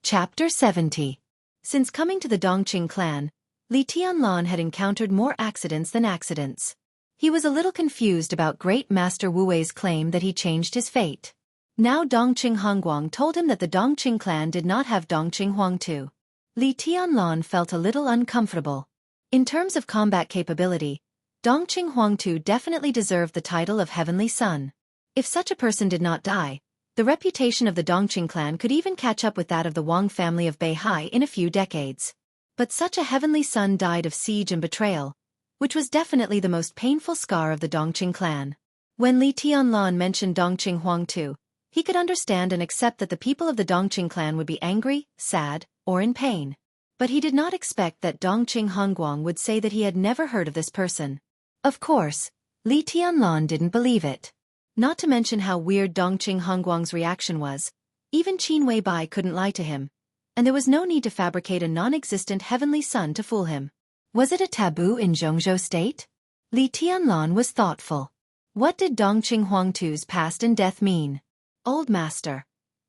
Chapter 70. Since coming to the Dongqing clan, Li Tianlan had encountered more accidents than accidents. He was a little confused about Great Master Wu Wei's claim that he changed his fate. Now Dongqing Hongguang told him that the Dongqing clan did not have Dongqing Huangtu. Li Tianlan felt a little uncomfortable. In terms of combat capability, Dongqing Huangtu definitely deserved the title of Heavenly Son. If such a person did not die, the reputation of the Dongqing clan could even catch up with that of the Wang family of Beihai in a few decades. But such a heavenly son died of siege and betrayal, which was definitely the most painful scar of the Dongqing clan. When Li Tianlan mentioned Dongqing Huangtu, he could understand and accept that the people of the Dongqing clan would be angry, sad, or in pain. But he did not expect that Dongqing Hongguang would say that he had never heard of this person. Of course, Li Tianlan didn't believe it. Not to mention how weird Dongqing Hongguang's reaction was. Even Qin Weibai couldn't lie to him. And there was no need to fabricate a non-existent heavenly son to fool him. Was it a taboo in Zhongzhou state? Li Tianlan was thoughtful. What did Dongqing Huangtu's past and death mean? Old master,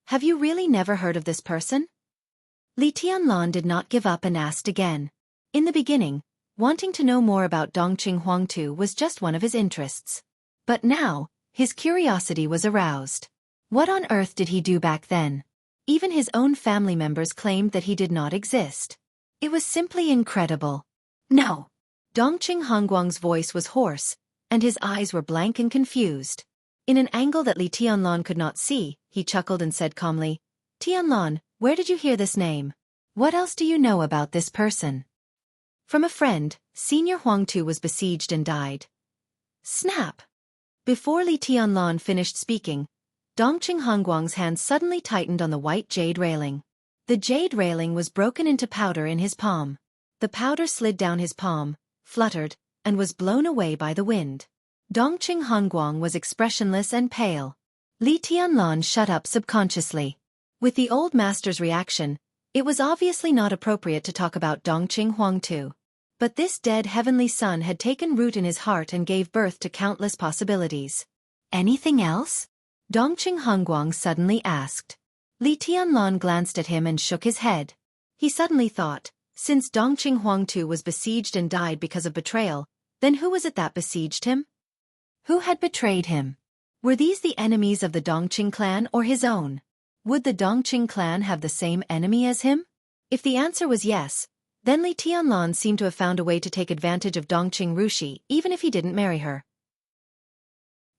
have you really never heard of this person? Li Tianlan did not give up and asked again. In the beginning, wanting to know more about Dongqing Huangtu was just one of his interests. But now, his curiosity was aroused. What on earth did he do back then? Even his own family members claimed that he did not exist. It was simply incredible. No. Dongqing Hongguang's voice was hoarse, and his eyes were blank and confused. In an angle that Li Tianlan could not see, he chuckled and said calmly, "Tianlan, where did you hear this name? What else do you know about this person?" From a friend, Senior Huangtu was besieged and died. Snap! Before Li Tianlan finished speaking, Dongqing Hongguang's hand suddenly tightened on the white jade railing. The jade railing was broken into powder in his palm. The powder slid down his palm, fluttered, and was blown away by the wind. Dongqing Hongguang was expressionless and pale. Li Tianlan shut up subconsciously. With the old master's reaction, it was obviously not appropriate to talk about Dongqing Huangtu. But this dead heavenly son had taken root in his heart and gave birth to countless possibilities. Anything else? Dongqing Hongguang suddenly asked. Li Tianlan glanced at him and shook his head. He suddenly thought, since Dongqing Huangtu was besieged and died because of betrayal, then who was it that besieged him? Who had betrayed him? Were these the enemies of the Dongqing clan or his own? Would the Dongqing clan have the same enemy as him? If the answer was yes, then Li Tianlan seemed to have found a way to take advantage of Dongqing Rushi even if he didn't marry her.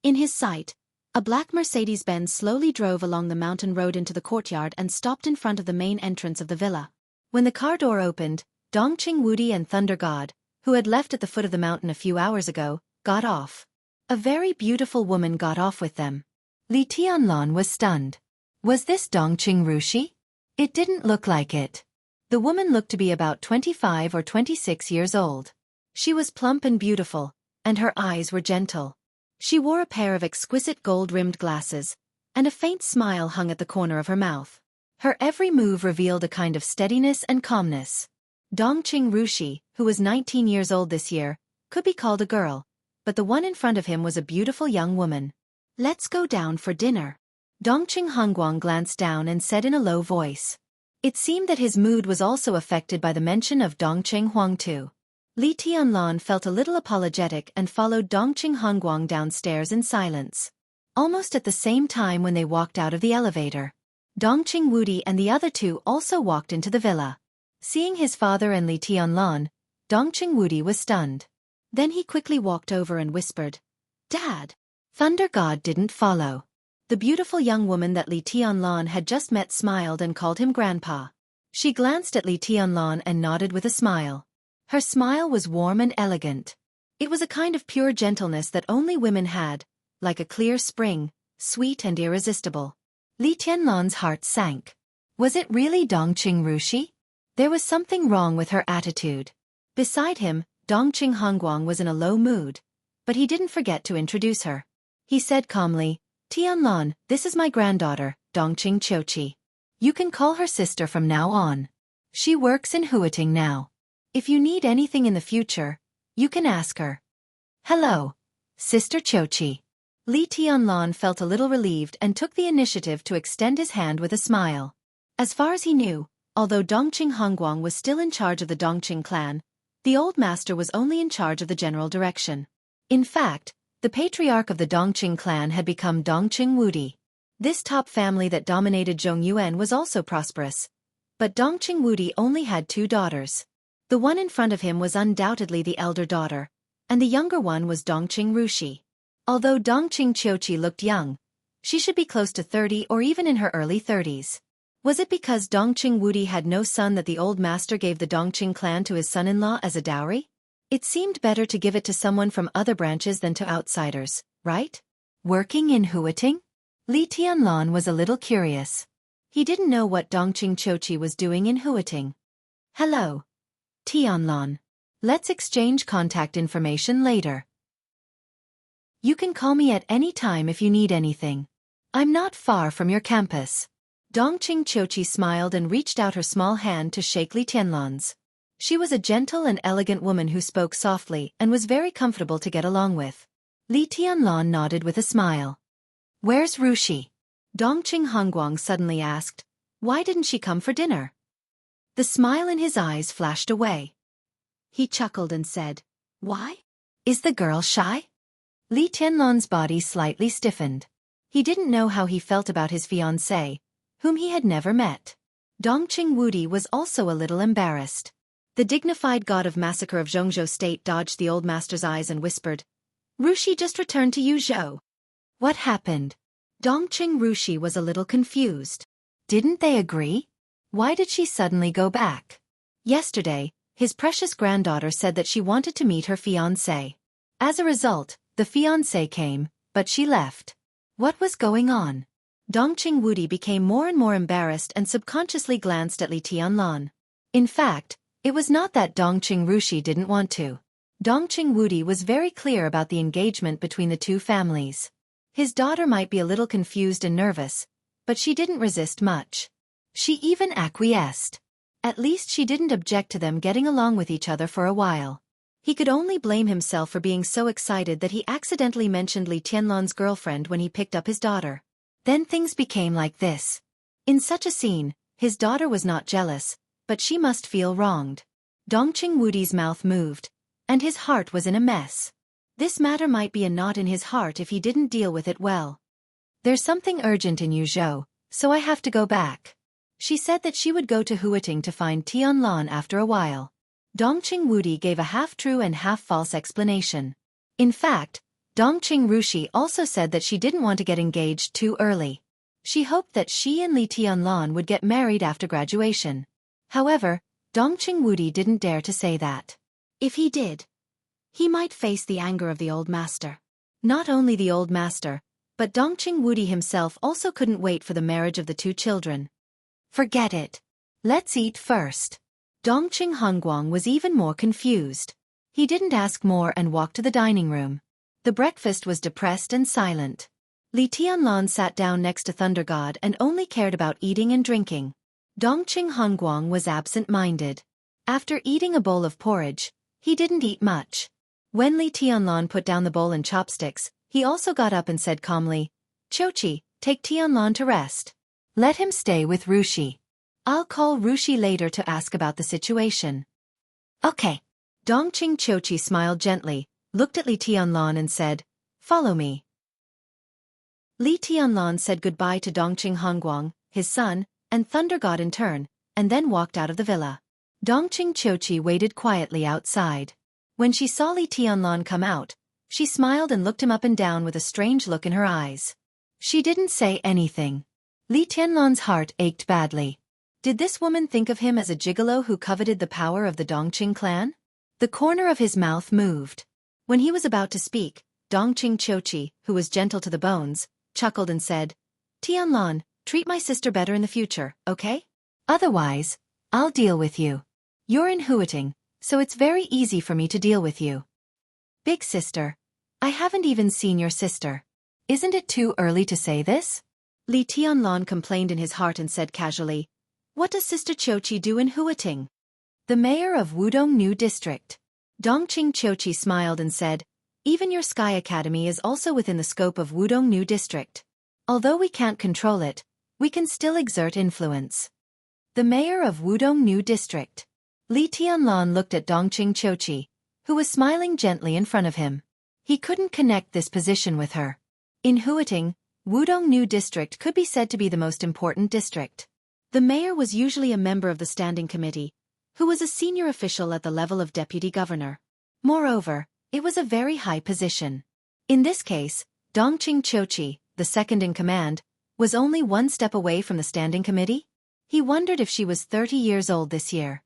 In his sight, a black Mercedes-Benz slowly drove along the mountain road into the courtyard and stopped in front of the main entrance of the villa. When the car door opened, Dongqing Wudi and Thunder God, who had left at the foot of the mountain a few hours ago, got off. A very beautiful woman got off with them. Li Tianlan was stunned. Was this Dongqing Rushi? It didn't look like it. The woman looked to be about 25 or 26 years old. She was plump and beautiful, and her eyes were gentle. She wore a pair of exquisite gold-rimmed glasses, and a faint smile hung at the corner of her mouth. Her every move revealed a kind of steadiness and calmness. Dongqing Rushi, who was 19 years old this year, could be called a girl, but the one in front of him was a beautiful young woman. "Let's go down for dinner." Dongqing Hongguang glanced down and said in a low voice. It seemed that his mood was also affected by the mention of Dongqing Huangtu. Li Tianlan felt a little apologetic and followed Dongqing Hongguang downstairs in silence. Almost at the same time when they walked out of the elevator, Dongqing Wudi and the other two also walked into the villa. Seeing his father and Li Tianlan, Dongqing Wudi was stunned. Then he quickly walked over and whispered, "Dad." Thunder God didn't follow. The beautiful young woman that Li Tianlan had just met smiled and called him Grandpa. She glanced at Li Tianlan and nodded with a smile. Her smile was warm and elegant. It was a kind of pure gentleness that only women had, like a clear spring, sweet and irresistible. Li Tianlan's heart sank. Was it really Dongqing Rushi? There was something wrong with her attitude. Beside him, Dongqing Hongguang was in a low mood, but he didn't forget to introduce her. He said calmly, "Tianlan, this is my granddaughter, Dongqing Qiuqi. You can call her sister from now on. She works in Huating now. If you need anything in the future, you can ask her." "Hello, Sister Qiuqi." Li Tianlan felt a little relieved and took the initiative to extend his hand with a smile. As far as he knew, although Dongqing Hongguang was still in charge of the Dongqing clan, the old master was only in charge of the general direction. In fact, the patriarch of the Dongqing clan had become Dongqing Wudi. This top family that dominated Zhongyuan was also prosperous. But Dongqing Wudi only had 2 daughters. The one in front of him was undoubtedly the elder daughter, and the younger one was Dongqing Rushi. Although Dongqing Qiuqi looked young, she should be close to 30 or even in her early 30s. Was it because Dongqing Wudi had no son that the old master gave the Dongqing clan to his son-in-law as a dowry? It seemed better to give it to someone from other branches than to outsiders, right? Working in Huiting? Li Tianlan was a little curious. He didn't know what Dongqing Qiuqi was doing in Huiting. Hello, Tianlan. Let's exchange contact information later. You can call me at any time if you need anything. I'm not far from your campus. Dongqing Qiuqi smiled and reached out her small hand to shake Li Tianlan's. She was a gentle and elegant woman who spoke softly and was very comfortable to get along with. Li Tianlan nodded with a smile. Where's Rushi? Dongqing Hongguang suddenly asked. Why didn't she come for dinner? The smile in his eyes flashed away. He chuckled and said, Why? Is the girl shy? Li Tianlan's body slightly stiffened. He didn't know how he felt about his fiancée, whom he had never met. Dongqing Wudi was also a little embarrassed. The dignified god of massacre of Zhongzhou State dodged the old master's eyes and whispered, Rushi just returned to Yuzhou. What happened? Dongqing Rushi was a little confused. Didn't they agree? Why did she suddenly go back? Yesterday, his precious granddaughter said that she wanted to meet her fiancé. As a result, the fiancé came, but she left. What was going on? Dongqing Wudi became more and more embarrassed and subconsciously glanced at Li Tianlan. In fact, it was not that Dongqing Rushi didn't want to. Dongqing Wudi was very clear about the engagement between the 2 families. His daughter might be a little confused and nervous, but she didn't resist much. She even acquiesced. At least she didn't object to them getting along with each other for a while. He could only blame himself for being so excited that he accidentally mentioned Li Tianlan's girlfriend when he picked up his daughter. Then things became like this. In such a scene, his daughter was not jealous, but she must feel wronged. Dongqing Wudi's mouth moved, and his heart was in a mess. This matter might be a knot in his heart if he didn't deal with it well. There's something urgent in Yuzhou, so I have to go back. She said that she would go to Huiting to find Tianlan after a while. Dongqing Wudi gave a half-true and half-false explanation. In fact, Dongqing Rushi also said that she didn't want to get engaged too early. She hoped that she and Li Tianlan would get married after graduation. However, Dongqing Wudi didn't dare to say that. If he did, he might face the anger of the old master. Not only the old master, but Dongqing Wudi himself also couldn't wait for the marriage of the 2 children. Forget it. Let's eat first. Dongqing Hongguang was even more confused. He didn't ask more and walked to the dining room. The breakfast was depressed and silent. Li Tianlan sat down next to Thunder God and only cared about eating and drinking. Dongqing Hongguang was absent-minded. After eating a bowl of porridge, he didn't eat much. When Li Tianlan put down the bowl and chopsticks, he also got up and said calmly, Qiuqi, take Tianlan to rest. Let him stay with Rushi. I'll call Rushi later to ask about the situation. Okay. Dongqing Qiuqi smiled gently, looked at Li Tianlan and said, Follow me. Li Tianlan said goodbye to Dongqing Hongguang, his son, and Thunder God in turn, and then walked out of the villa. Dongqing Qiuqi waited quietly outside. When she saw Li Tianlan come out, she smiled and looked him up and down with a strange look in her eyes. She didn't say anything. Li Tianlan's heart ached badly. Did this woman think of him as a gigolo who coveted the power of the Dongqing clan? The corner of his mouth moved. When he was about to speak, Dongqing Qiuqi, who was gentle to the bones, chuckled and said, Tianlan, treat my sister better in the future, okay? Otherwise, I'll deal with you. You're in Huiting, so it's very easy for me to deal with you. Big sister, I haven't even seen your sister. Isn't it too early to say this? Li Tianlan complained in his heart and said casually, What does Sister Qiuqi do in Huiting? The mayor of Wudong New District. Dongqing Qiuqi smiled and said, Even your Sky Academy is also within the scope of Wudong New District. Although we can't control it, we can still exert influence. the mayor of Wudong New District. Li Tianlan looked at Dongqing Chochi, who was smiling gently in front of him. He couldn't connect this position with her. In Huiting, Wudong New District could be said to be the most important district. The mayor was usually a member of the standing committee, who was a senior official at the level of deputy governor. Moreover, it was a very high position. In this case, Dongqing Chochi, the second in command, was only one step away from the standing committee. He wondered if she was 30 years old this year.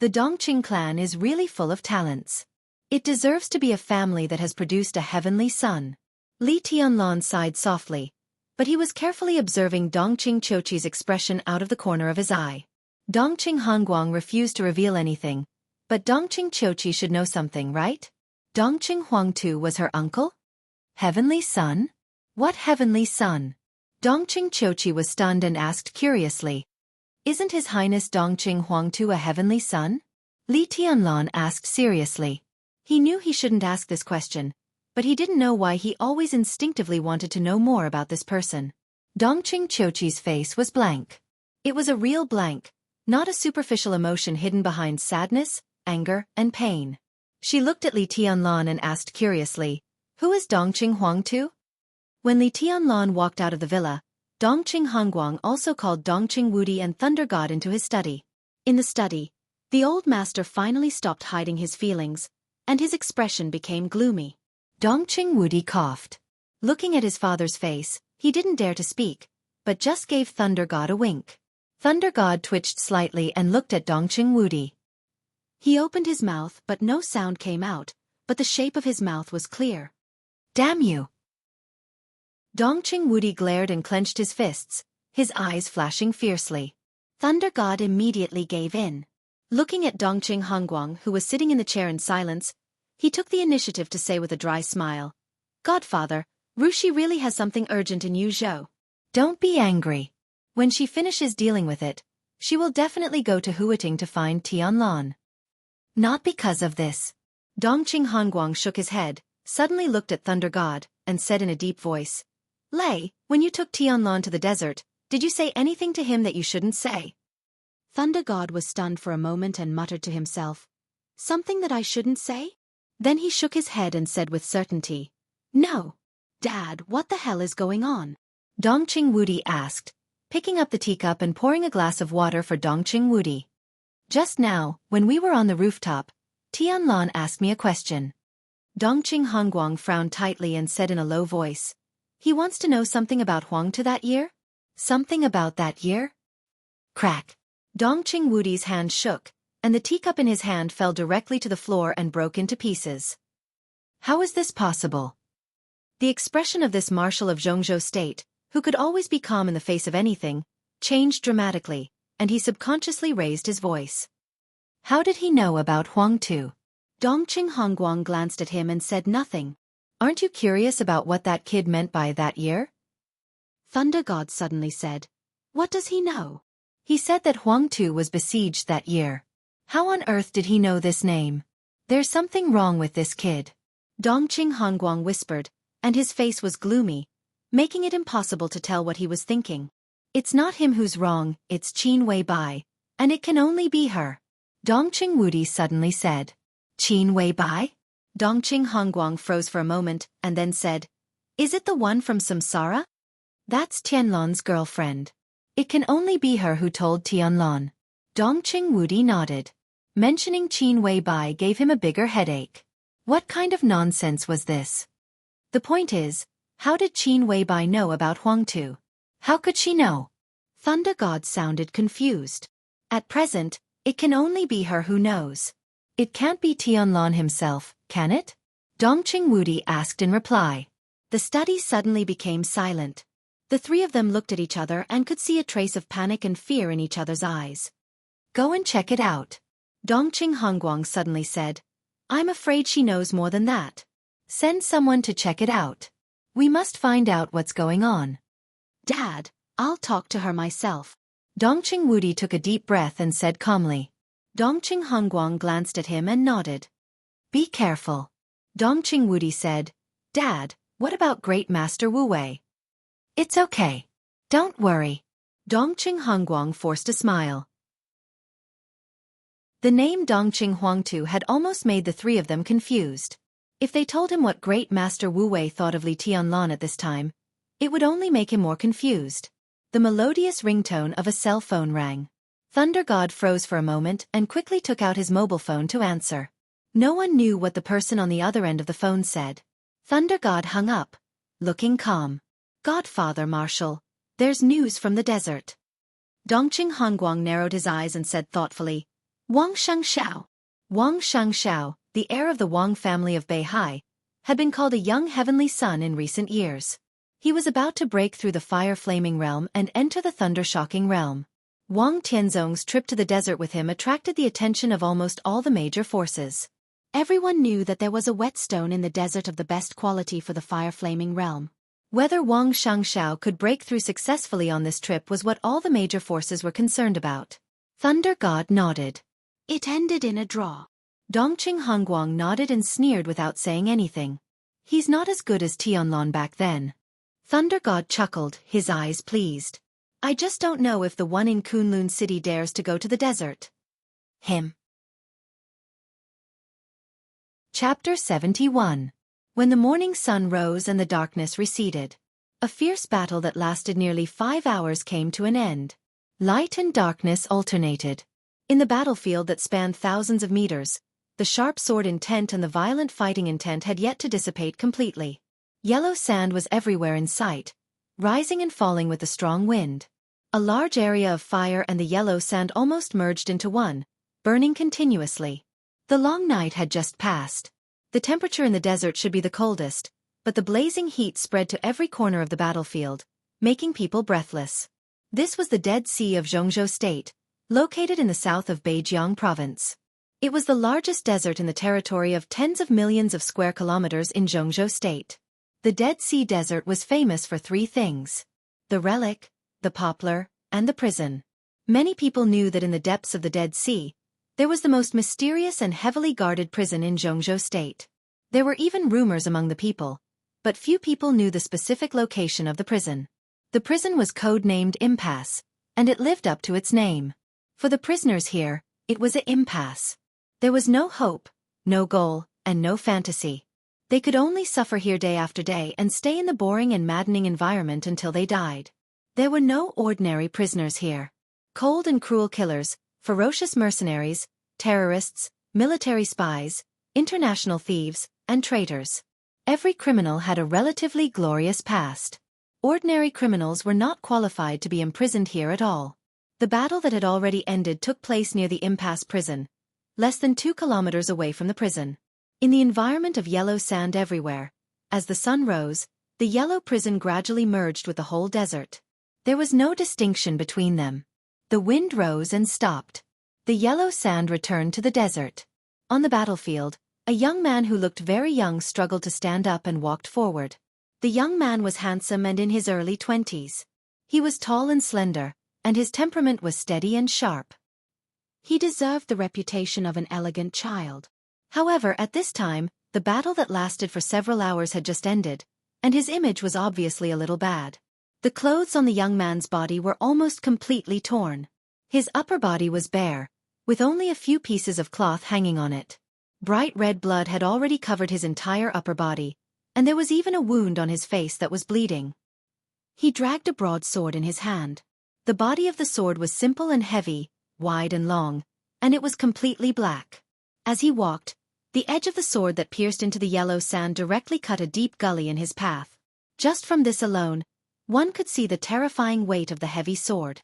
The Dongqing clan is really full of talents. It deserves to be a family that has produced a heavenly son. Li Tianlan sighed softly, but he was carefully observing Dongqing Chochi's expression out of the corner of his eye. Dongqing Hongguang refused to reveal anything, but Dongqing Chochi should know something, right? Dongqing Huangtu was her uncle? Heavenly son? What heavenly son? Dongqing Chochi was stunned and asked curiously. Isn't His Highness Dongqing Huangtu a heavenly son? Li Tianlan asked seriously. He knew he shouldn't ask this question, but he didn't know why he always instinctively wanted to know more about this person. Dongqing Chochi's face was blank. It was a real blank, not a superficial emotion hidden behind sadness, anger, and pain. She looked at Li Tianlan and asked curiously, "Who is Dongqing Huangtu?" When Li Tianlan walked out of the villa, Dongqing Hongguang also called Dongqing Wudi and Thunder God into his study. In the study, the old master finally stopped hiding his feelings, and his expression became gloomy. Dongqing Wudi coughed. Looking at his father's face, he didn't dare to speak, but just gave Thunder God a wink. Thunder God twitched slightly and looked at Dongqing Wudi. He opened his mouth but no sound came out, but the shape of his mouth was clear. "Damn you!" Dongqing Wudi glared and clenched his fists, his eyes flashing fiercely. Thunder God immediately gave in. Looking at Dongqing Hongguang, who was sitting in the chair in silence, he took the initiative to say with a dry smile, "Godfather, Rushi really has something urgent in Yuzhou. Don't be angry. When she finishes dealing with it, she will definitely go to Huiting to find Tianlan." Not because of this. Dongqing Hongguang shook his head, suddenly looked at Thunder God, and said in a deep voice, "Lei, when you took Tianlan to the desert, did you say anything to him that you shouldn't say?" Thunder God was stunned for a moment and muttered to himself, "Something that I shouldn't say?" Then he shook his head and said with certainty, "No. Dad, what the hell is going on?" Dongqing Wudi asked, picking up the teacup and pouring a glass of water for Dongqing Wudi. "Just now, when we were on the rooftop, Tianlan asked me a question." Dongqing Hongguang frowned tightly and said in a low voice, "He wants to know something about Huangtu that year? Something about that year?" Crack. Dongqing Wudi's hand shook, and the teacup in his hand fell directly to the floor and broke into pieces. How is this possible? The expression of this marshal of Zhongzhou state, who could always be calm in the face of anything, changed dramatically, and he subconsciously raised his voice. How did he know about Huangtu? Dongqing Hongguang glanced at him and said nothing. Aren't you curious about what that kid meant by that year? Thunder God suddenly said, "What does he know?" He said that Huangtu was besieged that year. How on earth did he know this name? There's something wrong with this kid. Dongqing Hongguang whispered, and his face was gloomy, making it impossible to tell what he was thinking. It's not him who's wrong, it's Qin Weibai, and it can only be her. Dongqing Wudi suddenly said, "Qin Weibai?" Dongqing Hongguang froze for a moment, and then said, "Is it the one from Samsara?" "That's Tianlan's girlfriend. It can only be her who told Tianlan." Dongqing Wudi nodded. Mentioning Qin Weibai gave him a bigger headache. What kind of nonsense was this? The point is, how did Qin Weibai know about Huangtu? How could she know? Thunder God sounded confused. At present, it can only be her who knows. It can't be Tianlan himself, can it? Dongqing Wudi asked in reply. The study suddenly became silent. The three of them looked at each other and could see a trace of panic and fear in each other's eyes. "Go and check it out." Dongqing Hongguang suddenly said, "I'm afraid she knows more than that. Send someone to check it out. We must find out what's going on." "Dad, I'll talk to her myself." Dongqing Wudi took a deep breath and said calmly. Dongqing Hongguang glanced at him and nodded. "Be careful." Dongqing Wudi said, "Dad, what about Great Master Wu Wei?" "It's okay. Don't worry." Dongqing Hongguang forced a smile. The name Dongqing Huangtu had almost made the three of them confused. If they told him what Great Master Wu Wei thought of Li Tianlan at this time, it would only make him more confused. The melodious ringtone of a cell phone rang. Thunder God froze for a moment and quickly took out his mobile phone to answer. No one knew what the person on the other end of the phone said. Thunder God hung up, looking calm. Godfather Marshal, there's news from the desert. Dongqing Hongguang narrowed his eyes and said thoughtfully, Wang Shangxiao. Wang Shangxiao, the heir of the Wang family of Beihai, had been called a young heavenly son in recent years. He was about to break through the fire-flaming realm and enter the thunder-shocking realm. Wang Tianzong's trip to the desert with him attracted the attention of almost all the major forces. Everyone knew that there was a whetstone in the desert of the best quality for the fire-flaming realm. Whether Wang Shangxiao could break through successfully on this trip was what all the major forces were concerned about. Thunder God nodded. It ended in a draw. Dongqing Hongguang nodded and sneered without saying anything. He's not as good as Tianlan back then. Thunder God chuckled, his eyes pleased. I just don't know if the one in Kunlun City dares to go to the desert. Him. Chapter 71. When the morning sun rose and the darkness receded, a fierce battle that lasted nearly 5 hours came to an end. Light and darkness alternated. In the battlefield that spanned thousands of meters, the sharp sword intent and the violent fighting intent had yet to dissipate completely. Yellow sand was everywhere in sight, rising and falling with a strong wind. A large area of fire and the yellow sand almost merged into one, burning continuously. The long night had just passed. The temperature in the desert should be the coldest, but the blazing heat spread to every corner of the battlefield, making people breathless. This was the Dead Sea of Zhongzhou State, located in the south of Beijiang Province. It was the largest desert in the territory of tens of millions of square kilometers in Zhongzhou State. The Dead Sea Desert was famous for three things: the relic, the poplar, and the prison. Many people knew that in the depths of the Dead Sea, there was the most mysterious and heavily guarded prison in Zhongzhou State. There were even rumors among the people, but few people knew the specific location of the prison. The prison was code-named Impasse, and it lived up to its name. For the prisoners here, it was an impasse. There was no hope, no goal, and no fantasy. They could only suffer here day after day and stay in the boring and maddening environment until they died. There were no ordinary prisoners here. Cold and cruel killers, ferocious mercenaries, terrorists, military spies, international thieves, and traitors. Every criminal had a relatively glorious past. Ordinary criminals were not qualified to be imprisoned here at all. The battle that had already ended took place near the Impasse prison, less than 2 kilometers away from the prison. In the environment of yellow sand everywhere, as the sun rose, the yellow prison gradually merged with the whole desert. There was no distinction between them. The wind rose and stopped. The yellow sand returned to the desert. On the battlefield, a young man who looked very young struggled to stand up and walked forward. The young man was handsome and in his early 20s. He was tall and slender, and his temperament was steady and sharp. He deserved the reputation of an elegant child. However, at this time, the battle that lasted for several hours had just ended, and his image was obviously a little bad. The clothes on the young man's body were almost completely torn. His upper body was bare, with only a few pieces of cloth hanging on it. Bright red blood had already covered his entire upper body, and there was even a wound on his face that was bleeding. He dragged a broadsword in his hand. The body of the sword was simple and heavy, wide and long, and it was completely black. As he walked, the edge of the sword that pierced into the yellow sand directly cut a deep gully in his path. Just from this alone, one could see the terrifying weight of the heavy sword.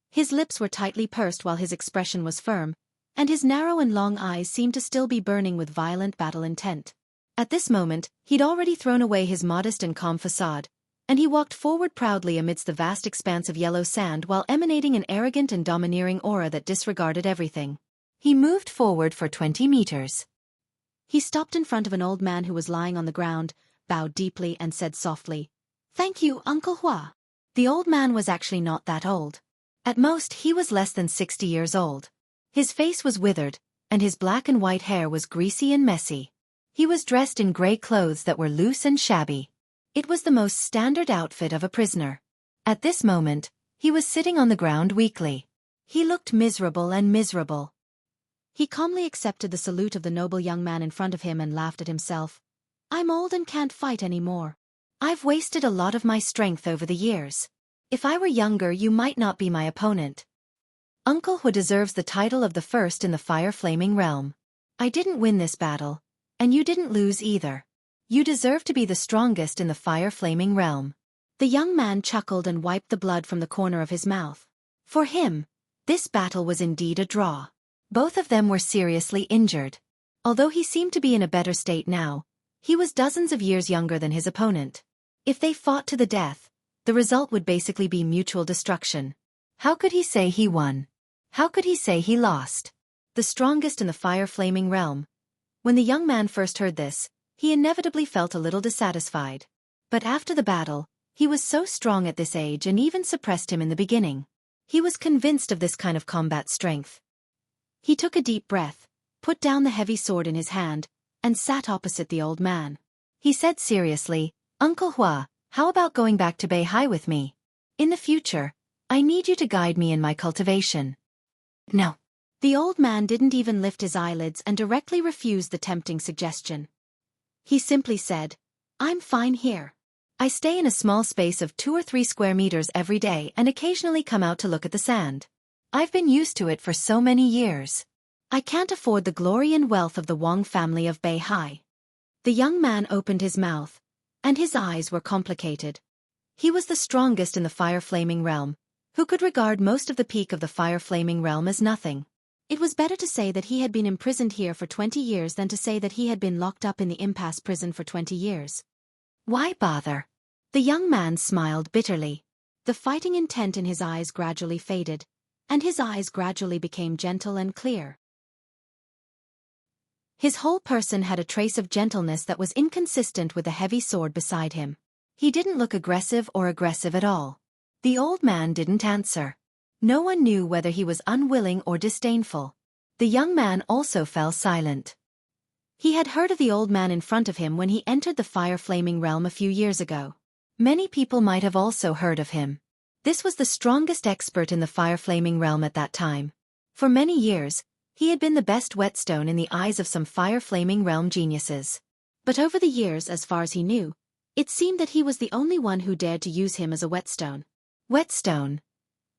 His lips were tightly pursed while his expression was firm, and his narrow and long eyes seemed to still be burning with violent battle intent. At this moment, he'd already thrown away his modest and calm facade, and he walked forward proudly amidst the vast expanse of yellow sand while emanating an arrogant and domineering aura that disregarded everything. He moved forward for 20 meters. He stopped in front of an old man who was lying on the ground, bowed deeply and said softly, "Thank you, Uncle Hua." The old man was actually not that old. At most, he was less than 60 years old. His face was withered, and his black and white hair was greasy and messy. He was dressed in gray clothes that were loose and shabby. It was the most standard outfit of a prisoner. At this moment, he was sitting on the ground weakly. He looked miserable and miserable. He calmly accepted the salute of the noble young man in front of him and laughed at himself. I'm old and can't fight anymore. I've wasted a lot of my strength over the years. If I were younger, you might not be my opponent. Uncle Hu deserves the title of the first in the fire-flaming realm. I didn't win this battle, and you didn't lose either. You deserve to be the strongest in the fire-flaming realm. The young man chuckled and wiped the blood from the corner of his mouth. For him, this battle was indeed a draw. Both of them were seriously injured. Although he seemed to be in a better state now, he was dozens of years younger than his opponent. If they fought to the death, the result would basically be mutual destruction. How could he say he won? How could he say he lost? The strongest in the fire-flaming realm. When the young man first heard this, he inevitably felt a little dissatisfied. But after the battle, he was so strong at this age and even suppressed him in the beginning. He was convinced of this kind of combat strength. He took a deep breath, put down the heavy sword in his hand, and sat opposite the old man. He said seriously, Uncle Hua, how about going back to Beihai with me? In the future, I need you to guide me in my cultivation. No. The old man didn't even lift his eyelids and directly refused the tempting suggestion. He simply said, I'm fine here. I stay in a small space of 2 or 3 square meters every day and occasionally come out to look at the sand. I've been used to it for so many years. I can't afford the glory and wealth of the Wang family of Beihai. The young man opened his mouth, and his eyes were complicated. He was the strongest in the fire-flaming realm, who could regard most of the peak of the fire-flaming realm as nothing. It was better to say that he had been imprisoned here for 20 years than to say that he had been locked up in the Immerse prison for 20 years. Why bother? The young man smiled bitterly. The fighting intent in his eyes gradually faded, and his eyes gradually became gentle and clear. His whole person had a trace of gentleness that was inconsistent with the heavy sword beside him. He didn't look aggressive at all. The old man didn't answer. No one knew whether he was unwilling or disdainful. The young man also fell silent. He had heard of the old man in front of him when he entered the fire-flaming realm a few years ago. Many people might have also heard of him. This was the strongest expert in the fire-flaming realm at that time. For many years, he had been the best whetstone in the eyes of some fire-flaming realm geniuses. But over the years, as far as he knew, it seemed that he was the only one who dared to use him as a whetstone. Whetstone.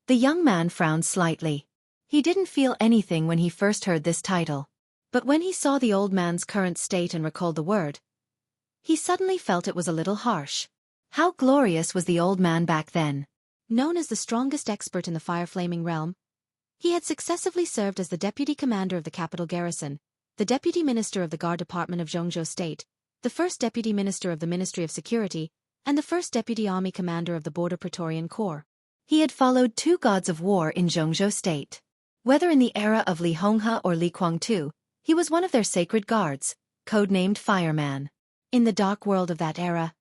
The young man frowned slightly. He didn't feel anything when he first heard this title. But when he saw the old man's current state and recalled the word, he suddenly felt it was a little harsh. How glorious was the old man back then? Known as the strongest expert in the fire-flaming realm, he had successively served as the deputy commander of the capital garrison, the deputy minister of the guard department of Zhongzhou State, the first deputy minister of the Ministry of Security, and the first deputy army commander of the Border Praetorian Corps. He had followed 2 gods of war in Zhongzhou State. Whether in the era of Li Honghe or Li Guangtu, he was one of their sacred guards, codenamed Fireman. In the dark world of that era,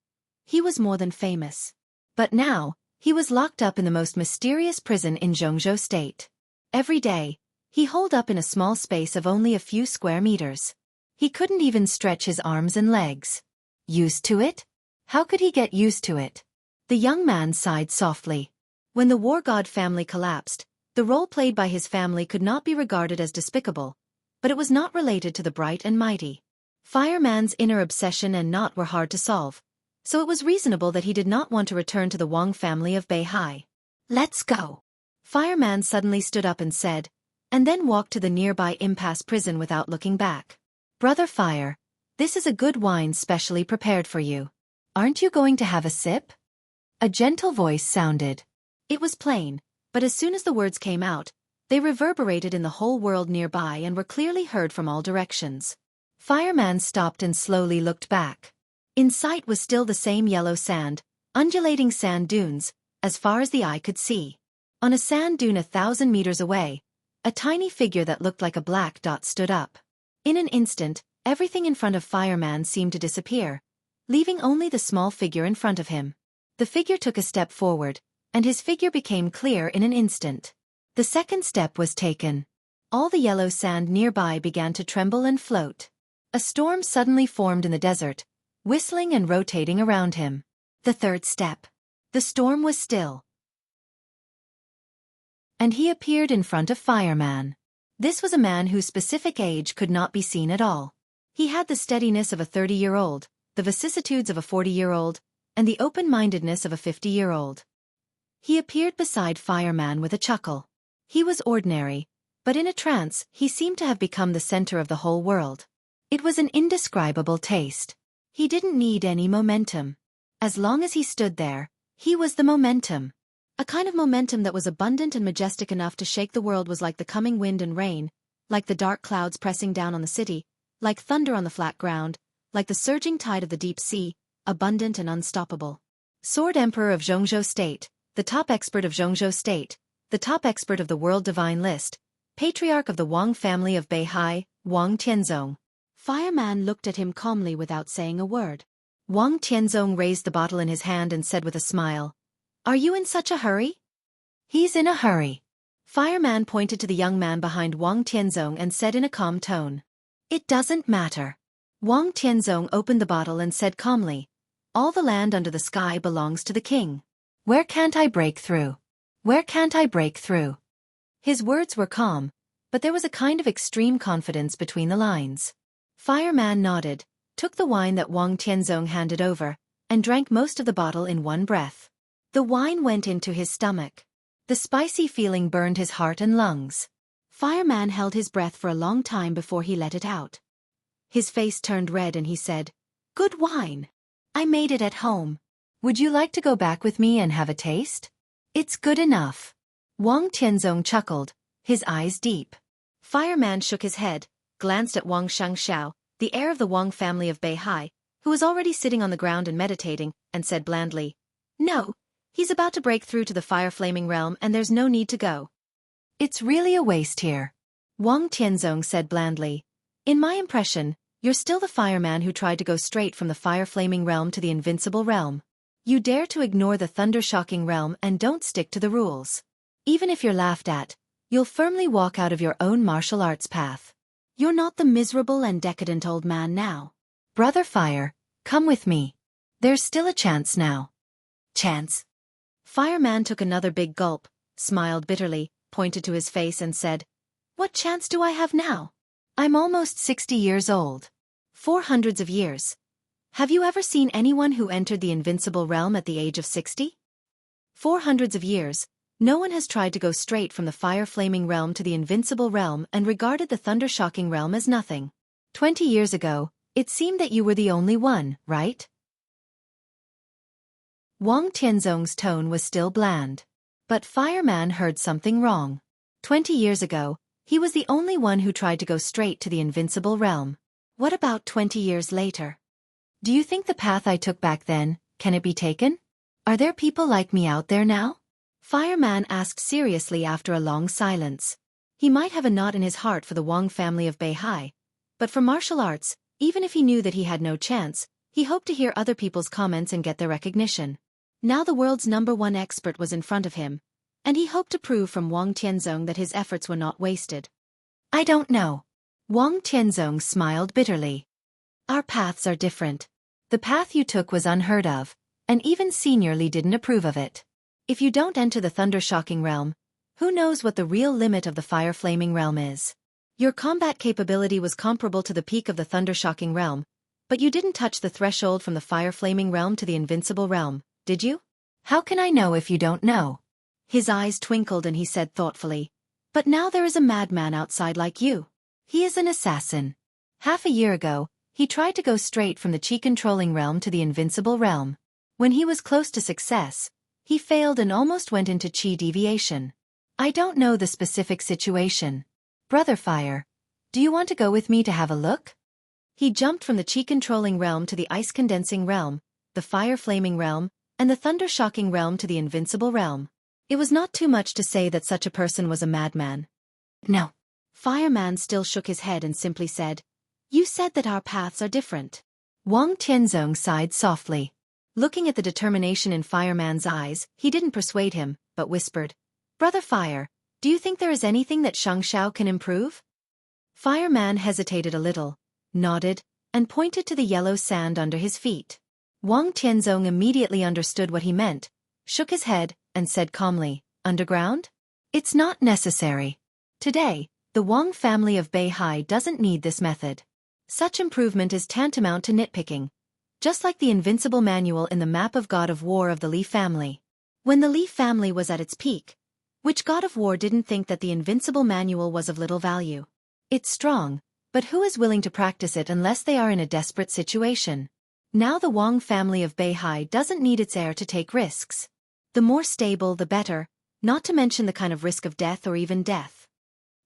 he was more than famous. But now, he was locked up in the most mysterious prison in Zhongzhou State. Every day, he holed up in a small space of only a few square meters. He couldn't even stretch his arms and legs. Used to it? How could he get used to it? The young man sighed softly. When the war god family collapsed, the role played by his family could not be regarded as despicable, but it was not related to the bright and mighty. Fireman's inner obsession and knot were hard to solve, so it was reasonable that he did not want to return to the Wang family of Beihai. Let's go. Fireman suddenly stood up and said, and then walked to the nearby Immerse prison without looking back. Brother Fire, this is a good wine specially prepared for you. Aren't you going to have a sip? A gentle voice sounded. It was plain, but as soon as the words came out, they reverberated in the whole world nearby and were clearly heard from all directions. Fireman stopped and slowly looked back. In sight was still the same yellow sand, undulating sand dunes, as far as the eye could see. On a sand dune 1,000 meters away, a tiny figure that looked like a black dot stood up. In an instant, everything in front of Fireman seemed to disappear, leaving only the small figure in front of him. The figure took a step forward, and his figure became clear in an instant. The second step was taken. All the yellow sand nearby began to tremble and float. A storm suddenly formed in the desert, whistling and rotating around him. The third step. The storm was still. and he appeared in front of Fireman. This was a man whose specific age could not be seen at all. He had the steadiness of a 30-year-old, the vicissitudes of a 40-year-old, and the open-mindedness of a 50-year-old. He appeared beside Fireman with a chuckle. He was ordinary, but in a trance he seemed to have become the center of the whole world. It was an indescribable taste. He didn't need any momentum. As long as he stood there, he was the momentum. A kind of momentum that was abundant and majestic enough to shake the world was like the coming wind and rain, like the dark clouds pressing down on the city, like thunder on the flat ground, like the surging tide of the deep sea, abundant and unstoppable. Sword Emperor of Zhongzhou State, the top expert of Zhongzhou State, the top expert of the World Divine List, Patriarch of the Wang family of Beihai, Wang Tianzong. Fireman looked at him calmly without saying a word. Wang Tianzong raised the bottle in his hand and said with a smile, "Are you in such a hurry?" "He's in a hurry." Fireman pointed to the young man behind Wang Tianzong and said in a calm tone, "It doesn't matter." Wang Tianzong opened the bottle and said calmly, "All the land under the sky belongs to the king. Where can't I break through? Where can't I break through?" His words were calm, but there was a kind of extreme confidence between the lines. Fireman nodded, took the wine that Wang Tianzong handed over, and drank most of the bottle in one breath. The wine went into his stomach. The spicy feeling burned his heart and lungs. Fireman held his breath for a long time before he let it out. His face turned red and he said, "Good wine. I made it at home. Would you like to go back with me and have a taste? It's good enough." Wang Tianzong chuckled, his eyes deep. Fireman shook his head, glanced at Wang Shangxiao, the heir of the Wang family of Beihai, who was already sitting on the ground and meditating, and said blandly, "No, he's about to break through to the fire-flaming realm and there's no need to go." "It's really a waste here," Wang Tianzong said blandly. "In my impression, you're still the fireman who tried to go straight from the fire-flaming realm to the invincible realm. You dare to ignore the thunder-shocking realm and don't stick to the rules. Even if you're laughed at, you'll firmly walk out of your own martial arts path. You're not the miserable and decadent old man now. Brother Fire, come with me. There's still a chance now." "Chance?" Fireman took another big gulp, smiled bitterly, pointed to his face and said, "What chance do I have now? I'm almost 60 years old. 400 of years. Have you ever seen anyone who entered the invincible realm at the age of 60? 400 of years, no one has tried to go straight from the fire-flaming realm to the invincible realm and regarded the thunder-shocking realm as nothing. 20 years ago, it seemed that you were the only one, right?" Wang Tianzong's tone was still bland. But Fireman heard something wrong. 20 years ago, he was the only one who tried to go straight to the invincible realm. What about 20 years later? Do you think the path I took back then, can it be taken? Are there people like me out there now? Fireman asked seriously after a long silence. He might have a knot in his heart for the Wang family of Beihai, but for martial arts, even if he knew that he had no chance, he hoped to hear other people's comments and get their recognition. Now the world's #1 expert was in front of him, and he hoped to prove from Wang Tianzong that his efforts were not wasted. "I don't know." Wang Tianzong smiled bitterly. "Our paths are different. The path you took was unheard of, and even Senior Li didn't approve of it. If you don't enter the thunder-shocking realm, who knows what the real limit of the fire-flaming realm is? Your combat capability was comparable to the peak of the thunder-shocking realm, but you didn't touch the threshold from the fire-flaming realm to the invincible realm, did you? How can I know if you don't know?" His eyes twinkled and he said thoughtfully, "But now there is a madman outside like you. He is an assassin. Half a year ago, he tried to go straight from the chi-controlling realm to the invincible realm. When he was close to success, he failed and almost went into chi deviation. I don't know the specific situation. Brother Fire, do you want to go with me to have a look?" He jumped from the chi-controlling realm to the ice-condensing realm, the fire-flaming realm, and the thunder-shocking realm to the invincible realm. It was not too much to say that such a person was a madman. "No." Fireman still shook his head and simply said, "You said that our paths are different." Wang Tianzong sighed softly. Looking at the determination in Fireman's eyes, he didn't persuade him, but whispered, "Brother Fire, do you think there is anything that Shangxiao can improve?" Fireman hesitated a little, nodded, and pointed to the yellow sand under his feet. Wang Tianzong immediately understood what he meant, shook his head, and said calmly, "Underground?" It's not necessary. Today, the Wang family of Beihai doesn't need this method. Such improvement is tantamount to nitpicking, just like the invincible manual in the map of God of War of the Li family. When the Li family was at its peak, which God of War didn't think that the invincible manual was of little value? It's strong, but who is willing to practice it unless they are in a desperate situation? Now the Wang family of Beihai doesn't need its heir to take risks. The more stable the better, not to mention the kind of risk of death or even death.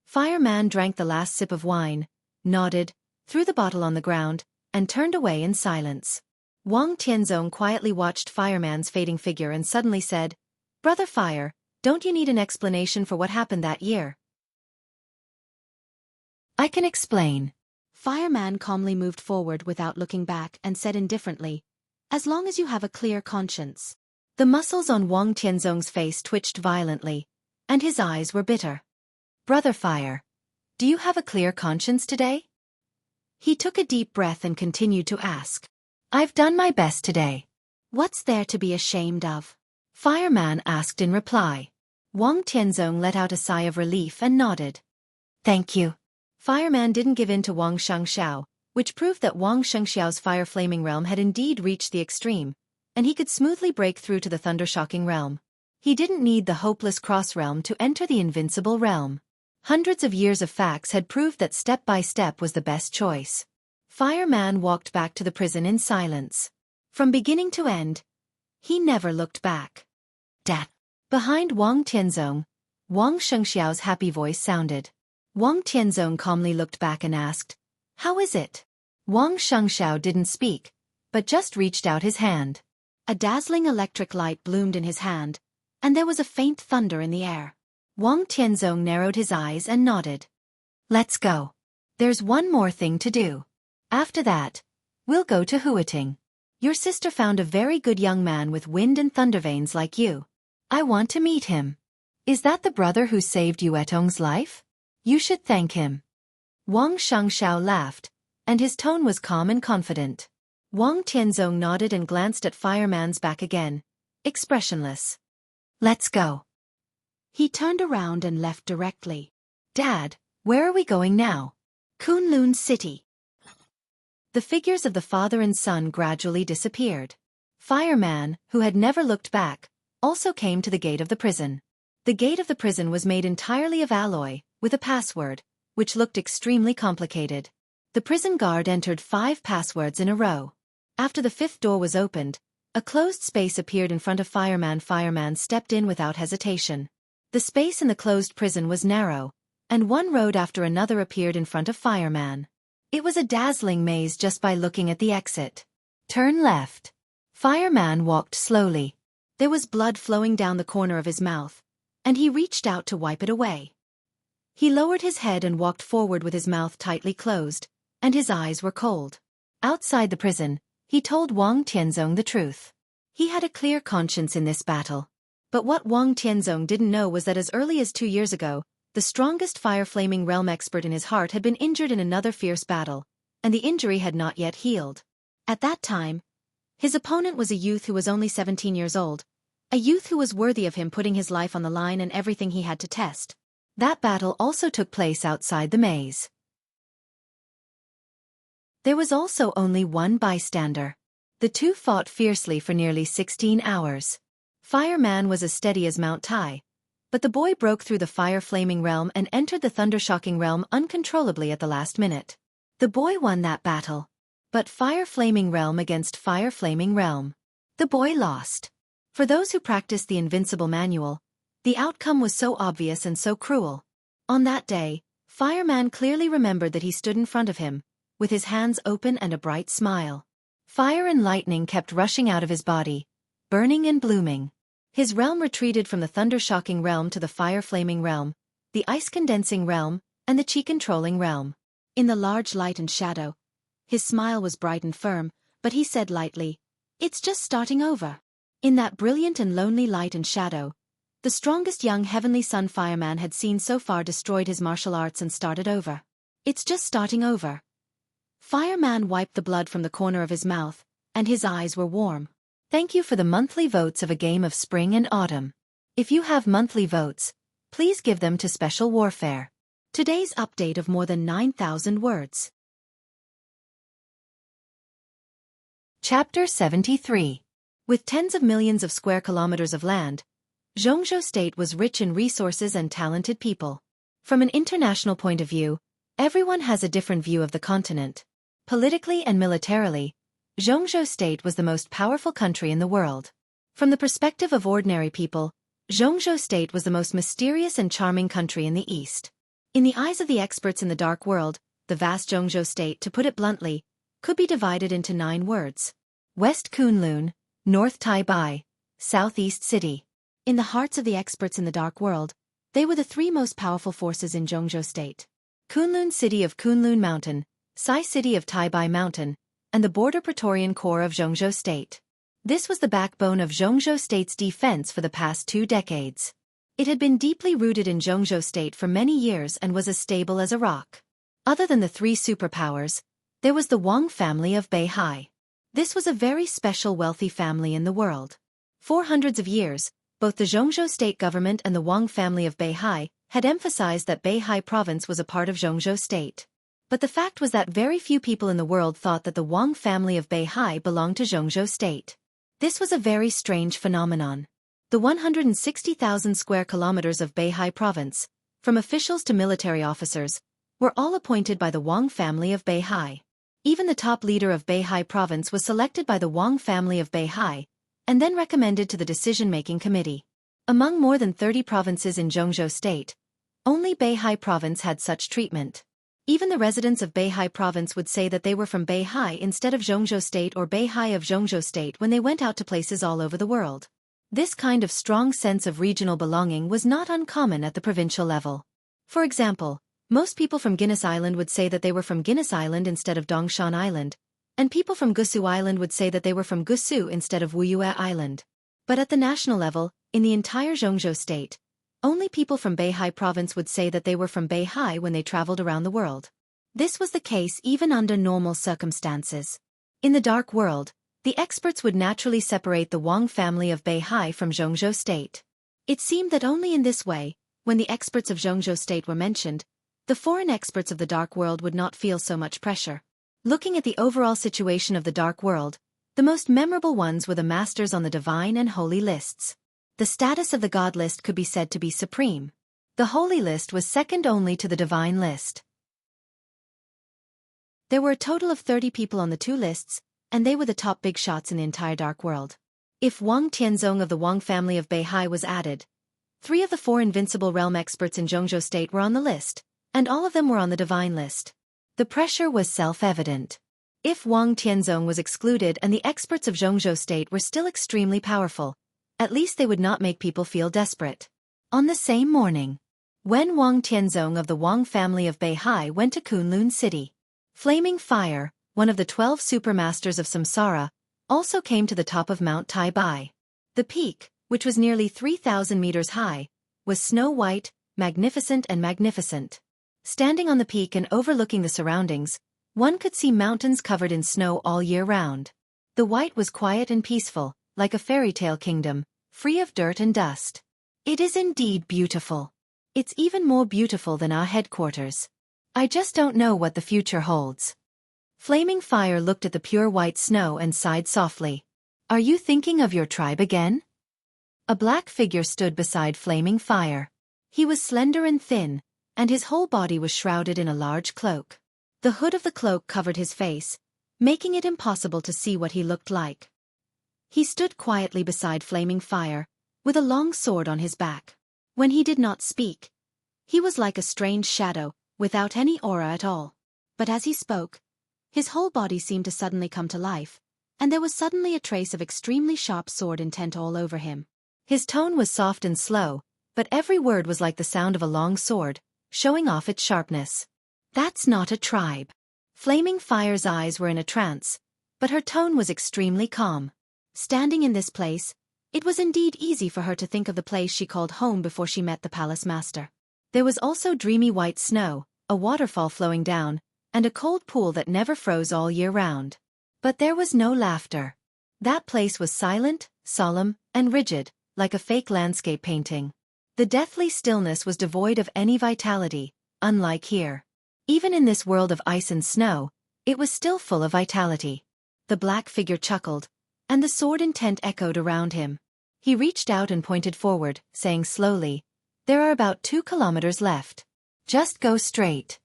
Fireman drank the last sip of wine, nodded, threw the bottle on the ground, and turned away in silence. Wang Tianzong quietly watched Fireman's fading figure and suddenly said, "Brother Fire, don't you need an explanation for what happened that year?" "I can explain." Fireman calmly moved forward without looking back and said indifferently, "As long as you have a clear conscience." The muscles on Wang Tianzong's face twitched violently, and his eyes were bitter. "Brother Fire, do you have a clear conscience today?" He took a deep breath and continued to ask. "I've done my best today." "What's there to be ashamed of?" Fireman asked in reply. Wang Tianzong let out a sigh of relief and nodded. "Thank you." Fireman didn't give in to Wang Shengxiao, which proved that Wang Shengxiao's fire-flaming realm had indeed reached the extreme, and he could smoothly break through to the thunder-shocking realm. He didn't need the hopeless cross-realm to enter the invincible realm. Hundreds of years of facts had proved that step-by-step was the best choice. Fireman walked back to the prison in silence. From beginning to end, he never looked back. "Dad." Behind Wang Tianzong, Wang Shengxiao's happy voice sounded. Wang Tianzong calmly looked back and asked, "How is it?" Wang Shengxiao didn't speak, but just reached out his hand. A dazzling electric light bloomed in his hand, and there was a faint thunder in the air. Wang Tianzong narrowed his eyes and nodded. "Let's go. There's one more thing to do. After that, we'll go to Huating. Your sister found a very good young man with wind and thunder veins like you. I want to meet him. Is that the brother who saved Yuetong's life? You should thank him." Wang Shengxiao laughed, and his tone was calm and confident. Wang Tianzong nodded and glanced at Fireman's back again, expressionless. "Let's go." He turned around and left directly. "Dad, where are we going now?" "Kunlun City." The figures of the father and son gradually disappeared. Fireman, who had never looked back, also came to the gate of the prison. The gate of the prison was made entirely of alloy, with a password, which looked extremely complicated. The prison guard entered 5 passwords in a row. After the 5th door was opened, a closed space appeared in front of Fireman. Fireman stepped in without hesitation. The space in the closed prison was narrow, and one road after another appeared in front of Fireman. It was a dazzling maze just by looking at the exit. "Turn left." Fireman walked slowly. There was blood flowing down the corner of his mouth, and he reached out to wipe it away. He lowered his head and walked forward with his mouth tightly closed, and his eyes were cold. Outside the prison, he told Wang Tianzong the truth. He had a clear conscience in this battle. But what Wang Tianzong didn't know was that as early as 2 years ago, the strongest fire-flaming realm expert in his heart had been injured in another fierce battle, and the injury had not yet healed. At that time, his opponent was a youth who was only 17 years old, a youth who was worthy of him putting his life on the line and everything he had to test. That battle also took place outside the maze. There was also only one bystander. The two fought fiercely for nearly 16 hours. Fireman was as steady as Mount Tai, but the boy broke through the fire-flaming realm and entered the thunder-shocking realm uncontrollably at the last minute. The boy won that battle. But fire-flaming realm against fire-flaming realm. The boy lost. For those who practiced the invincible manual, the outcome was so obvious and so cruel. On that day, Fireman clearly remembered that he stood in front of him, with his hands open and a bright smile. Fire and lightning kept rushing out of his body, burning and blooming. His realm retreated from the thunder-shocking realm to the fire-flaming realm, the ice-condensing realm, and the chi-controlling realm. In the large light and shadow, his smile was bright and firm, but he said lightly, "It's just starting over." In that brilliant and lonely light and shadow, the strongest young heavenly sun fireman had seen so far destroyed his martial arts and started over. "It's just starting over." Fireman wiped the blood from the corner of his mouth, and his eyes were warm. Thank you for the monthly votes of a game of spring and autumn. If you have monthly votes, Please give them to special warfare. Today's update of more than 9,000 words. Chapter 73. With tens of millions of square kilometers of land, Zhongzhou State was rich in resources and talented people. From an international point of view, everyone has a different view of the continent. Politically and militarily, Zhongzhou State was the most powerful country in the world. From the perspective of ordinary people, Zhongzhou State was the most mysterious and charming country in the East. In the eyes of the experts in the dark world, the vast Zhongzhou State, to put it bluntly, could be divided into 9 words. West Kunlun, North Taibai, Southeast City. In the hearts of the experts in the dark world, they were the 3 most powerful forces in Zhongzhou State. Kunlun City of Kunlun Mountain, Sai City of Taibai Mountain, and the Border Praetorian Corps of Zhongzhou State. This was the backbone of Zhongzhou State's defense for the past 2 decades. It had been deeply rooted in Zhongzhou State for many years and was as stable as a rock. Other than the 3 superpowers, there was the Wang family of Beihai. This was a very special wealthy family in the world. For hundreds of years, both the Zhongzhou State government and the Wang family of Beihai had emphasized that Beihai province was a part of Zhongzhou State. But the fact was that very few people in the world thought that the Wang family of Beihai belonged to Zhongzhou State. This was a very strange phenomenon. The 160,000 square kilometers of Beihai province, from officials to military officers, were all appointed by the Wang family of Beihai. Even the top leader of Beihai province was selected by the Wang family of Beihai, and then recommended to the decision-making committee. Among more than 30 provinces in Zhongzhou State, only Beihai province had such treatment. Even the residents of Beihai province would say that they were from Beihai instead of Zhongzhou State or Beihai of Zhongzhou State when they went out to places all over the world. This kind of strong sense of regional belonging was not uncommon at the provincial level. For example, most people from Guinness Island would say that they were from Guinness Island instead of Dongshan Island, and people from Gusu Island would say that they were from Gusu instead of Wuyue Island. But at the national level, in the entire Zhongzhou State, only people from Beihai province would say that they were from Beihai when they traveled around the world. This was the case even under normal circumstances. In the dark world, the experts would naturally separate the Wang family of Beihai from Zhongzhou State. It seemed that only in this way, when the experts of Zhongzhou State were mentioned, the foreign experts of the dark world would not feel so much pressure. Looking at the overall situation of the dark world, the most memorable ones were the masters on the divine and holy lists. The status of the God list could be said to be supreme. The holy list was second only to the divine list. There were a total of 30 people on the 2 lists, and they were the top big shots in the entire dark world. If Wang Tianzong of the Wang family of Beihai was added, 3 of the 4 invincible realm experts in Zhongzhou State were on the list, and all of them were on the divine list. The pressure was self-evident. If Wang Tianzong was excluded and the experts of Zhongzhou State were still extremely powerful, at least they would not make people feel desperate. On the same morning, when Wang Tianzong of the Wang family of Beihai went to Kunlun City, Flaming Fire, one of the 12 supermasters of Samsara, also came to the top of Mount Taibai. The peak, which was nearly 3,000 meters high, was snow-white, magnificent and magnificent. Standing on the peak and overlooking the surroundings, one could see mountains covered in snow all year round. The white was quiet and peaceful, like a fairy tale kingdom, free of dirt and dust. It is indeed beautiful. It's even more beautiful than our headquarters. I just don't know what the future holds. Flaming Fire looked at the pure white snow and sighed softly. Are you thinking of your tribe again? A black figure stood beside Flaming Fire. He was slender and thin, and his whole body was shrouded in a large cloak. The hood of the cloak covered his face, making it impossible to see what he looked like. He stood quietly beside Flaming Fire, with a long sword on his back. When he did not speak, he was like a strange shadow, without any aura at all. But as he spoke, his whole body seemed to suddenly come to life, and there was suddenly a trace of extremely sharp sword intent all over him. His tone was soft and slow, but every word was like the sound of a long sword, showing off its sharpness. That's not a tribe. Flaming Fire's eyes were in a trance, but her tone was extremely calm. Standing in this place, it was indeed easy for her to think of the place she called home before she met the palace master. There was also dreamy white snow, a waterfall flowing down, and a cold pool that never froze all year round. But there was no laughter. That place was silent, solemn, and rigid, like a fake landscape painting. The deathly stillness was devoid of any vitality, unlike here. Even in this world of ice and snow, it was still full of vitality. The black figure chuckled, and the sword intent echoed around him. He reached out and pointed forward, saying slowly, "There are about 2 kilometers left. Just go straight."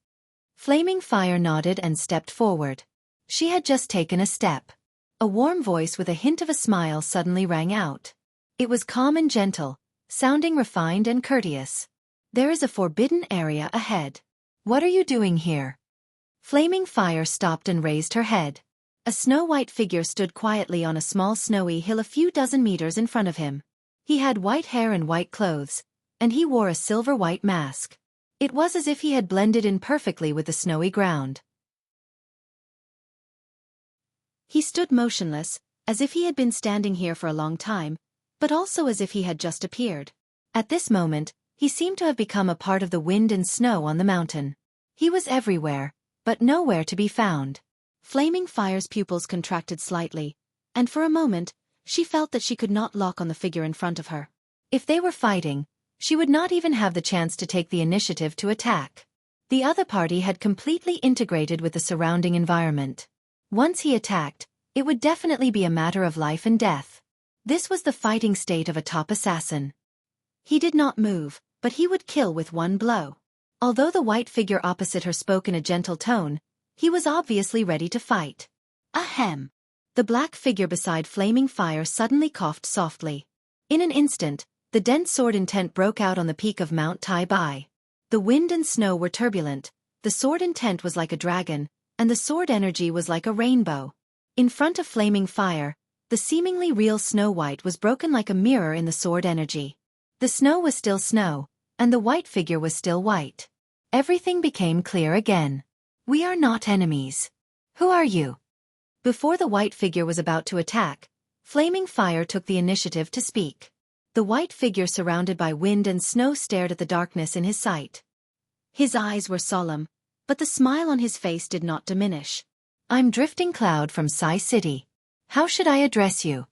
Flaming Fire nodded and stepped forward. She had just taken a step. A warm voice with a hint of a smile suddenly rang out. It was calm and gentle, sounding refined and courteous. "There is a forbidden area ahead. What are you doing here?" Flaming Fire stopped and raised her head. A snow-white figure stood quietly on a small snowy hill a few dozen meters in front of him. He had white hair and white clothes, and he wore a silver-white mask. It was as if he had blended in perfectly with the snowy ground. He stood motionless, as if he had been standing here for a long time, but also as if he had just appeared. At this moment, he seemed to have become a part of the wind and snow on the mountain. He was everywhere, but nowhere to be found. Flaming Fire's pupils contracted slightly, and for a moment, she felt that she could not lock on the figure in front of her. If they were fighting, she would not even have the chance to take the initiative to attack. The other party had completely integrated with the surrounding environment. Once he attacked, it would definitely be a matter of life and death. This was the fighting state of a top assassin. He did not move, but he would kill with one blow. Although the white figure opposite her spoke in a gentle tone, he was obviously ready to fight. Ahem. The black figure beside Flaming Fire suddenly coughed softly. In an instant, the dense sword intent broke out on the peak of Mount Tai Bai. The wind and snow were turbulent, the sword intent was like a dragon, and the sword energy was like a rainbow. In front of Flaming Fire, the seemingly real Snow White was broken like a mirror in the sword energy. The snow was still snow, and the white figure was still white. Everything became clear again. "We are not enemies. Who are you?" Before the white figure was about to attack, Flaming Fire took the initiative to speak. The white figure surrounded by wind and snow stared at the darkness in his sight. His eyes were solemn, but the smile on his face did not diminish. "I'm Drifting Cloud from Sai City. How should I address you?"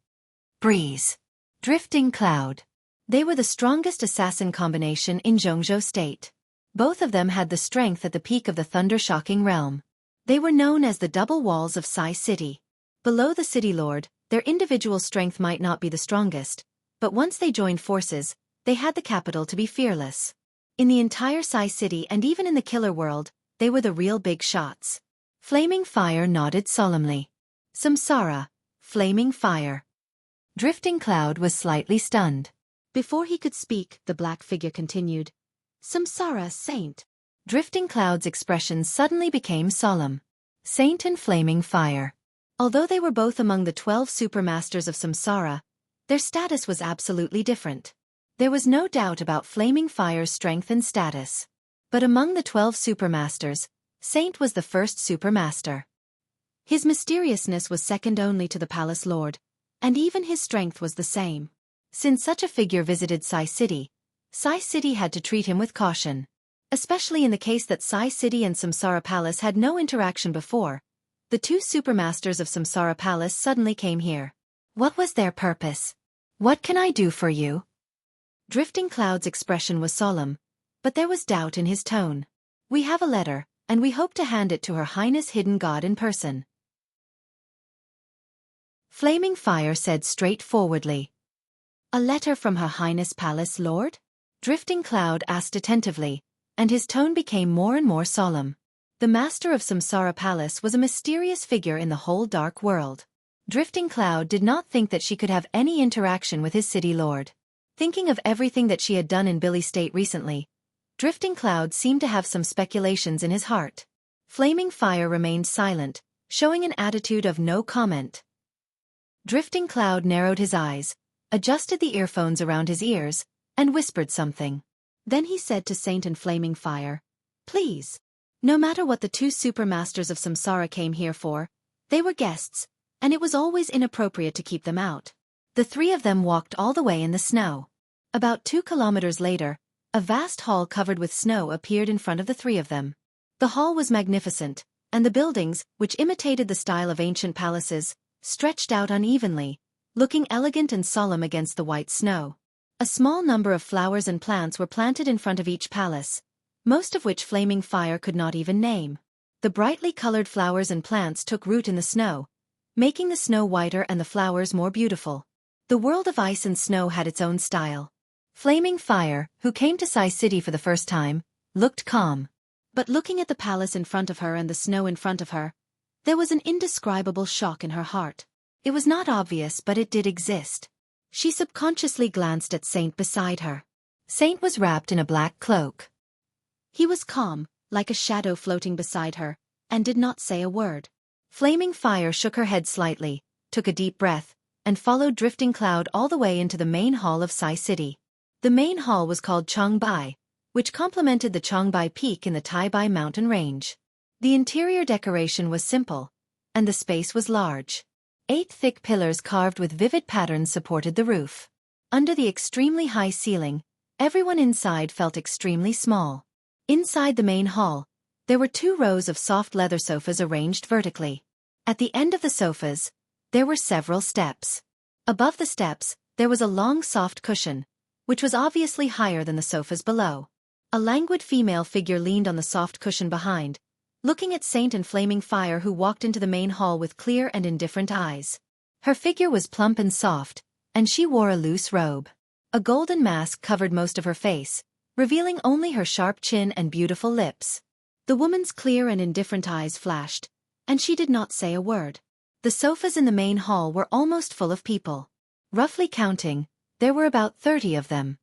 "Breeze." Drifting Cloud. They were the strongest assassin combination in Zhongzhou State. Both of them had the strength at the peak of the thunder-shocking realm. They were known as the double walls of Sai City. Below the city lord, their individual strength might not be the strongest, but once they joined forces, they had the capital to be fearless. In the entire Sai City and even in the killer world, they were the real big shots. Flaming Fire nodded solemnly. "Samsara, Flaming Fire." Drifting Cloud was slightly stunned. Before he could speak, the black figure continued. "Samsara, Saint." Drifting Cloud's expression suddenly became solemn. Saint and Flaming Fire. Although they were both among the 12 supermasters of Samsara, their status was absolutely different. There was no doubt about Flaming Fire's strength and status. But among the 12 supermasters, Saint was the first supermaster. His mysteriousness was second only to the Palace Lord, and even his strength was the same. Since such a figure visited Sai City had to treat him with caution. Especially in the case that Sai City and Samsara Palace had no interaction before, the 2 supermasters of Samsara Palace suddenly came here. What was their purpose? "What can I do for you?" Drifting Cloud's expression was solemn, but there was doubt in his tone. "We have a letter, and we hope to hand it to Her Highness Hidden God in person." Flaming Fire said straightforwardly. "A letter from Her Highness Palace Lord?" Drifting Cloud asked attentively, and his tone became more and more solemn. The master of Samsara Palace was a mysterious figure in the whole dark world. Drifting Cloud did not think that she could have any interaction with his city lord. Thinking of everything that she had done in Billy State recently, Drifting Cloud seemed to have some speculations in his heart. Flaming Fire remained silent, showing an attitude of no comment. Drifting Cloud narrowed his eyes, adjusted the earphones around his ears, and whispered something. Then he said to Saint and Flaming Fire, "Please. No matter what the 2 supermasters of Samsara came here for, they were guests, and it was always inappropriate to keep them out." The 3 of them walked all the way in the snow. About 2 kilometers later, a vast hall covered with snow appeared in front of the 3 of them. The hall was magnificent, and the buildings, which imitated the style of ancient palaces, stretched out unevenly, looking elegant and solemn against the white snow. A small number of flowers and plants were planted in front of each palace, most of which Flaming Fire could not even name. The brightly colored flowers and plants took root in the snow, making the snow whiter and the flowers more beautiful. The world of ice and snow had its own style. Flaming Fire, who came to Sai City for the first time, looked calm. But looking at the palace in front of her and the snow in front of her, there was an indescribable shock in her heart. It was not obvious, but it did exist. She subconsciously glanced at Saint beside her. Saint was wrapped in a black cloak. He was calm, like a shadow floating beside her, and did not say a word. Flaming Fire shook her head slightly, took a deep breath, and followed Drifting Cloud all the way into the main hall of Sai City. The main hall was called Changbai, which complemented the Changbai Peak in the Taibai mountain range. The interior decoration was simple, and the space was large. 8 thick pillars carved with vivid patterns supported the roof. Under the extremely high ceiling, everyone inside felt extremely small. Inside the main hall, there were 2 rows of soft leather sofas arranged vertically. At the end of the sofas, there were several steps. Above the steps, there was a long soft cushion, which was obviously higher than the sofas below. A languid female figure leaned on the soft cushion behind, looking at Saint and Flaming Fire, who walked into the main hall with clear and indifferent eyes. Her figure was plump and soft, and she wore a loose robe. A golden mask covered most of her face, revealing only her sharp chin and beautiful lips. The woman's clear and indifferent eyes flashed, and she did not say a word. The sofas in the main hall were almost full of people. Roughly counting, there were about 30 of them.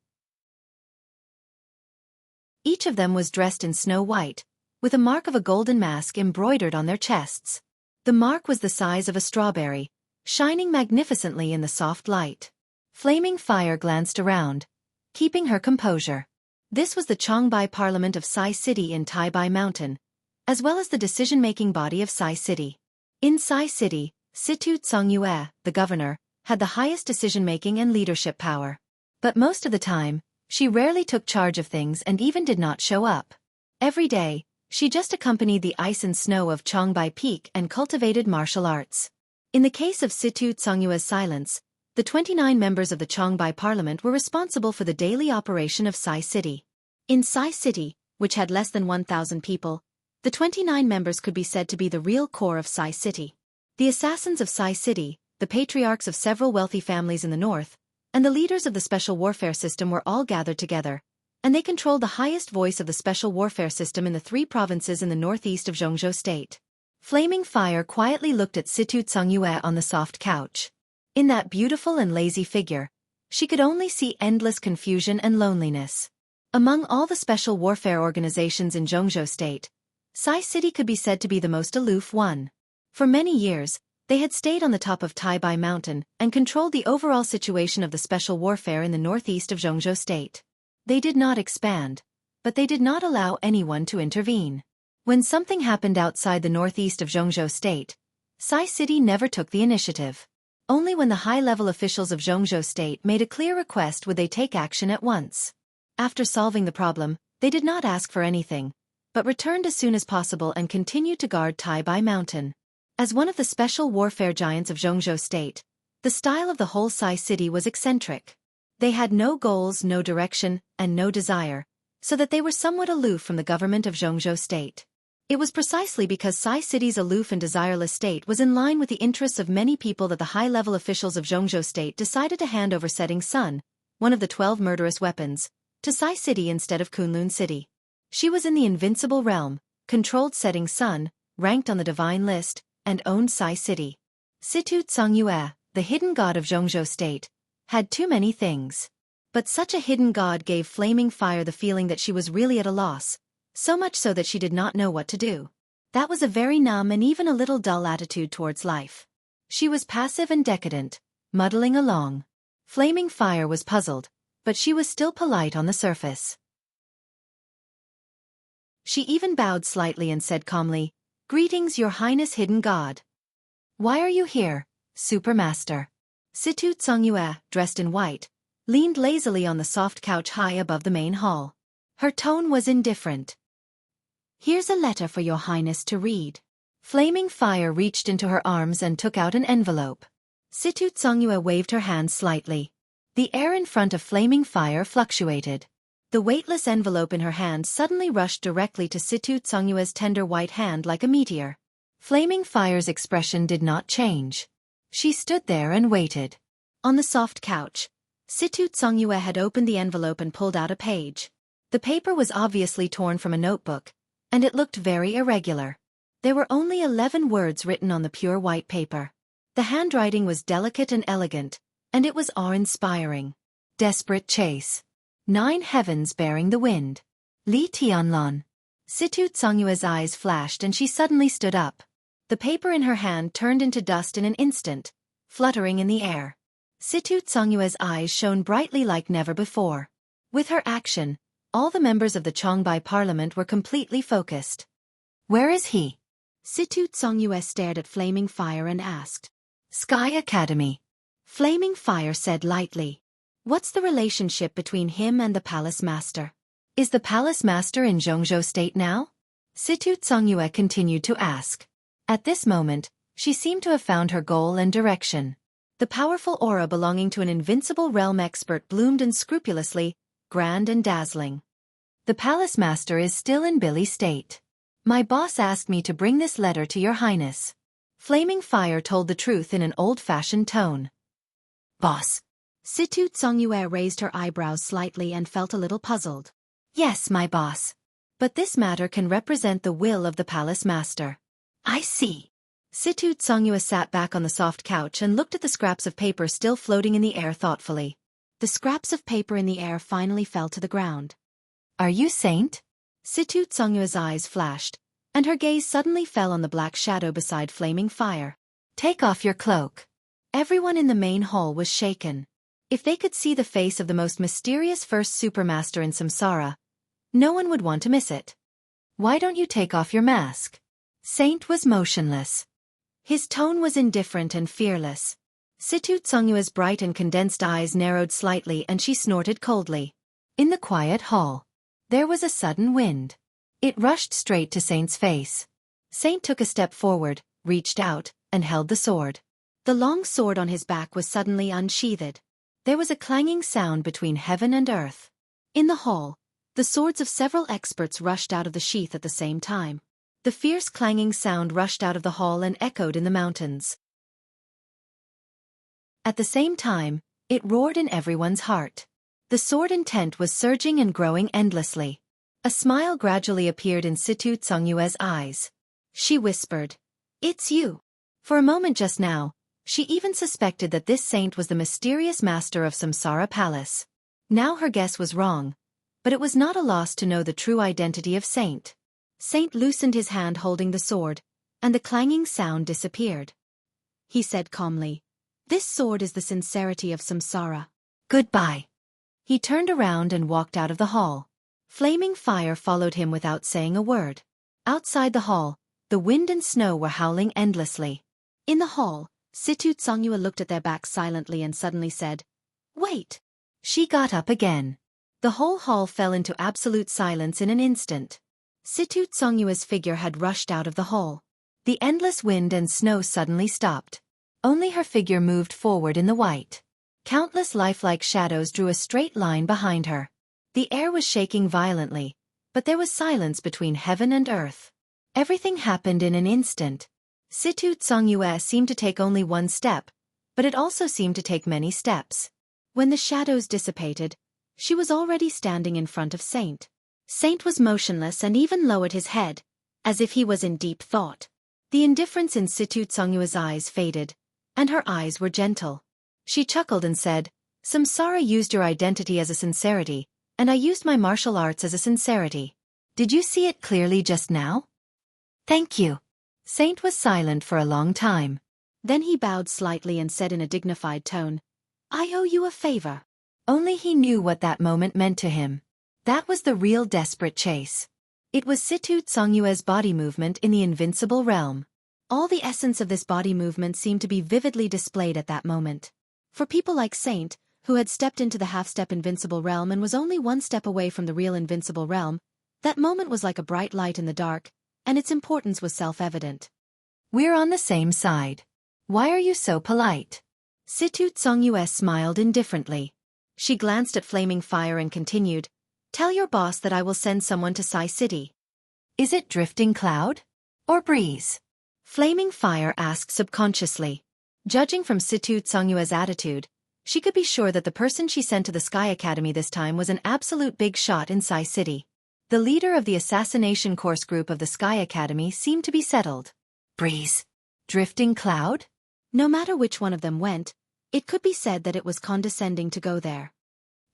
Each of them was dressed in snow white, with a mark of a golden mask embroidered on their chests. The mark was the size of a strawberry, shining magnificently in the soft light. Flaming Fire glanced around, keeping her composure. This was the Changbai Parliament of Sai City in Taibai Mountain, as well as the decision-making body of Sai City. In Sai City, Situ Tsongyue, the governor, had the highest decision-making and leadership power. But most of the time, she rarely took charge of things and even did not show up. Every day, she just accompanied the ice and snow of Changbai Peak and cultivated martial arts. In the case of Situ Tsongyue's silence, the 29 members of the Changbai Parliament were responsible for the daily operation of Sai City. In Sai City, which had less than 1,000 people, the 29 members could be said to be the real core of Sai City. The assassins of Sai City, the patriarchs of several wealthy families in the north, and the leaders of the special warfare system were all gathered together, and they controlled the highest voice of the special warfare system in the 3 provinces in the northeast of Zhongzhou State. Flaming Fire quietly looked at Situ Tsongyue on the soft couch. In that beautiful and lazy figure, she could only see endless confusion and loneliness. Among all the special warfare organizations in Zhongzhou State, Sai City could be said to be the most aloof one. For many years, they had stayed on the top of Taibai Mountain and controlled the overall situation of the special warfare in the northeast of Zhongzhou State. They did not expand, but they did not allow anyone to intervene. When something happened outside the northeast of Zhongzhou State, Sai City never took the initiative. Only when the high-level officials of Zhongzhou State made a clear request would they take action at once. After solving the problem, they did not ask for anything, but returned as soon as possible and continued to guard Taibai Mountain. As one of the special warfare giants of Zhongzhou State, the style of the whole Sai City was eccentric. They had no goals, no direction, and no desire, so that they were somewhat aloof from the government of Zhongzhou State. It was precisely because Sai City's aloof and desireless state was in line with the interests of many people that the high-level officials of Zhongzhou State decided to hand over Setting Sun, one of the 12 murderous weapons, to Sai City instead of Kunlun City. She was in the invincible realm, controlled Setting Sun, ranked on the divine list, and owned Sai City. Situ Tsongyue, the hidden god of Zhongzhou State, had too many things. But such a hidden god gave Flaming Fire the feeling that she was really at a loss, so much so that she did not know what to do. That was a very numb and even a little dull attitude towards life. She was passive and decadent, muddling along. Flaming Fire was puzzled, but she was still polite on the surface. She even bowed slightly and said calmly, "Greetings, Your Highness Hidden God. Why are you here, Supermaster?" Situ Tsongyue, dressed in white, leaned lazily on the soft couch high above the main hall. Her tone was indifferent. "Here's a letter for Your Highness to read." Flaming Fire reached into her arms and took out an envelope. Situ Tsongyue waved her hand slightly. The air in front of Flaming Fire fluctuated. The weightless envelope in her hand suddenly rushed directly to Situ Tsungyue's tender white hand like a meteor. Flaming Fire's expression did not change. She stood there and waited. On the soft couch, Situ Tsungyue had opened the envelope and pulled out a page. The paper was obviously torn from a notebook, and it looked very irregular. There were only 11 words written on the pure white paper. The handwriting was delicate and elegant, and it was awe-inspiring. Desperate chase. 9 heavens bearing the wind. Li Tianlan. Situ Tsungyue's eyes flashed and she suddenly stood up. The paper in her hand turned into dust in an instant, fluttering in the air. Situ Tsungyue's eyes shone brightly like never before. With her action, all the members of the Chongbai parliament were completely focused. Where is he? Situ Tsungyue stared at Flaming Fire and asked. Sky Academy. Flaming Fire said lightly. What's the relationship between him and the palace master? Is the palace master in Zhongzhou state now? Situ Tsungyue continued to ask. At this moment, she seemed to have found her goal and direction. The powerful aura belonging to an invincible realm expert bloomed unscrupulously, grand and dazzling. The palace master is still in Billy state. My boss asked me to bring this letter to your highness. Flaming Fire told the truth in an old-fashioned tone. Boss. Situ Tsungyue raised her eyebrows slightly and felt a little puzzled. Yes, my boss. But this matter can represent the will of the palace master. I see. Situ Tsungyue sat back on the soft couch and looked at the scraps of paper still floating in the air thoughtfully. The scraps of paper in the air finally fell to the ground. Are you Saint? Situ Tsungyue's eyes flashed, and her gaze suddenly fell on the black shadow beside Flaming Fire. Take off your cloak. Everyone in the main hall was shaken. If they could see the face of the most mysterious first supermaster in Samsara, no one would want to miss it. Why don't you take off your mask? Saint was motionless. His tone was indifferent and fearless. Situ Tsungyue's bright and condensed eyes narrowed slightly and she snorted coldly. In the quiet hall, there was a sudden wind. It rushed straight to Saint's face. Saint took a step forward, reached out, and held the sword. The long sword on his back was suddenly unsheathed. There was a clanging sound between heaven and earth. In the hall, the swords of several experts rushed out of the sheath at the same time. The fierce clanging sound rushed out of the hall and echoed in the mountains. At the same time, it roared in everyone's heart. The sword intent was surging and growing endlessly. A smile gradually appeared in Situ Tsungyue's eyes. She whispered, "It's you." For a moment just now, she even suspected that this saint was the mysterious master of Samsara Palace. Now her guess was wrong, but it was not a loss to know the true identity of Saint. Saint loosened his hand holding the sword, and the clanging sound disappeared. He said calmly, "This sword is the sincerity of Samsara. Goodbye." He turned around and walked out of the hall. Flaming Fire followed him without saying a word. Outside the hall, the wind and snow were howling endlessly. In the hall, Situ Tsungyue looked at their backs silently and suddenly said, "Wait." She got up again. The whole hall fell into absolute silence in an instant. Situ Tsungyue's figure had rushed out of the hall. The endless wind and snow suddenly stopped. Only her figure moved forward in the white. Countless lifelike shadows drew a straight line behind her. The air was shaking violently, but there was silence between heaven and earth. Everything happened in an instant. Situ Tsungyue seemed to take only one step, but it also seemed to take many steps. When the shadows dissipated, she was already standing in front of Saint. Saint was motionless and even lowered his head, as if he was in deep thought. The indifference in Situ Tsungyue's eyes faded, and her eyes were gentle. She chuckled and said, "Samsara used your identity as a sincerity, and I used my martial arts as a sincerity. Did you see it clearly just now?" "Thank you." Saint was silent for a long time. Then he bowed slightly and said in a dignified tone, "I owe you a favor." Only he knew what that moment meant to him. That was the real desperate chase. It was Situ Tsungyue's body movement in the invincible realm. All the essence of this body movement seemed to be vividly displayed at that moment. For people like Saint, who had stepped into the half-step invincible realm and was only one step away from the real invincible realm, that moment was like a bright light in the dark, and its importance was self-evident. "We're on the same side. Why are you so polite?" Situ Tsungyue smiled indifferently. She glanced at Flaming Fire and continued, "Tell your boss that I will send someone to Sai City." "Is it drifting cloud? Or breeze?" Flaming Fire asked subconsciously. Judging from Situ Tsungyue's attitude, she could be sure that the person she sent to the Sky Academy this time was an absolute big shot in Sai City. The leader of the assassination course group of the Sky Academy seemed to be settled. Breeze? Drifting cloud? No matter which one of them went, it could be said that it was condescending to go there.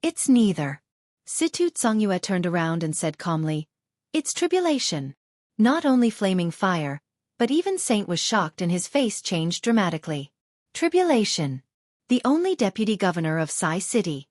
"It's neither." Situ Tsungyue turned around and said calmly, "It's tribulation." Not only Flaming Fire, but even Saint was shocked and his face changed dramatically. Tribulation. The only deputy governor of Sai City.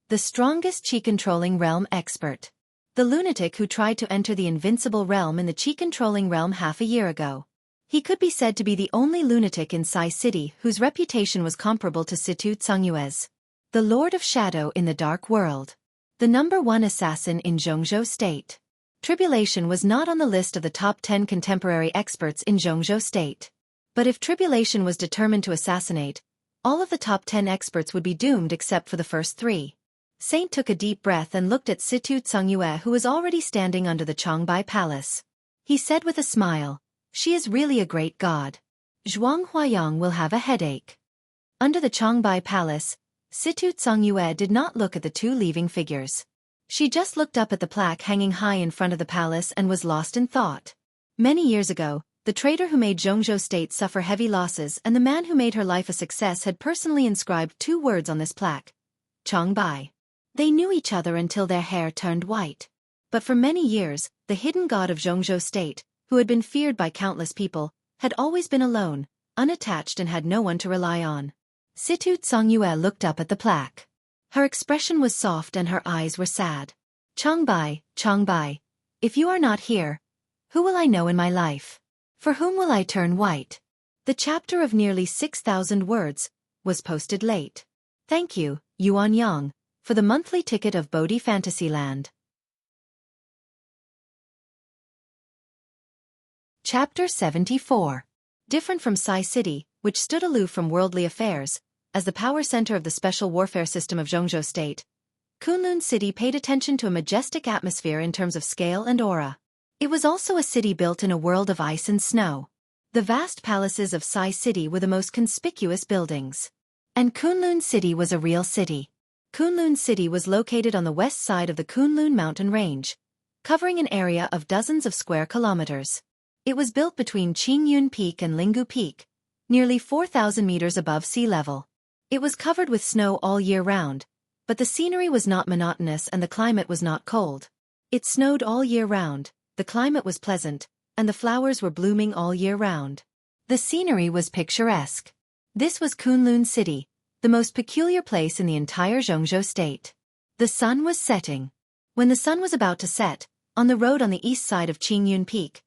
The strongest chi-controlling realm expert. The lunatic who tried to enter the invincible realm in the chi-controlling realm half a year ago. He could be said to be the only lunatic in Sai City whose reputation was comparable to Situ Tsungyue's. The Lord of Shadow in the Dark World. The #1 assassin in Zhongzhou State. Tribulation was not on the list of the top 10 contemporary experts in Zhongzhou State. But if Tribulation was determined to assassinate, all of the top 10 experts would be doomed except for the first 3. Saint took a deep breath and looked at Situ Tsungyue, who was already standing under the Changbai Palace. He said with a smile, "She is really a great god. Zhuang Huayang will have a headache." Under the Changbai Palace, Situ Tsungyue did not look at the two leaving figures. She just looked up at the plaque hanging high in front of the palace and was lost in thought. Many years ago, the traitor who made Zhongzhou State suffer heavy losses and the man who made her life a success had personally inscribed 2 words on this plaque. Changbai. They knew each other until their hair turned white. But for many years, the hidden god of Zhongzhou State, who had been feared by countless people, had always been alone, unattached and had no one to rely on. Situ Tsungyue looked up at the plaque. Her expression was soft and her eyes were sad. "Changbai, Changbai, if you are not here, who will I know in my life? For whom will I turn white?" The chapter of nearly 6,000 words was posted late. Thank you, Yuan Yang, for the monthly ticket of Bodhi Fantasyland. Chapter 74. Different from Sai City, which stood aloof from worldly affairs, as the power center of the special warfare system of Zhongzhou State, Kunlun City paid attention to a majestic atmosphere in terms of scale and aura. It was also a city built in a world of ice and snow. The vast palaces of Sai City were the most conspicuous buildings. And Kunlun City was a real city. Kunlun City was located on the west side of the Kunlun mountain range, covering an area of dozens of square kilometers. It was built between Qingyun Peak and Linggu Peak, nearly 4,000 meters above sea level. It was covered with snow all year round, but the scenery was not monotonous and the climate was not cold. It snowed all year round, the climate was pleasant, and the flowers were blooming all year round. The scenery was picturesque. This was Kunlun City, the most peculiar place in the entire Zhongzhou State. The sun was setting. When the sun was about to set, on the road on the east side of Qingyun Peak,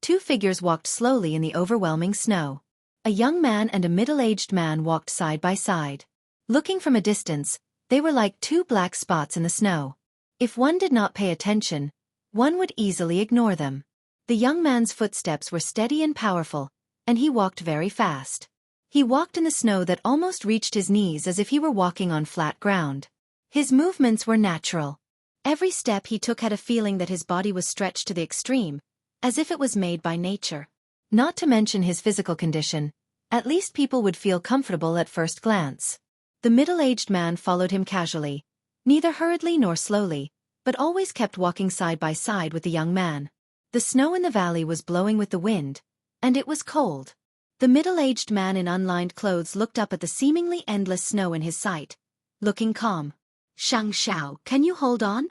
2 figures walked slowly in the overwhelming snow. A young man and a middle-aged man walked side by side. Looking from a distance, they were like 2 black spots in the snow. If one did not pay attention, one would easily ignore them. The young man's footsteps were steady and powerful, and he walked very fast. He walked in the snow that almost reached his knees as if he were walking on flat ground. His movements were natural. Every step he took had a feeling that his body was stretched to the extreme, as if it was made by nature. Not to mention his physical condition, at least people would feel comfortable at first glance. The middle-aged man followed him casually, neither hurriedly nor slowly, but always kept walking side by side with the young man. The snow in the valley was blowing with the wind, and it was cold. The middle-aged man in unlined clothes looked up at the seemingly endless snow in his sight, looking calm. "Shang Xiao, can you hold on?"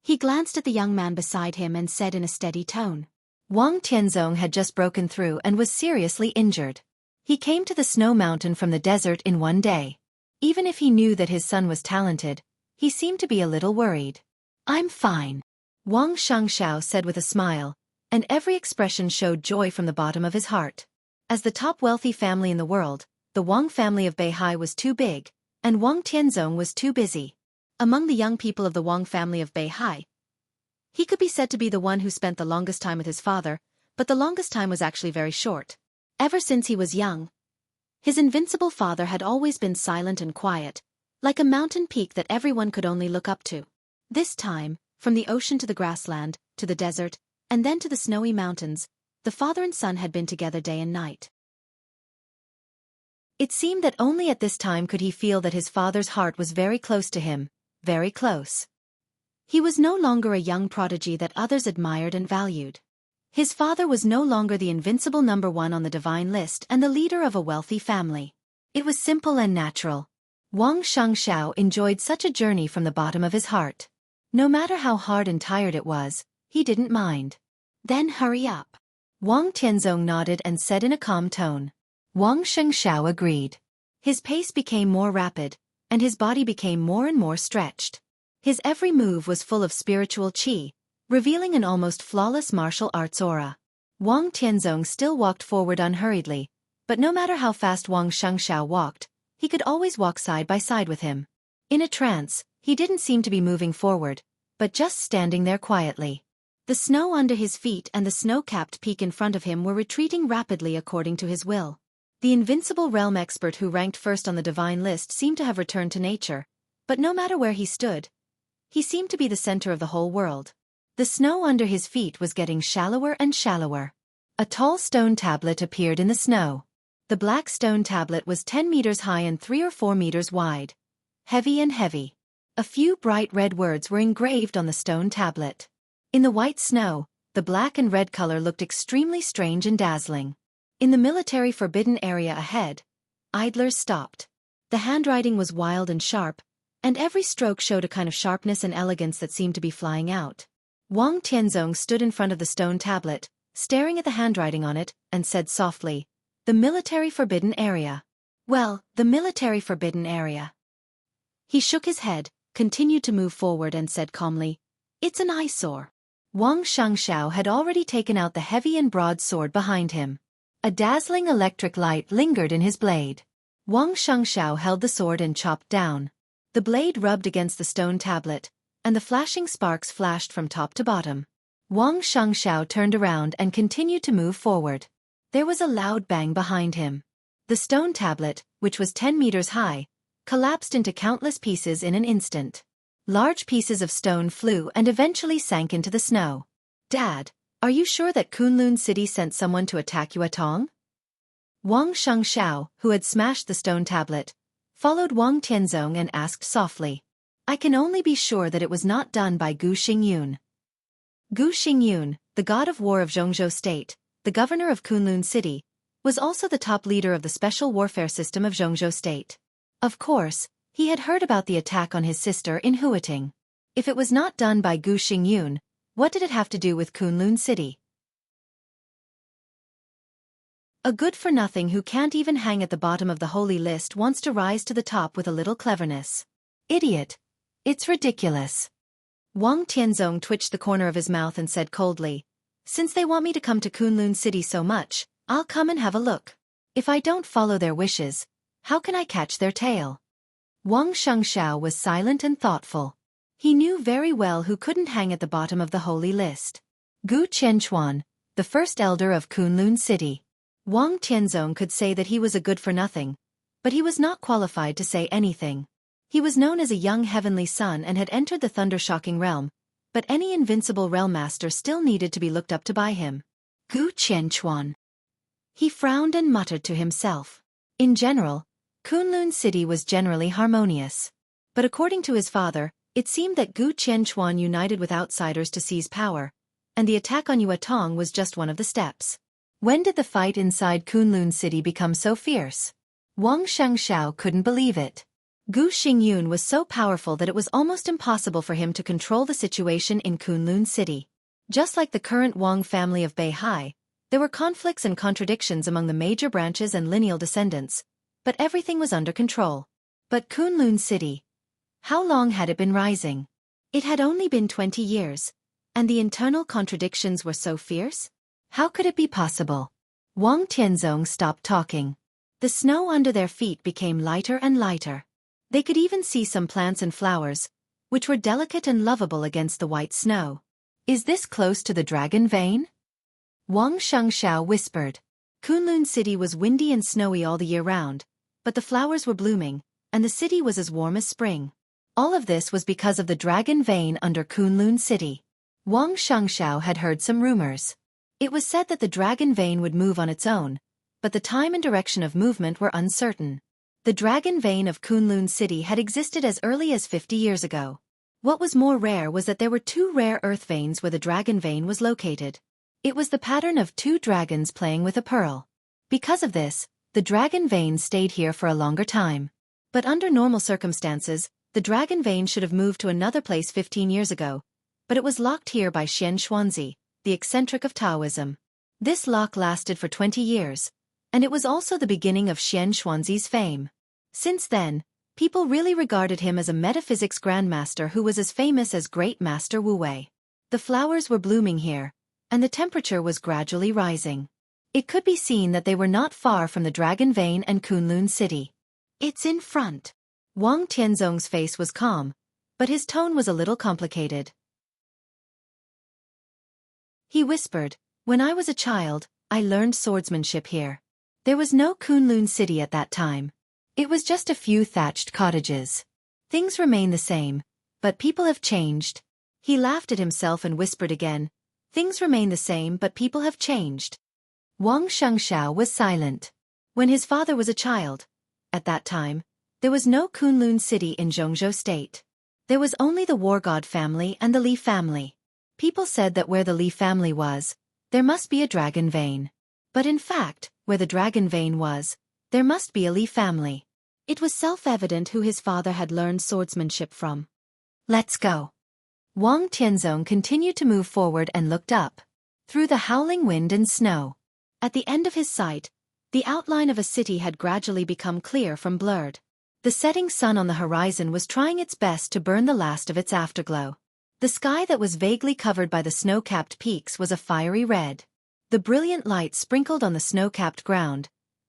He glanced at the young man beside him and said in a steady tone. Wang Tianzong had just broken through and was seriously injured. He came to the snow mountain from the desert in one day. Even if he knew that his son was talented, he seemed to be a little worried. "I'm fine," Wang Shangxiao said with a smile, and every expression showed joy from the bottom of his heart. As the top wealthy family in the world, the Wang family of Beihai was too big, and Wang Tianzong was too busy. Among the young people of the Wang family of Beihai, he could be said to be the one who spent the longest time with his father, but the longest time was actually very short. Ever since he was young, His invincible father had always been silent and quiet, like a mountain peak that everyone could only look up to. This time, from the ocean to the grassland, to the desert, and then to the snowy mountains, the father and son had been together day and night. It seemed that only at this time could he feel that his father's heart was very close to him, very close. He was no longer a young prodigy that others admired and valued. His father was no longer the invincible number one on the divine list and the leader of a wealthy family. It was simple and natural. Wang Shengxiao enjoyed such a journey from the bottom of his heart. No matter how hard and tired it was, he didn't mind. Then hurry up. Wang Tianzong nodded and said in a calm tone. Wang Shengxiao agreed. His pace became more rapid, and his body became more and more stretched. His every move was full of spiritual qi, revealing an almost flawless martial arts aura. Wang Tianzong still walked forward unhurriedly, but no matter how fast Wang Shengxiao walked, he could always walk side by side with him. In a trance, he didn't seem to be moving forward, but just standing there quietly. The snow under his feet and the snow-capped peak in front of him were retreating rapidly according to his will. The invincible realm expert who ranked first on the divine list seemed to have returned to nature, but no matter where he stood, he seemed to be the center of the whole world. The snow under his feet was getting shallower and shallower. A tall stone tablet appeared in the snow. The black stone tablet was 10 meters high and 3 or 4 meters wide. Heavy and heavy. A few bright red words were engraved on the stone tablet. In the white snow, the black and red color looked extremely strange and dazzling. In the military forbidden area ahead, idlers stopped. The handwriting was wild and sharp, and every stroke showed a kind of sharpness and elegance that seemed to be flying out. Wang Tianzong stood in front of the stone tablet, staring at the handwriting on it, and said softly, "The military forbidden area." Well, the military forbidden area. He shook his head, continued to move forward and said calmly, "It's an eyesore." Wang Shengxiao had already taken out the heavy and broad sword behind him. A dazzling electric light lingered in his blade. Wang Shengxiao held the sword and chopped down. The blade rubbed against the stone tablet, and the flashing sparks flashed from top to bottom. Wang Shengxiao turned around and continued to move forward. There was a loud bang behind him. The stone tablet, which was 10 meters high, collapsed into countless pieces in an instant. Large pieces of stone flew and eventually sank into the snow. "Dad, are you sure that Kunlun City sent someone to attack Yuatong?" Wang Shengxiao, who had smashed the stone tablet, followed Wang Tianzong and asked softly. "I can only be sure that it was not done by Gu Xingyun." Gu Xingyun, the god of war of Zhongzhou State, the governor of Kunlun City, was also the top leader of the special warfare system of Zhongzhou State. Of course, he had heard about the attack on his sister in Huating. If it was not done by Gu Xingyun, what did it have to do with Kunlun City? A good-for-nothing who can't even hang at the bottom of the holy list wants to rise to the top with a little cleverness. Idiot. It's ridiculous. Wang Tianzong twitched the corner of his mouth and said coldly, "Since they want me to come to Kunlun City so much, I'll come and have a look. If I don't follow their wishes, how can I catch their tail?" Wang Shengxiao was silent and thoughtful. He knew very well who couldn't hang at the bottom of the holy list. Gu Qianchuan, the first elder of Kunlun City. Wang Tianzong could say that he was a good-for-nothing, but he was not qualified to say anything. He was known as a young heavenly son and had entered the thunder-shocking realm, but any invincible realm master still needed to be looked up to by him. Gu Qianchuan. He frowned and muttered to himself. In general, Kunlun City was generally harmonious. But according to his father, it seemed that Gu Qianchuan united with outsiders to seize power, and the attack on Yuatong was just one of the steps. When did the fight inside Kunlun City become so fierce? Wang Shengxiao couldn't believe it. Gu Xingyun was so powerful that it was almost impossible for him to control the situation in Kunlun City. Just like the current Wang family of Beihai, there were conflicts and contradictions among the major branches and lineal descendants, but everything was under control. But Kunlun City, how long had it been rising? It had only been 20 years, and the internal contradictions were so fierce? How could it be possible? Wang Tianzong stopped talking. The snow under their feet became lighter and lighter. They could even see some plants and flowers, which were delicate and lovable against the white snow. "Is this close to the dragon vein?" Wang Shengxiao whispered. Kunlun City was windy and snowy all the year round, but the flowers were blooming, and the city was as warm as spring. All of this was because of the dragon vein under Kunlun City. Wang Shengxiao had heard some rumors. It was said that the dragon vein would move on its own, but the time and direction of movement were uncertain. The dragon vein of Kunlun City had existed as early as 50 years ago. What was more rare was that there were two rare earth veins where the dragon vein was located. It was the pattern of two dragons playing with a pearl. Because of this, the dragon vein stayed here for a longer time. But under normal circumstances, the dragon vein should have moved to another place 15 years ago, but it was locked here by Xian Xuanzi, the eccentric of Taoism. This lock lasted for 20 years, and it was also the beginning of Xian Xuanzi's fame. Since then, people really regarded him as a metaphysics grandmaster who was as famous as Great Master Wu Wei. The flowers were blooming here, and the temperature was gradually rising. It could be seen that they were not far from the Dragon Vein and Kunlun City. It's in front. Wang Tianzong's face was calm, but his tone was a little complicated. He whispered, "When I was a child, I learned swordsmanship here. There was no Kunlun City at that time. It was just a few thatched cottages. Things remain the same, but people have changed." He laughed at himself and whispered again, "Things remain the same but people have changed." Wang Shengxiao was silent. When his father was a child, at that time, there was no Kunlun City in Zhongzhou State. There was only the War God family and the Li family. People said that where the Li family was, there must be a dragon vein. But in fact, where the dragon vein was, there must be a Li family. It was self-evident who his father had learned swordsmanship from. "Let's go." Wang Tianzong continued to move forward and looked up, through the howling wind and snow. At the end of his sight, the outline of a city had gradually become clear from blurred. The setting sun on the horizon was trying its best to burn the last of its afterglow. The sky that was vaguely covered by the snow-capped peaks was a fiery red. The brilliant light sprinkled on the snow-capped ground,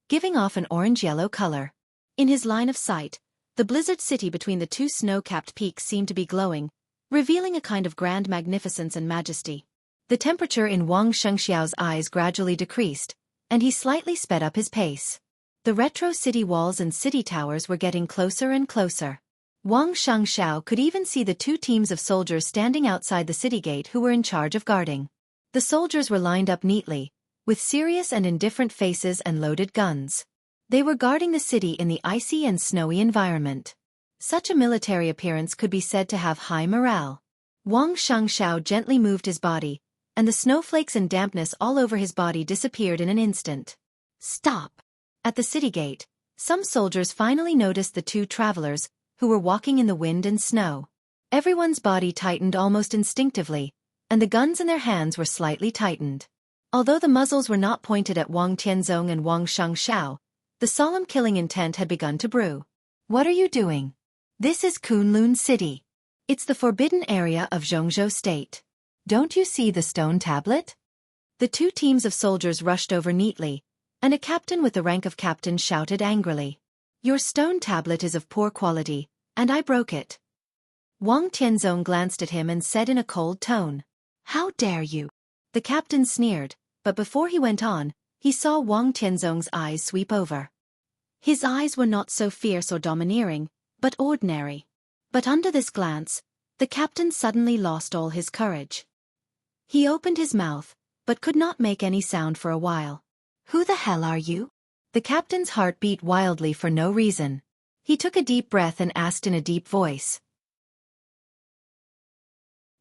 giving off an orange-yellow color. In his line of sight, the blizzard city between the two snow-capped peaks seemed to be glowing, revealing a kind of grand magnificence and majesty. The temperature in Wang Shengxiao's eyes gradually decreased, and he slightly sped up his pace. The retro city walls and city towers were getting closer and closer. Wang Shengxiao could even see the two teams of soldiers standing outside the city gate who were in charge of guarding. The soldiers were lined up neatly, with serious and indifferent faces and loaded guns. They were guarding the city in the icy and snowy environment. Such a military appearance could be said to have high morale. Wang Shengxiao gently moved his body, and the snowflakes and dampness all over his body disappeared in an instant. "Stop!" At the city gate, some soldiers finally noticed the two travelers, who were walking in the wind and snow. Everyone's body tightened almost instinctively, and the guns in their hands were slightly tightened. Although the muzzles were not pointed at Wang Tianzong and Wang Shengxiao, the solemn killing intent had begun to brew. "What are you doing? This is Kunlun City. It's the forbidden area of Zhongzhou State. Don't you see the stone tablet?" The two teams of soldiers rushed over neatly, and a captain with the rank of captain shouted angrily, "Your stone tablet is of poor quality, and I broke it." Wang Tianzong glanced at him and said in a cold tone, "How dare you?" The captain sneered, but before he went on, he saw Wang Tianzong's eyes sweep over. His eyes were not so fierce or domineering, but ordinary. But under this glance, the captain suddenly lost all his courage. He opened his mouth, but could not make any sound for a while. "Who the hell are you?" The captain's heart beat wildly for no reason. He took a deep breath and asked in a deep voice.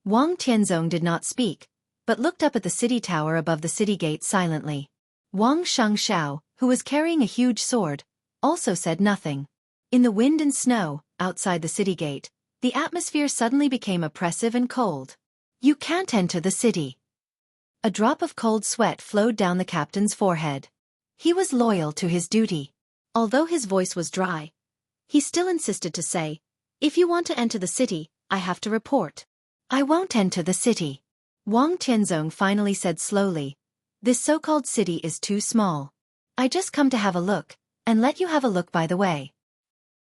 Wang Tianzong did not speak, but looked up at the city tower above the city gate silently. Wang Shengxiao, who was carrying a huge sword, also said nothing. In the wind and snow, outside the city gate, the atmosphere suddenly became oppressive and cold. "You can't enter the city." A drop of cold sweat flowed down the captain's forehead. He was loyal to his duty. Although his voice was dry, he still insisted to say, "If you want to enter the city, I have to report." "I won't enter the city." Wang Tianzong finally said slowly, "This so-called city is too small. I just come to have a look, and let you have a look by the way."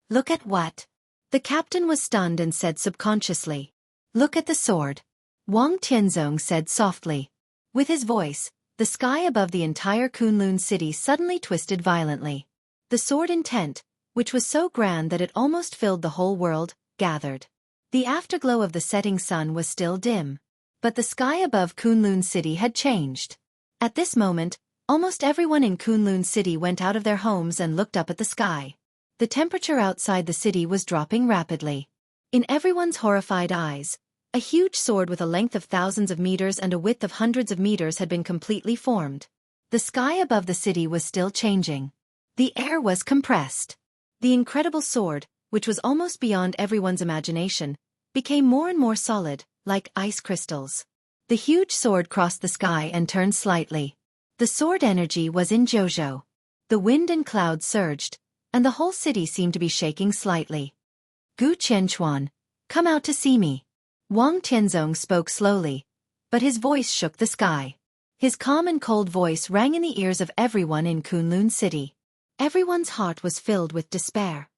"Look at what?" The captain was stunned and said subconsciously, "Look at the sword." Wang Tianzong said softly. With his voice, The sky above the entire Kunlun city suddenly twisted violently. The sword intent, which was so grand that it almost filled the whole world, gathered. The afterglow of the setting sun was still dim. But the sky above Kunlun city had changed. At this moment, almost everyone in Kunlun city went out of their homes and looked up at the sky. The temperature outside the city was dropping rapidly. In everyone's horrified eyes, a huge sword with a length of thousands of meters and a width of hundreds of meters had been completely formed. The sky above the city was still changing. The air was compressed. The incredible sword, which was almost beyond everyone's imagination, became more and more solid, like ice crystals. The huge sword crossed the sky and turned slightly. The sword energy was in Jojo. The wind and clouds surged, and the whole city seemed to be shaking slightly. Gu Qianchuan, come out to see me. Wang Tianzong spoke slowly, but his voice shook the sky. His calm and cold voice rang in the ears of everyone in Kunlun city. Everyone's heart was filled with despair.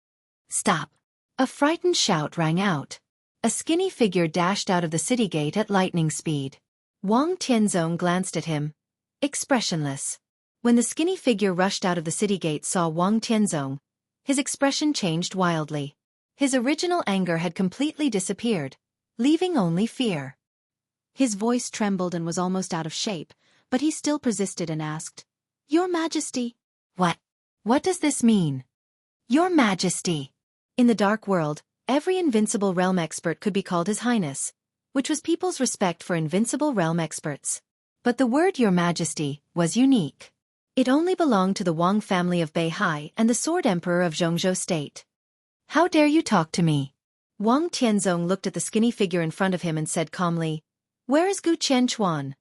Stop! A frightened shout rang out. A skinny figure dashed out of the city gate at lightning speed. Wang Tianzong glanced at him, expressionless. When the skinny figure rushed out of the city gate saw Wang Tianzong, his expression changed wildly. His original anger had completely disappeared, leaving only fear. His voice trembled and was almost out of shape, but he still persisted and asked, "Your Majesty." What does this mean? Your Majesty. In the dark world, every invincible realm expert could be called His Highness, which was people's respect for invincible realm experts. But the word Your Majesty was unique. It only belonged to the Wang family of Beihai and the Sword Emperor of Zhongzhou State. How dare you talk to me? Wang Tianzong looked at the skinny figure in front of him and said calmly, "Where is Gu Qianchuan?"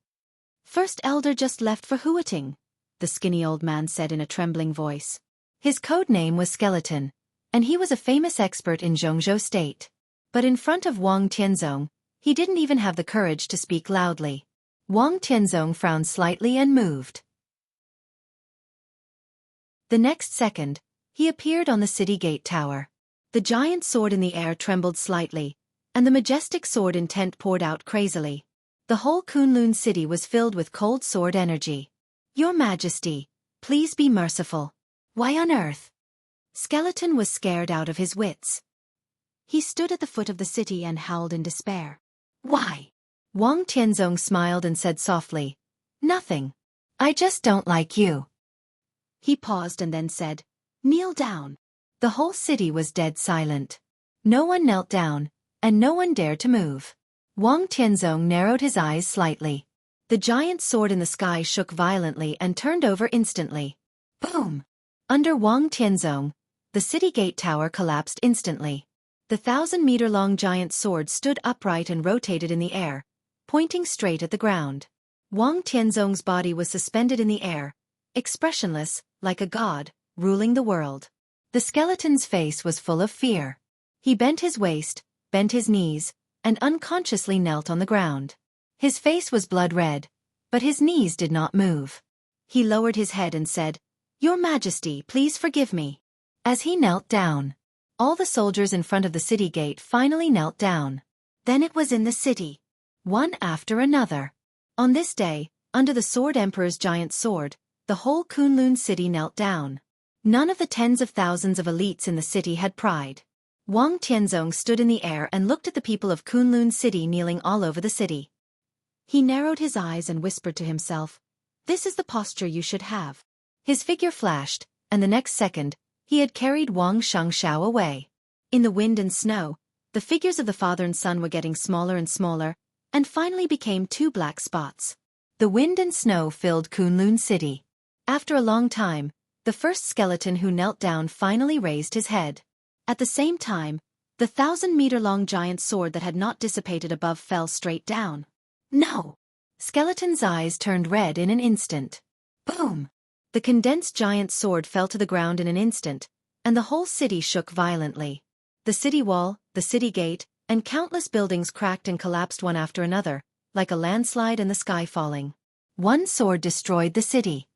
"First Elder just left for Huating," the skinny old man said in a trembling voice. His code name was Skeleton, and he was a famous expert in Zhongzhou State. But in front of Wang Tianzong, he didn't even have the courage to speak loudly. Wang Tianzong frowned slightly and moved. The next second, he appeared on the city gate tower. The giant sword in the air trembled slightly, and the majestic sword intent poured out crazily. The whole Kunlun city was filled with cold sword energy. "Your Majesty, please be merciful." Why on earth? Skeleton was scared out of his wits. He stood at the foot of the city and howled in despair. Why? Wang Tianzong smiled and said softly, "Nothing. I just don't like you." He paused and then said, "Kneel down." The whole city was dead silent. No one knelt down, and no one dared to move. Wang Tianzong narrowed his eyes slightly. The giant sword in the sky shook violently and turned over instantly. Boom! Under Wang Tianzong, the city gate tower collapsed instantly. The 1,000-meter-long giant sword stood upright and rotated in the air, pointing straight at the ground. Wang Tianzong's body was suspended in the air, expressionless, like a god, ruling the world. The skeleton's face was full of fear. He bent his waist, bent his knees, and unconsciously knelt on the ground. His face was blood red, but his knees did not move. He lowered his head and said, "Your Majesty, please forgive me." As he knelt down, all the soldiers in front of the city gate finally knelt down. Then it was in the city, one after another. On this day, under the Sword Emperor's giant sword, the whole Kunlun city knelt down. None of the tens of thousands of elites in the city had pride. Wang Tianzong stood in the air and looked at the people of Kunlun city kneeling all over the city. He narrowed his eyes and whispered to himself, "This is the posture you should have." His figure flashed, and the next second, he had carried Wang Shangshao away. In the wind and snow, the figures of the father and son were getting smaller and smaller, and finally became two black spots. The wind and snow filled Kunlun city. After a long time, the first skeleton who knelt down finally raised his head. At the same time, the 1,000-meter-long giant sword that had not dissipated above fell straight down. No! Skeleton's eyes turned red in an instant. Boom! The condensed giant sword fell to the ground in an instant, and the whole city shook violently. The city wall, the city gate, and countless buildings cracked and collapsed one after another, like a landslide and the sky falling. One sword destroyed the city.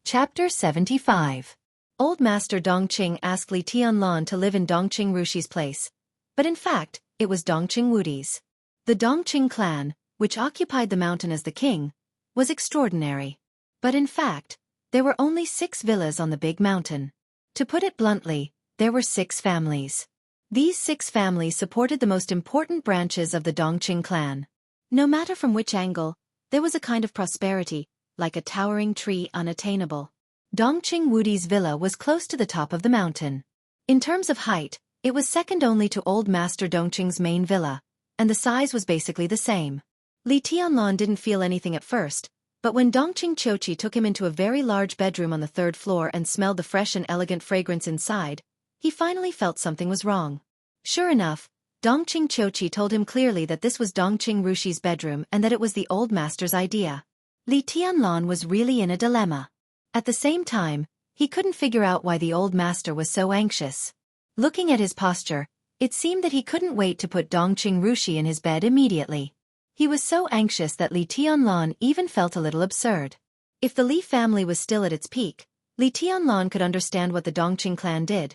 Chapter 75. Old Master Dongqing asked Li Tianlan to live in Dongqing Rushi's place, but in fact, it was Dongqing Wudi's. The Dongqing clan, which occupied the mountain as the king, was extraordinary. But in fact, there were only 6 villas on the big mountain. To put it bluntly, there were 6 families. These 6 families supported the most important branches of the Dongqing clan. No matter from which angle, there was a kind of prosperity, like a towering tree unattainable. Dongqing Wudi's villa was close to the top of the mountain. In terms of height, it was second only to Old Master Dongqing's main villa, and the size was basically the same. Li Tianlan didn't feel anything at first, but when Dongqing Qiuqi took him into a very large bedroom on the 3rd floor and smelled the fresh and elegant fragrance inside, he finally felt something was wrong. Sure enough, Dongqing Qiuqi told him clearly that this was Dongqing Rushi's bedroom and that it was the old master's idea. Li Tianlan was really in a dilemma. At the same time, he couldn't figure out why the old master was so anxious. Looking at his posture, it seemed that he couldn't wait to put Dongqing Rushi in his bed immediately. He was so anxious that Li Tianlan even felt a little absurd. If the Li family was still at its peak, Li Tianlan could understand what the Dongqing clan did,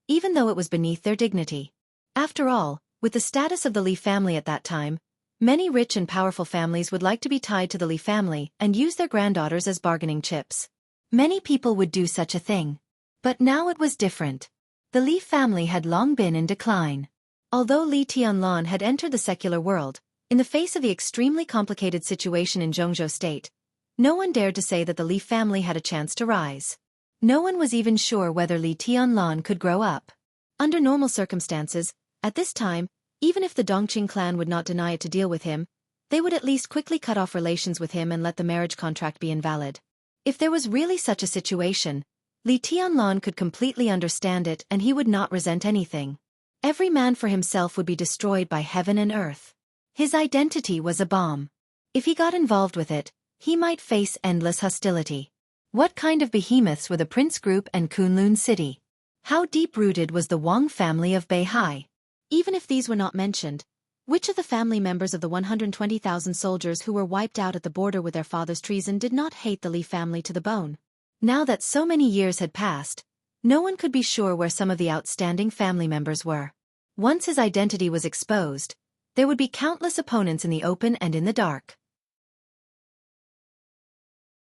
even though it was beneath their dignity. After all, with the status of the Li family at that time, many rich and powerful families would like to be tied to the Li family and use their granddaughters as bargaining chips. Many people would do such a thing. But now it was different. The Li family had long been in decline. Although Li Tianlan had entered the secular world, in the face of the extremely complicated situation in Zhongzhou state, no one dared to say that the Li family had a chance to rise. No one was even sure whether Li Tianlan could grow up. Under normal circumstances, at this time, even if the Dongqing clan would not deny it to deal with him, they would at least quickly cut off relations with him and let the marriage contract be invalid. If there was really such a situation, Li Tianlan could completely understand it and he would not resent anything. Every man for himself would be destroyed by heaven and earth. His identity was a bomb. If he got involved with it, he might face endless hostility. What kind of behemoths were the Prince Group and Kunlun City? How deep-rooted was the Wang family of Beihai? Even if these were not mentioned, which of the family members of the 120,000 soldiers who were wiped out at the border with their father's treason did not hate the Li family to the bone? Now that so many years had passed, no one could be sure where some of the outstanding family members were. Once his identity was exposed, there would be countless opponents in the open and in the dark.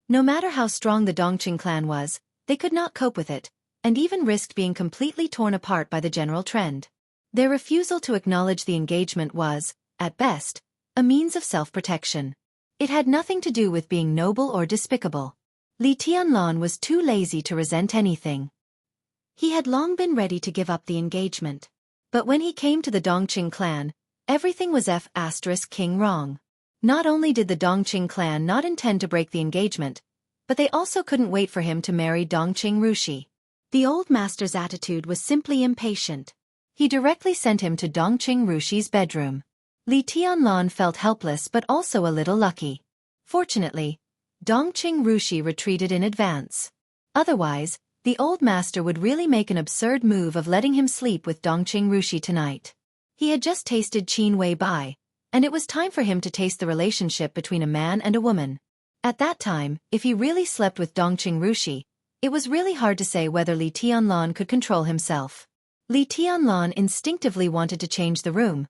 No matter how strong the Dongqing clan was, they could not cope with it, and even risked being completely torn apart by the general trend. Their refusal to acknowledge the engagement was, at best, a means of self-protection. It had nothing to do with being noble or despicable. Li Tianlan was too lazy to resent anything. He had long been ready to give up the engagement. But when he came to the Dongqing clan, everything was F***ing wrong. Not only did the Dongqing clan not intend to break the engagement, but they also couldn't wait for him to marry Dongqing Rushi. The old master's attitude was simply impatient. He directly sent him to Dongqing Rushi's bedroom. Li Tianlan felt helpless but also a little lucky. Fortunately, Dongqing Rushi retreated in advance. Otherwise, the old master would really make an absurd move of letting him sleep with Dongqing Rushi tonight. He had just tasted Qin Wei Bai, and it was time for him to taste the relationship between a man and a woman. At that time, if he really slept with Dongqing Rushi, it was really hard to say whether Li Tianlan could control himself. Li Tianlan instinctively wanted to change the room,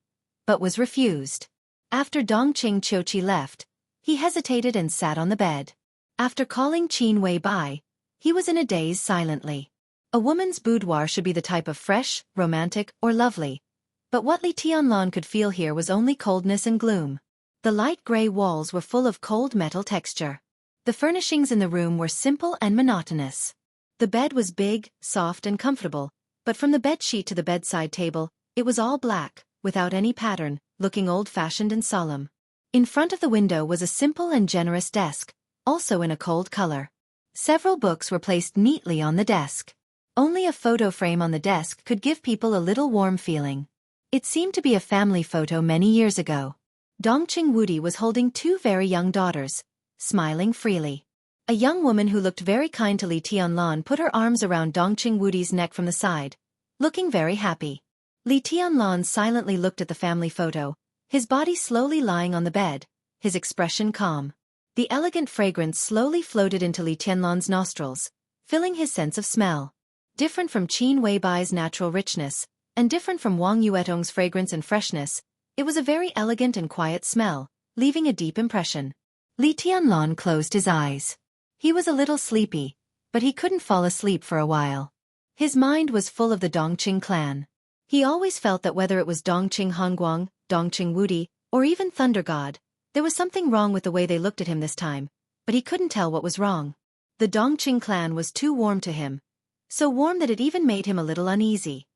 but was refused. After Dongqing Qiuqi left, he hesitated and sat on the bed. After calling Qin Wei Bai, he was in a daze silently. A woman's boudoir should be the type of fresh, romantic, or lovely. But what Li Tianlan could feel here was only coldness and gloom. The light gray walls were full of cold metal texture. The furnishings in the room were simple and monotonous. The bed was big, soft and comfortable, but from the bedsheet to the bedside table, it was all black, without any pattern, looking old-fashioned and solemn. In front of the window was a simple and generous desk, also in a cold color. Several books were placed neatly on the desk. Only a photo frame on the desk could give people a little warm feeling. It seemed to be a family photo many years ago. Dongqing Wudi was holding 2 very young daughters, smiling freely. A young woman who looked very kind to Li Tianlan put her arms around Dongqing Wudi's neck from the side, looking very happy. Li Tianlan silently looked at the family photo, his body slowly lying on the bed, his expression calm. The elegant fragrance slowly floated into Li Tianlan's nostrils, filling his sense of smell. Different from Qin Weibai's natural richness, and different from Wang Yuetong's fragrance and freshness, It was a very elegant and quiet smell, leaving a deep impression. Li Tianlan closed his eyes. He was a little sleepy, but he couldn't fall asleep for a while. His mind was full of the Dongqing clan. He always felt that whether it was Dongqing Hongguang, Dongqing Wudi, or even Thunder God, there was something wrong with the way they looked at him this time, but he couldn't tell what was wrong. The Dongqing clan was too warm to him, so warm that it even made him a little uneasy.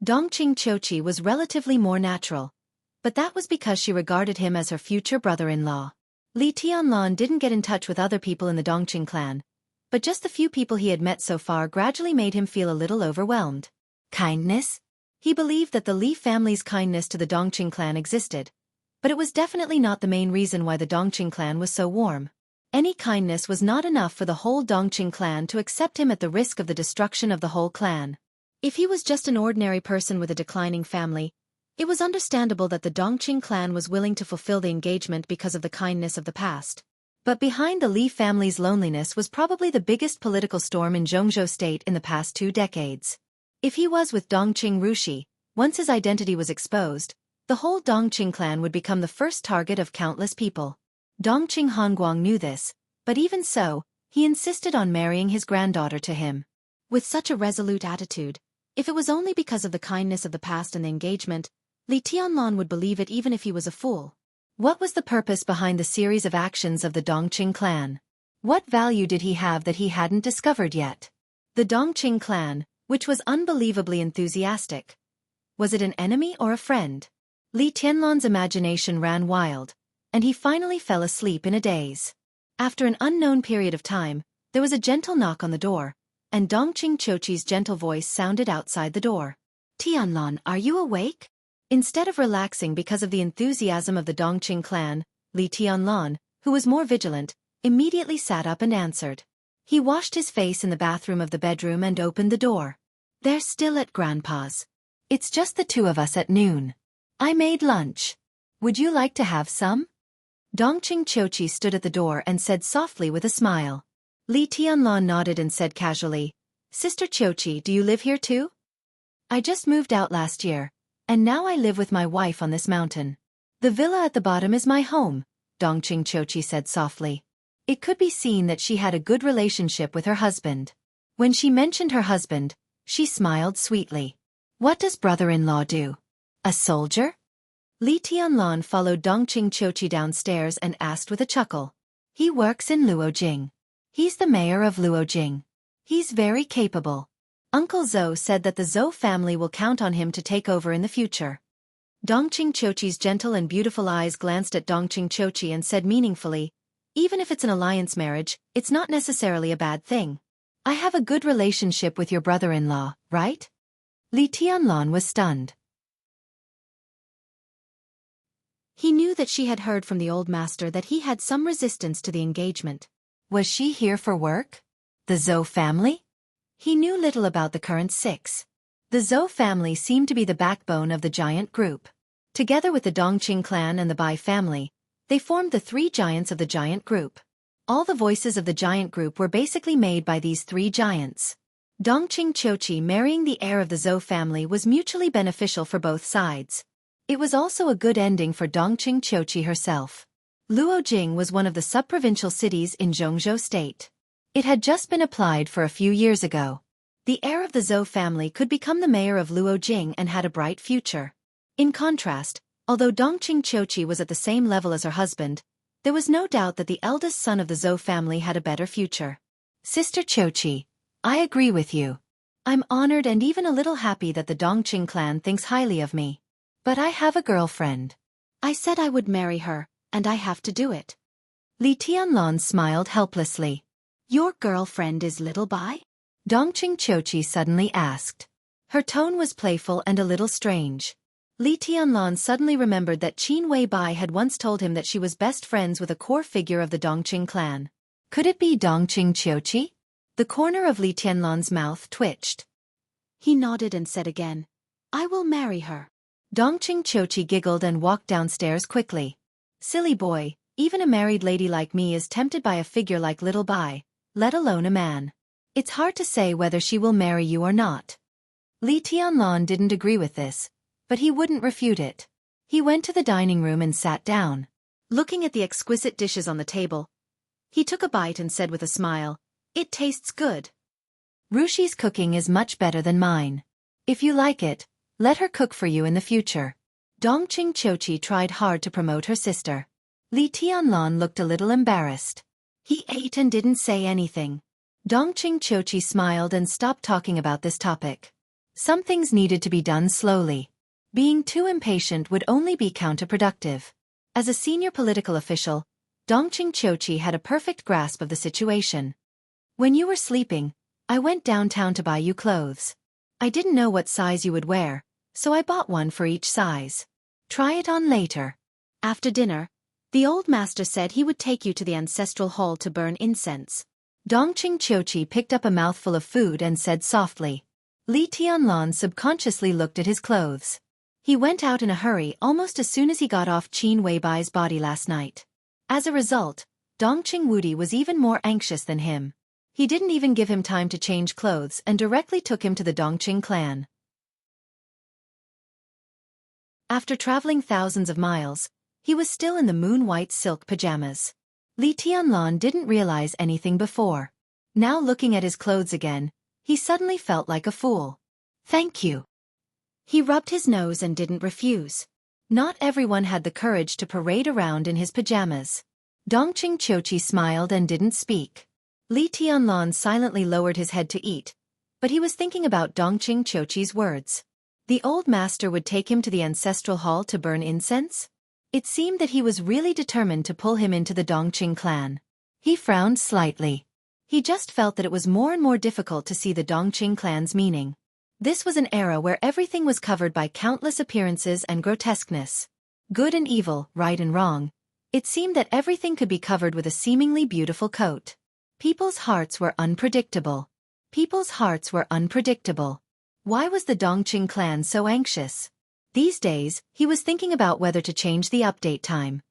Dongqing Chochi was relatively more natural, but that was because she regarded him as her future brother-in-law. Li Tianlan didn't get in touch with other people in the Dongqing clan, but just the few people he had met so far gradually made him feel a little overwhelmed. Kindness? He believed that the Li family's kindness to the Dongqing clan existed, but it was definitely not the main reason why the Dongqing clan was so warm. Any kindness was not enough for the whole Dongqing clan to accept him at the risk of the destruction of the whole clan. If he was just an ordinary person with a declining family, it was understandable that the Dongqing clan was willing to fulfill the engagement because of the kindness of the past. But behind the Li family's loneliness was probably the biggest political storm in Zhongzhou state in the past 2 decades. If he was with Dongqing Rushi, once his identity was exposed, the whole Dongqing clan would become the first target of countless people. Dongqing Hongguang knew this, but even so, he insisted on marrying his granddaughter to him. With such a resolute attitude, if it was only because of the kindness of the past and the engagement, Li Tianlan would believe it even if he was a fool. What was the purpose behind the series of actions of the Dongqing clan? What value did he have that he hadn't discovered yet? The Dongqing clan, which was unbelievably enthusiastic. Was it an enemy or a friend? Li Tianlan's imagination ran wild, and he finally fell asleep in a daze. After an unknown period of time, there was a gentle knock on the door, and Dongqing Chochi's gentle voice sounded outside the door. Tianlan, are you awake? Instead of relaxing because of the enthusiasm of the Dongqing clan, Li Tianlan, who was more vigilant, immediately sat up and answered. He washed his face in the bathroom of the bedroom and opened the door. They're still at Grandpa's. It's just the 2 of us at noon. I made lunch. Would you like to have some? Dongqing Chochi stood at the door and said softly with a smile. Li Tianlan nodded and said casually, Sister Chochi, do you live here too? I just moved out last year, and now I live with my wife on this mountain. The villa at the bottom is my home, Dongqing Chochi said softly. It could be seen that she had a good relationship with her husband. When she mentioned her husband, she smiled sweetly. What does brother-in-law do? A soldier? Li Tianlan followed Dongqing Chochi downstairs and asked with a chuckle. He works in Luojing. He's the mayor of Luojing. He's very capable. Uncle Zhou said that the Zhou family will count on him to take over in the future. Dongqing Chochi's gentle and beautiful eyes glanced at Dongqing Chochi and said meaningfully, even if it's an alliance marriage, it's not necessarily a bad thing. I have a good relationship with your brother-in-law, right? Li Tianlan was stunned. He knew that she had heard from the old master that he had some resistance to the engagement. Was she here for work? The Zhou family? He knew little about the current 6. The Zhou family seemed to be the backbone of the giant group. Together with the Dongqing clan and the Bai family, they formed the 3 giants of the giant group. All the voices of the giant group were basically made by these 3 giants. Dongqing Chochi marrying the heir of the Zhou family was mutually beneficial for both sides. It was also a good ending for Dongqing Chochi herself. Luojing was one of the sub-provincial cities in Zhongzhou state. It had just been applied for a few years ago. The heir of the Zhou family could become the mayor of Luojing and had a bright future. In contrast, although Dongqing Chochi was at the same level as her husband, there was no doubt that the eldest son of the Zhou family had a better future. Sister Chochi, I agree with you. I'm honored and even a little happy that the Dongqing clan thinks highly of me. But I have a girlfriend. I said I would marry her, and I have to do it. Li Tianlan smiled helplessly. Your girlfriend is Little Bai? Dongqing Chochi suddenly asked. Her tone was playful and a little strange. Li Tianlan suddenly remembered that Qin Wei Bai had once told him that she was best friends with a core figure of the Dongqing clan. Could it be Dongqing Chochi? The corner of Li Tianlan's mouth twitched. He nodded and said again, I will marry her. Dongqing Chochi giggled and walked downstairs quickly. Silly boy, even a married lady like me is tempted by a figure like Little Bai, let alone a man. It's hard to say whether she will marry you or not. Li Tianlan didn't agree with this, but he wouldn't refute it. He went to the dining room and sat down. Looking at the exquisite dishes on the table, he took a bite and said with a smile, "It tastes good." Rushi's cooking is much better than mine. If you like it, let her cook for you in the future. Dongqing Chochi tried hard to promote her sister. Li Tianlan looked a little embarrassed. He ate and didn't say anything. Dongqing Chochi smiled and stopped talking about this topic. Some things needed to be done slowly. Being too impatient would only be counterproductive. As a senior political official, Dongqing Chochi had a perfect grasp of the situation. When you were sleeping, I went downtown to buy you clothes. I didn't know what size you would wear, so I bought one for each size. Try it on later. After dinner, the old master said he would take you to the ancestral hall to burn incense. Dongqing Chochi picked up a mouthful of food and said softly. Li Tianlan subconsciously looked at his clothes. He went out in a hurry almost as soon as he got off Qin Weibai's body last night. As a result, Dongqing Wudi was even more anxious than him. He didn't even give him time to change clothes and directly took him to the Dongqing clan. After traveling thousands of miles, he was still in the moon-white silk pajamas. Li Tianlan didn't realize anything before. Now looking at his clothes again, he suddenly felt like a fool. Thank you. He rubbed his nose and didn't refuse. Not everyone had the courage to parade around in his pajamas. Dongqing Chochi smiled and didn't speak. Li Tianlan silently lowered his head to eat, but he was thinking about Dongqing Chochi's words. The old master would take him to the ancestral hall to burn incense? It seemed that he was really determined to pull him into the Dongqing clan. He frowned slightly. He just felt that it was more and more difficult to see the Dongqing clan's meaning. This was an era where everything was covered by countless appearances and grotesqueness. Good and evil, right and wrong. It seemed that everything could be covered with a seemingly beautiful coat. People's hearts were unpredictable. People's hearts were unpredictable. Why was the Dongqing clan so anxious? These days, he was thinking about whether to change the update time.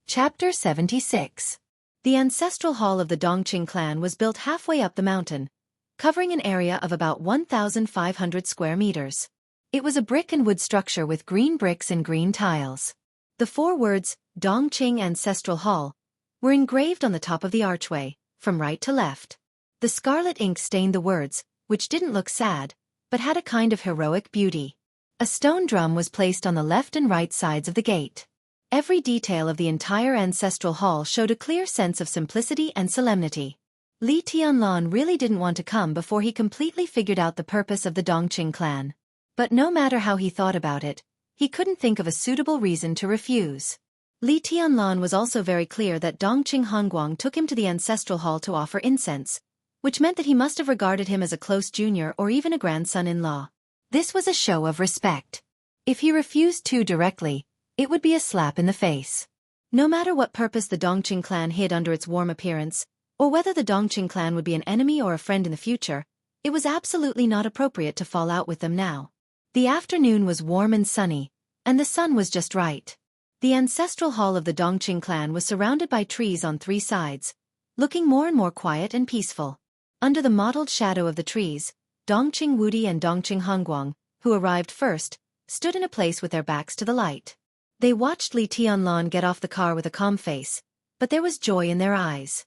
Chapter 76. The ancestral hall of the Dongqing clan was built halfway up the mountain, covering an area of about 1,500 square meters. It was a brick and wood structure with green bricks and green tiles. The 4 words, Dongqing Ancestral Hall, were engraved on the top of the archway, from right to left. The scarlet ink stained the words, which didn't look sad, but had a kind of heroic beauty. A stone drum was placed on the left and right sides of the gate. Every detail of the entire ancestral hall showed a clear sense of simplicity and solemnity. Li Tianlan really didn't want to come before he completely figured out the purpose of the Dongqing clan. But no matter how he thought about it, he couldn't think of a suitable reason to refuse. Li Tianlan was also very clear that Dongqing Hongguang took him to the ancestral hall to offer incense, which meant that he must have regarded him as a close junior or even a grandson-in-law. This was a show of respect. If he refused too directly, it would be a slap in the face. No matter what purpose the Dongqing clan hid under its warm appearance, or whether the Dongqing clan would be an enemy or a friend in the future, it was absolutely not appropriate to fall out with them now. The afternoon was warm and sunny, and the sun was just right. The ancestral hall of the Dongqing clan was surrounded by trees on 3 sides, looking more and more quiet and peaceful. Under the mottled shadow of the trees, Dongqing Wudi and Dongqing Hongguang, who arrived first, stood in a place with their backs to the light. They watched Li Tianlan get off the car with a calm face, but there was joy in their eyes.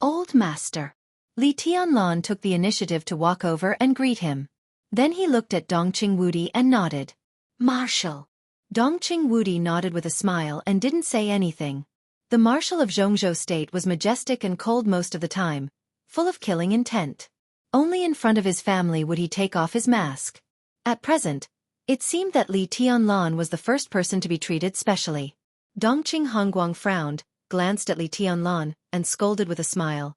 Old master. Li Tianlan took the initiative to walk over and greet him. Then he looked at Dongqing Wudi and nodded. Marshal. Dongqing Wudi nodded with a smile and didn't say anything. The marshal of Zhongzhou state was majestic and cold most of the time, full of killing intent. Only in front of his family would he take off his mask. At present, it seemed that Li Tianlan was the first person to be treated specially. Dongqing Hongguang frowned, glanced at Li Tianlan, and scolded with a smile.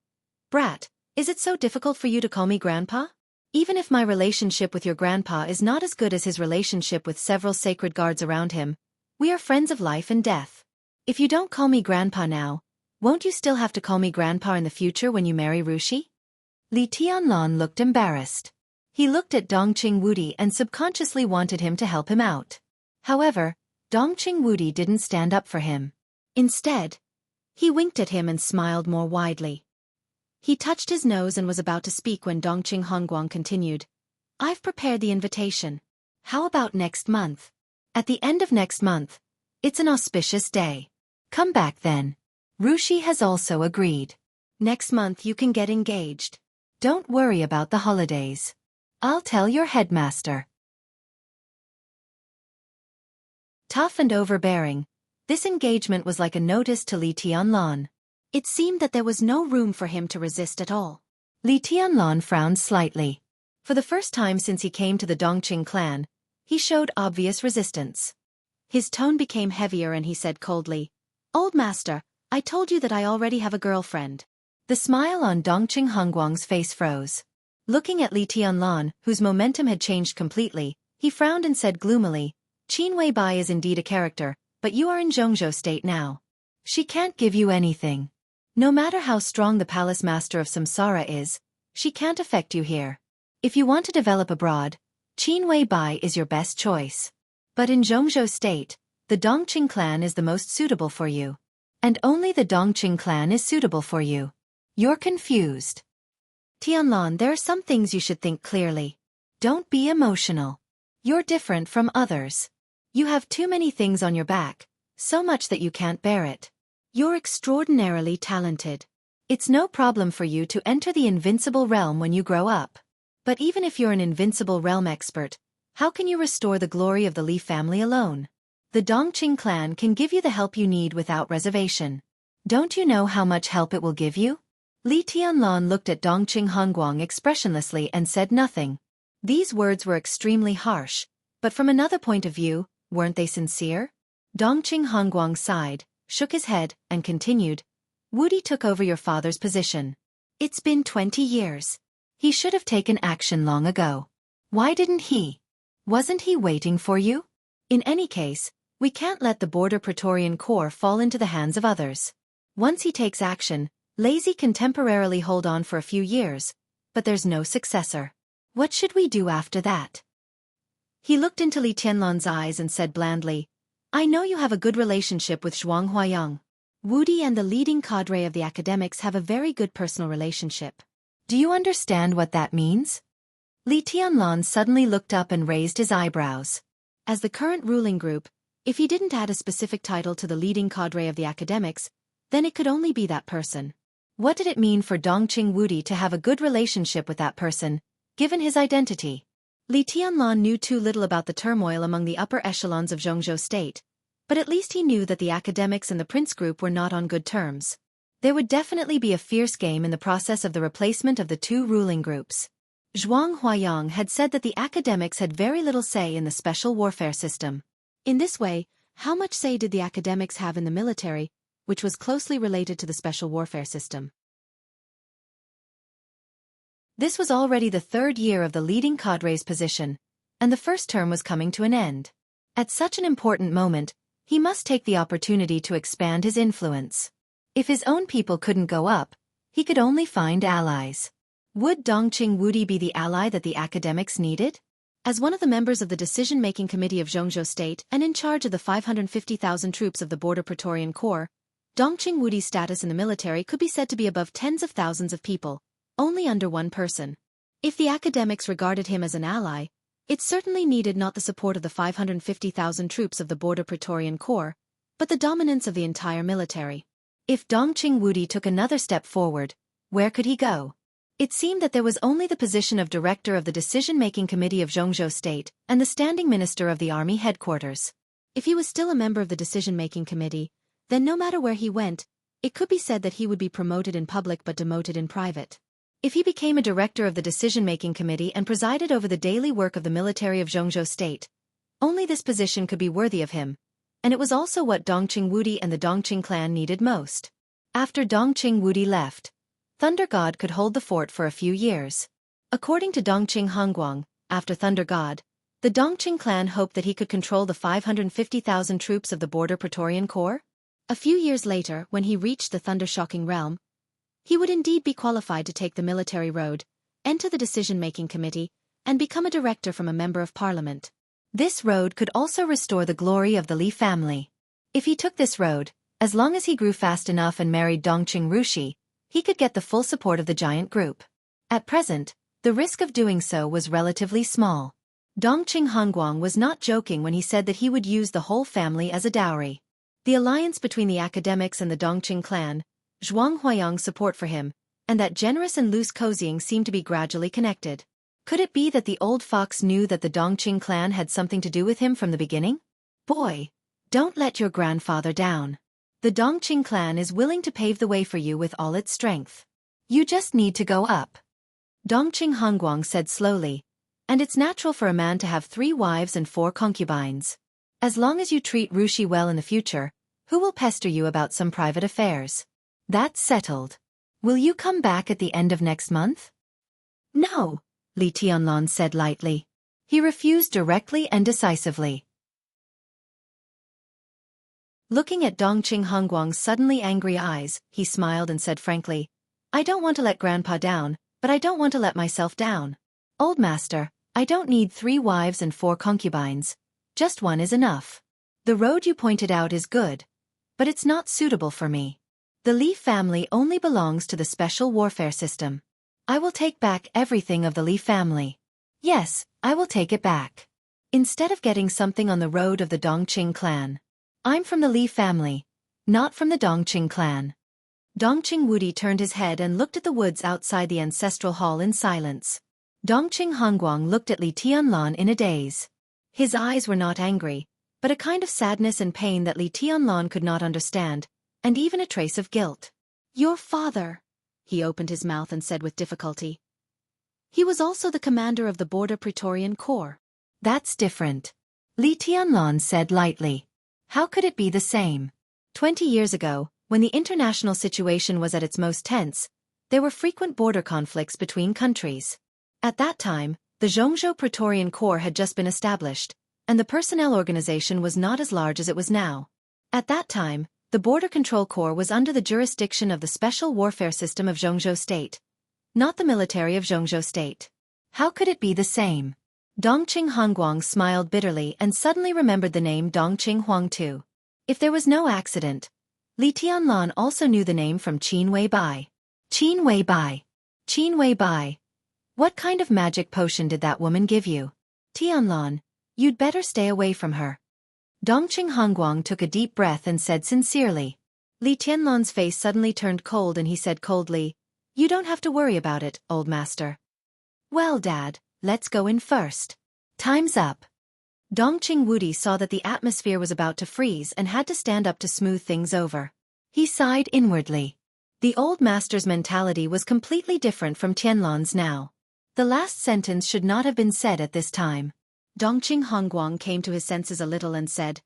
Brat, is it so difficult for you to call me grandpa? Even if my relationship with your grandpa is not as good as his relationship with several sacred guards around him, we are friends of life and death. If you don't call me grandpa now, won't you still have to call me grandpa in the future when you marry Rushi? Li Tianlan looked embarrassed. He looked at Dongqing Wudi and subconsciously wanted him to help him out. However, Dongqing Wudi didn't stand up for him. Instead, he winked at him and smiled more widely. He touched his nose and was about to speak when Dongqing Hongguang continued. I've prepared the invitation. How about next month? At the end of next month. It's an auspicious day. Come back then. Rushi has also agreed. Next month you can get engaged. Don't worry about the holidays. I'll tell your headmaster. Tough and overbearing, this engagement was like a notice to Li Tianlan. It seemed that there was no room for him to resist at all. Li Tianlan frowned slightly. For the first time since he came to the Dongqing clan, he showed obvious resistance. His tone became heavier and he said coldly, Old master, I told you that I already have a girlfriend. The smile on Dongqing Hongguang's face froze. Looking at Li Tianlan, whose momentum had changed completely, he frowned and said gloomily, Qin Weibai is indeed a character, but you are in Zhongzhou state now. She can't give you anything. No matter how strong the palace master of Samsara is, she can't affect you here. If you want to develop abroad, Qin Weibai is your best choice. But in Zhongzhou state, the Dongqing clan is the most suitable for you. And only the Dongqing clan is suitable for you. You're confused. Tianlan, there are some things you should think clearly. Don't be emotional. You're different from others. You have too many things on your back, so much that you can't bear it. You're extraordinarily talented. It's no problem for you to enter the invincible realm when you grow up. But even if you're an invincible realm expert, how can you restore the glory of the Li family alone? The Dongqing clan can give you the help you need without reservation. Don't you know how much help it will give you? Li Tianlan looked at Dongqing Hongguang expressionlessly and said nothing. These words were extremely harsh, but from another point of view, weren't they sincere? Dongqing Hongguang sighed, shook his head, and continued. Wudi took over your father's position. It's been 20 years. He should have taken action long ago. Why didn't he? Wasn't he waiting for you? In any case, we can't let the Border Praetorian Corps fall into the hands of others. Once he takes action, Lazy can temporarily hold on for a few years, but there's no successor. What should we do after that? He looked into Li Tianlan's eyes and said blandly, I know you have a good relationship with Zhuang Huayang. Wudi and the leading cadre of the academics have a very good personal relationship. Do you understand what that means? Li Tianlan suddenly looked up and raised his eyebrows. As the current ruling group, if he didn't add a specific title to the leading cadre of the academics, then it could only be that person. What did it mean for Dongqing Wudi to have a good relationship with that person, given his identity? Li Tianlan knew too little about the turmoil among the upper echelons of Zhongzhou state, but at least he knew that the academics and the prince group were not on good terms. There would definitely be a fierce game in the process of the replacement of the two ruling groups. Zhuang Huayang had said that the academics had very little say in the special warfare system. In this way, how much say did the academics have in the military, which was closely related to the special warfare system? This was already the third year of the leading cadre's position, and the first term was coming to an end. At such an important moment, he must take the opportunity to expand his influence. If his own people couldn't go up, he could only find allies. Would Dongqing Wudi be the ally that the academics needed? As one of the members of the decision-making committee of Zhongzhou State and in charge of the 550,000 troops of the Border Praetorian Corps, Dongqing Wudi's status in the military could be said to be above tens of thousands of people, only under one person. If the academics regarded him as an ally, it certainly needed not the support of the 550,000 troops of the Border Praetorian Corps, but the dominance of the entire military. If Dongqing Wudi took another step forward, where could he go? It seemed that there was only the position of director of the decision-making committee of Zhongzhou State and the standing minister of the army headquarters. If he was still a member of the decision-making committee, then no matter where he went, it could be said that he would be promoted in public but demoted in private. If he became a director of the decision-making committee and presided over the daily work of the military of Zhongzhou State, only this position could be worthy of him, and it was also what Dongqing Wudi and the Dongqing clan needed most. After Dongqing Wudi left, Thunder God could hold the fort for a few years. According to Dongqing Hongguang, after Thunder God, the Dongqing clan hoped that he could control the 550,000 troops of the Border Praetorian Corps. A few years later, when he reached the thunder-shocking realm, he would indeed be qualified to take the military road, enter the decision-making committee, and become a director from a member of parliament. This road could also restore the glory of the Li family. If he took this road, as long as he grew fast enough and married Dongqing Rushi, he could get the full support of the giant group. At present, the risk of doing so was relatively small. Dongqing Hongguang was not joking when he said that he would use the whole family as a dowry. The alliance between the academics and the Dongqing clan, Zhuang Huayang's support for him, and that generous and loose cozying seemed to be gradually connected. Could it be that the old fox knew that the Dongqing clan had something to do with him from the beginning? Boy, don't let your grandfather down. The Dongqing clan is willing to pave the way for you with all its strength. You just need to go up. Dongqing Hongguang said slowly, and it's natural for a man to have 3 wives and 4 concubines. As long as you treat Rushi well in the future, who will pester you about some private affairs? That's settled. Will you come back at the end of next month? No, Li Tianlan said lightly. He refused directly and decisively. Looking at Dongqing Hongguang's suddenly angry eyes, he smiled and said frankly, I don't want to let Grandpa down, but I don't want to let myself down. Old master, I don't need 3 wives and 4 concubines. Just 1 is enough. The road you pointed out is good, but it's not suitable for me. The Li family only belongs to the special warfare system. I will take back everything of the Li family. Yes, I will take it back. Instead of getting something on the road of the Dongqing clan. I'm from the Li family, not from the Dongqing clan. Dongqing Wudi turned his head and looked at the woods outside the ancestral hall in silence. Dongqing Hongguang looked at Li Tianlan in a daze. His eyes were not angry, but a kind of sadness and pain that Li Tianlan could not understand, and even a trace of guilt. Your father, he opened his mouth and said with difficulty. He was also the commander of the Border Praetorian Corps. That's different. Li Tianlan said lightly. How could it be the same? 20 years ago, when the international situation was at its most tense, there were frequent border conflicts between countries. At that time, the Zhongzhou Praetorian Corps had just been established, and the personnel organization was not as large as it was now. At that time, the Border Control Corps was under the jurisdiction of the Special Warfare System of Zhongzhou State, not the military of Zhongzhou State. How could it be the same? Dongqing Hongguang smiled bitterly and suddenly remembered the name Dongqing Huangtu. If there was no accident, Li Tianlan also knew the name from Qin Weibai. Qin Weibai. Qin Weibai. What kind of magic potion did that woman give you? Tianlan, you'd better stay away from her. Dongqing Hongguang took a deep breath and said sincerely. Li Tianlan's face suddenly turned cold and he said coldly, You don't have to worry about it, old master. Well, Dad, let's go in first. Time's up. Dongqing Wudi saw that the atmosphere was about to freeze and had to stand up to smooth things over. He sighed inwardly. The old master's mentality was completely different from Tianlan's now. The last sentence should not have been said at this time. Dongqing Hongguang came to his senses a little and said,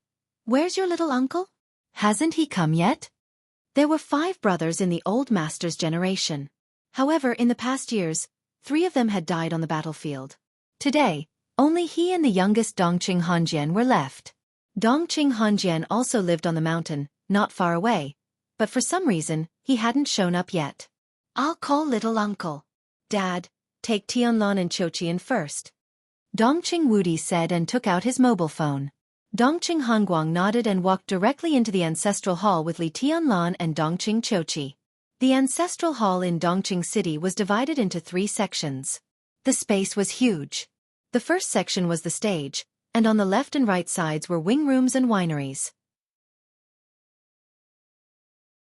Where's your little uncle? Hasn't he come yet? There were 5 brothers in the old master's generation. However, in the past years, 3 of them had died on the battlefield. Today, only he and the youngest Dongqing Hanjian were left. Dongqing Hanjian also lived on the mountain, not far away, but for some reason, he hadn't shown up yet. I'll call little uncle. Dad, take Tianlan and Chochian first. Dongqing Wudi said and took out his mobile phone. Dongqing Hongguang nodded and walked directly into the ancestral hall with Li Tianlan and Dongqing Chochi. The ancestral hall in Dongqing City was divided into 3 sections. The space was huge. The first section was the stage, and on the left and right sides were wing rooms and wineries.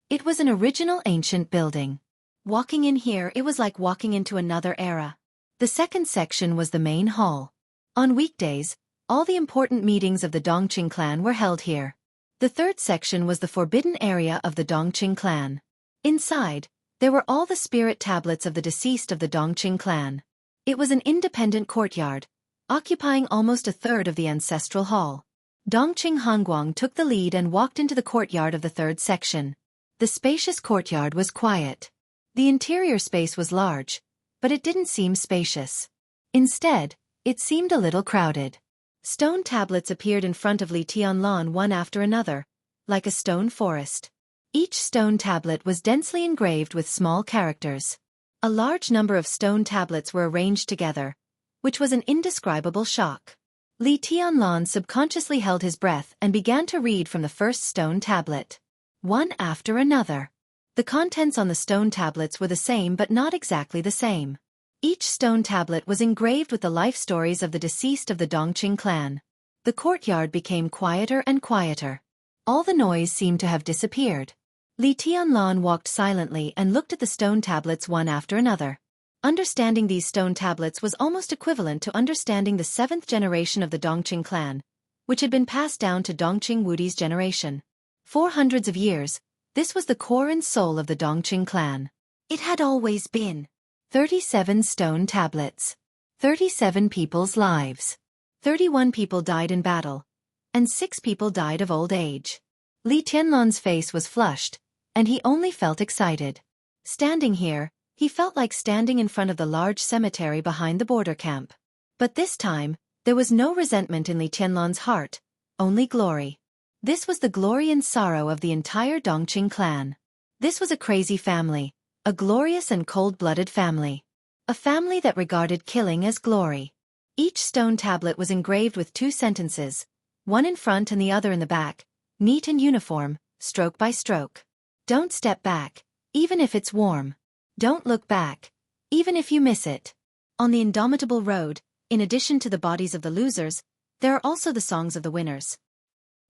It was an original ancient building. Walking in here, it was like walking into another era. The second section was the main hall. On weekdays, all the important meetings of the Dongqing clan were held here. The third section was the forbidden area of the Dongqing clan. Inside, there were all the spirit tablets of the deceased of the Dongqing clan. It was an independent courtyard, occupying almost a third of the ancestral hall. Dongqing Hongguang took the lead and walked into the courtyard of the third section. The spacious courtyard was quiet. The interior space was large, but it didn't seem spacious. Instead, it seemed a little crowded. Stone tablets appeared in front of Li Tianlan one after another, like a stone forest. Each stone tablet was densely engraved with small characters. A large number of stone tablets were arranged together, which was an indescribable shock. Li Tianlan subconsciously held his breath and began to read from the first stone tablet. One after another. The contents on the stone tablets were the same but not exactly the same. Each stone tablet was engraved with the life stories of the deceased of the Dongqing clan. The courtyard became quieter and quieter. All the noise seemed to have disappeared. Li Tianlan walked silently and looked at the stone tablets one after another. Understanding these stone tablets was almost equivalent to understanding the 7th generation of the Dongqing clan, which had been passed down to Dongqing Wudi's generation. For hundreds of years, this was the core and soul of the Dongqing clan. It had always been. 37 stone tablets. 37 people's lives. 31 people died in battle, and 6 people died of old age. Li Tianlan's face was flushed, and he only felt excited. Standing here, he felt like standing in front of the large cemetery behind the border camp. But this time, there was no resentment in Li Tianlan's heart, only glory. This was the glory and sorrow of the entire Dongqing clan. This was a crazy family, a glorious and cold-blooded family. A family that regarded killing as glory. Each stone tablet was engraved with 2 sentences, one in front and the other in the back, neat and uniform, stroke by stroke. Don't step back, even if it's warm. Don't look back, even if you miss it. On the indomitable road, in addition to the bodies of the losers, there are also the songs of the winners.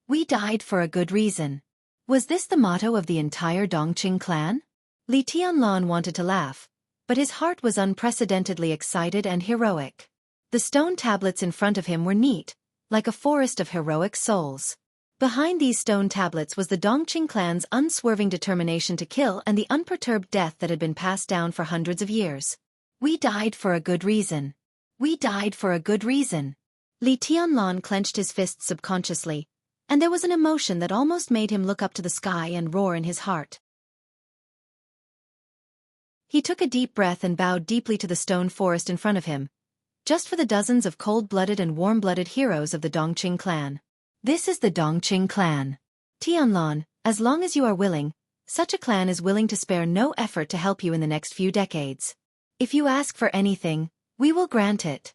We died for a good reason. Was this the motto of the entire Dongqing clan? Li Tianlan wanted to laugh, but his heart was unprecedentedly excited and heroic. The stone tablets in front of him were neat, like a forest of heroic souls. Behind these stone tablets was the Dongqing clan's unswerving determination to kill and the unperturbed death that had been passed down for hundreds of years. We died for a good reason. We died for a good reason. Li Tianlan clenched his fists subconsciously, and there was an emotion that almost made him look up to the sky and roar in his heart. He took a deep breath and bowed deeply to the stone forest in front of him, just for the dozens of cold-blooded and warm-blooded heroes of the Dongqing clan. This is the Dongqing clan. Tianlan, as long as you are willing, such a clan is willing to spare no effort to help you in the next few decades. If you ask for anything, we will grant it.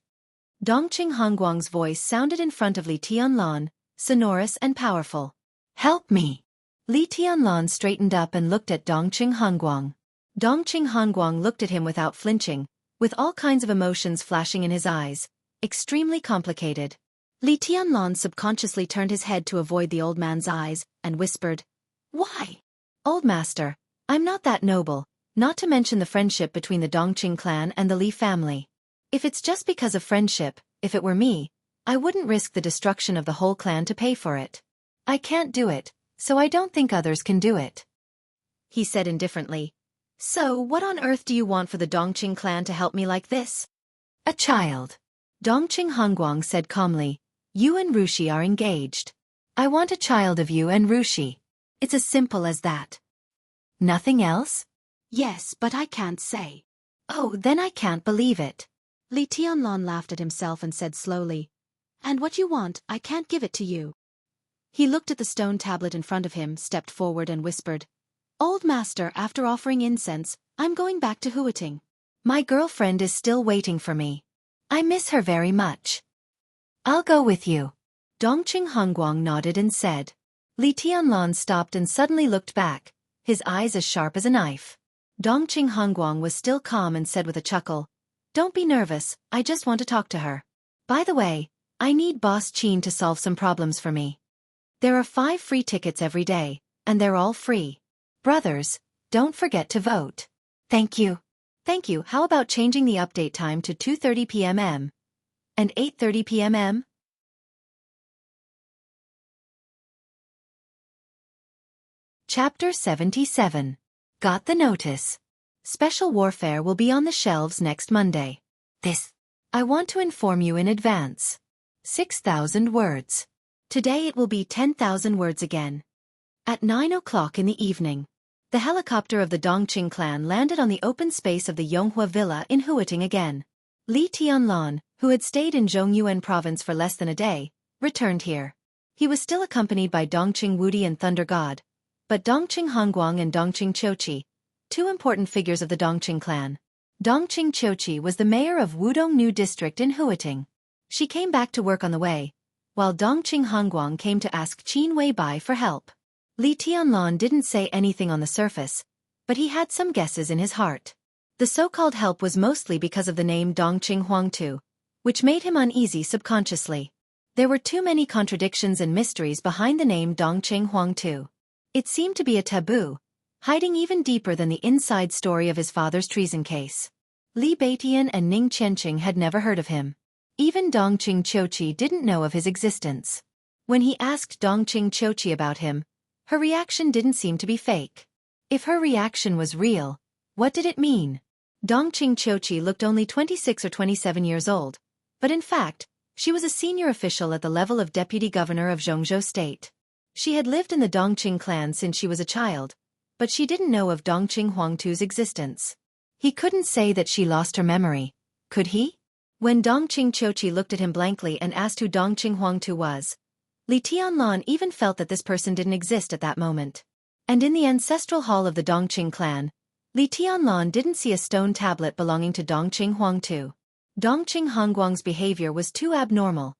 Dongqing Hongguang's voice sounded in front of Li Tianlan, sonorous and powerful. Help me. Li Tianlan straightened up and looked at Dongqing Hongguang. Dongqing Hongguang looked at him without flinching, with all kinds of emotions flashing in his eyes, extremely complicated. Li Tianlan subconsciously turned his head to avoid the old man's eyes, and whispered, Why? Old master, I'm not that noble, not to mention the friendship between the Dongqing clan and the Li family. If it's just because of friendship, if it were me, I wouldn't risk the destruction of the whole clan to pay for it. I can't do it, so I don't think others can do it. He said indifferently, So what on earth do you want for the Dongqing clan to help me like this? A child. Dongqing Hongguang said calmly, You and Rushi are engaged. I want a child of you and Rushi. It's as simple as that. Nothing else? Yes, but I can't say. Oh, then I can't believe it. Li Tianlan laughed at himself and said slowly, And what you want, I can't give it to you. He looked at the stone tablet in front of him, stepped forward and whispered, Old master, after offering incense, I'm going back to Huiting. My girlfriend is still waiting for me. I miss her very much. I'll go with you. Dongqing Hongguang nodded and said. Li Tianlan stopped and suddenly looked back, his eyes as sharp as a knife. Dongqing Hongguang was still calm and said with a chuckle, Don't be nervous, I just want to talk to her. By the way, I need Boss Qin to solve some problems for me. There are 5 free tickets every day, and they're all free. Brothers, don't forget to vote. Thank you. Thank you. How about changing the update time to 2:30 p.m. and 8:30 p.m? Chapter 77. Got the notice. Special warfare will be on the shelves next Monday. I want to inform you in advance. 6,000 words. Today it will be 10,000 words again. At 9 o'clock in the evening. The helicopter of the Dongqing clan landed on the open space of the Yonghua villa in Huiting again. Li Tianlan, who had stayed in Zhongyuan province for less than a day, returned here. He was still accompanied by Dongqing Wudi and Thunder God, but Dongqing Hongguang and Dongqing Qiuqi, 2 important figures of the Dongqing clan. Dongqing Qiuqi was the mayor of Wudong New District in Huiting. She came back to work on the way, while Dongqing Hongguang came to ask Qin Weibai for help. Li Tianlan didn't say anything on the surface, but he had some guesses in his heart. The so-called help was mostly because of the name Dongqing Huangtu, which made him uneasy subconsciously. There were too many contradictions and mysteries behind the name Dongqing Huangtu. It seemed to be a taboo, hiding even deeper than the inside story of his father's treason case. Li Beitian and Ning Qianqing had never heard of him. Even Dongqing Qiuqi didn't know of his existence. When he asked Dongqing Qiuqi about him, her reaction didn't seem to be fake. If her reaction was real, what did it mean? Dongqing Qiuqi looked only 26 or 27 years old, but in fact, she was a senior official at the level of deputy governor of Zhongzhou State. She had lived in the Dongqing clan since she was a child, but she didn't know of Dongqing Huangtu's existence. He couldn't say that she lost her memory, could he? When Dongqing Qiuqi looked at him blankly and asked who Dongqing Huangtu was, Li Tianlan even felt that this person didn't exist at that moment. And in the ancestral hall of the Dongqing clan, Li Tianlan didn't see a stone tablet belonging to Dongqing Huangtu. Dongqing Hongguang's behavior was too abnormal,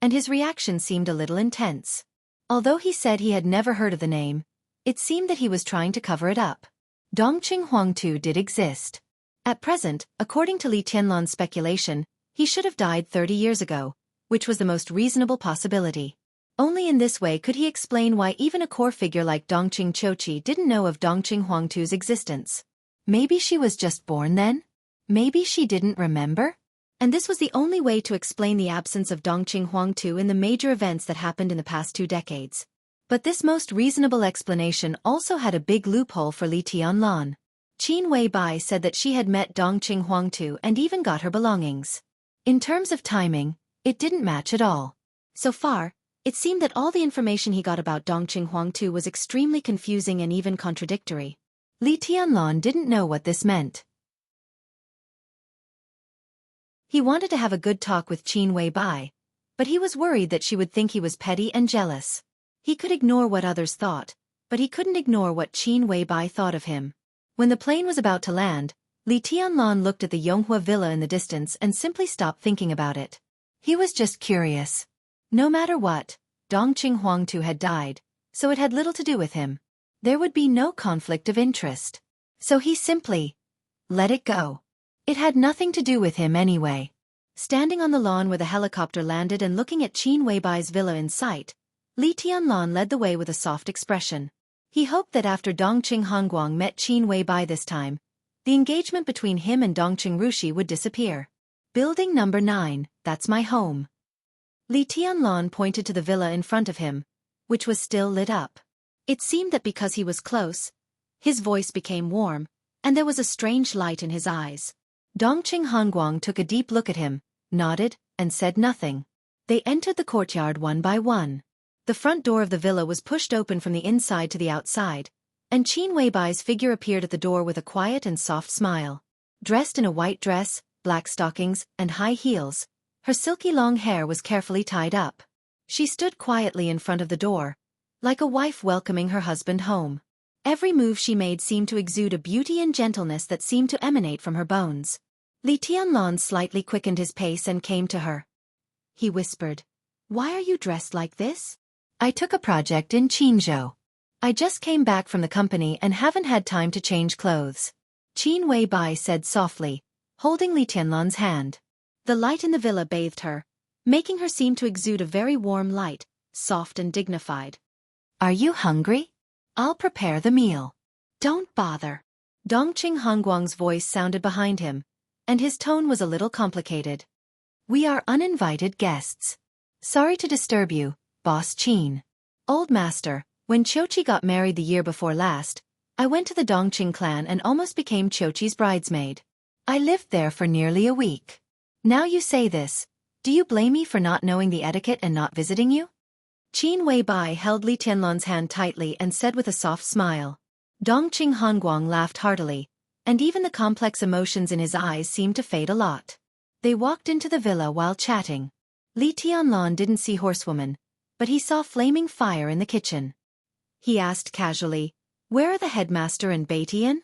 and his reaction seemed a little intense. Although he said he had never heard of the name, it seemed that he was trying to cover it up. Dongqing Huangtu did exist. At present, according to Li Tianlan's speculation, he should have died 30 years ago, which was the most reasonable possibility. Only in this way could he explain why even a core figure like Dongqing Qiuqi didn't know of Dongqing Huangtu's existence. Maybe she was just born then? Maybe she didn't remember? And this was the only way to explain the absence of Dongqing Huangtu in the major events that happened in the past 2 decades. But this most reasonable explanation also had a big loophole for Li Tianlan. Qin Weibai said that she had met Dongqing Huangtu and even got her belongings. In terms of timing, it didn't match at all. So far, it seemed that all the information he got about Dongqing Huangtu was extremely confusing and even contradictory. Li Tianlan didn't know what this meant. He wanted to have a good talk with Qin Weibai, but he was worried that she would think he was petty and jealous. He could ignore what others thought, but he couldn't ignore what Qin Weibai thought of him. When the plane was about to land, Li Tianlan looked at the Yonghua villa in the distance and simply stopped thinking about it. He was just curious. No matter what, Dongqing Huangtu had died, so it had little to do with him. There would be no conflict of interest. So he simply let it go. It had nothing to do with him anyway. Standing on the lawn where the helicopter landed and looking at Qin Weibai's villa in sight, Li Tianlan led the way with a soft expression. He hoped that after Dongqing Hongguang met Qin Weibai this time, the engagement between him and Dongqing Rushi would disappear. Building number 9, that's my home. Li Tianlan pointed to the villa in front of him, which was still lit up. It seemed that because he was close, his voice became warm, and there was a strange light in his eyes. Dongqing Hongguang took a deep look at him, nodded, and said nothing. They entered the courtyard one by one. The front door of the villa was pushed open from the inside to the outside, and Qin Weibai's figure appeared at the door with a quiet and soft smile. Dressed in a white dress, black stockings, and high heels, her silky long hair was carefully tied up. She stood quietly in front of the door, like a wife welcoming her husband home. Every move she made seemed to exude a beauty and gentleness that seemed to emanate from her bones. Li Tianlan slightly quickened his pace and came to her. He whispered, "Why are you dressed like this?" "I took a project in Qinzhou. I just came back from the company and haven't had time to change clothes," Qin Weibai said softly, holding Li Tianlan's hand. The light in the villa bathed her, making her seem to exude a very warm light, soft and dignified. "Are you hungry? I'll prepare the meal." "Don't bother." Dongqing Hongguang's voice sounded behind him, and his tone was a little complicated. "We are uninvited guests. Sorry to disturb you, Boss Qin. Old master, when Qiuqi got married the year before last, I went to the Dongqing clan and almost became Qiuqi's bridesmaid. I lived there for nearly a week. Now you say this, do you blame me for not knowing the etiquette and not visiting you?" Qin Weibai held Li Tianlan's hand tightly and said with a soft smile. Dongqing Hongguang laughed heartily, and even the complex emotions in his eyes seemed to fade a lot. They walked into the villa while chatting. Li Tianlan didn't see horsewoman, but he saw flaming fire in the kitchen. He asked casually, "Where are the headmaster and Beitian?"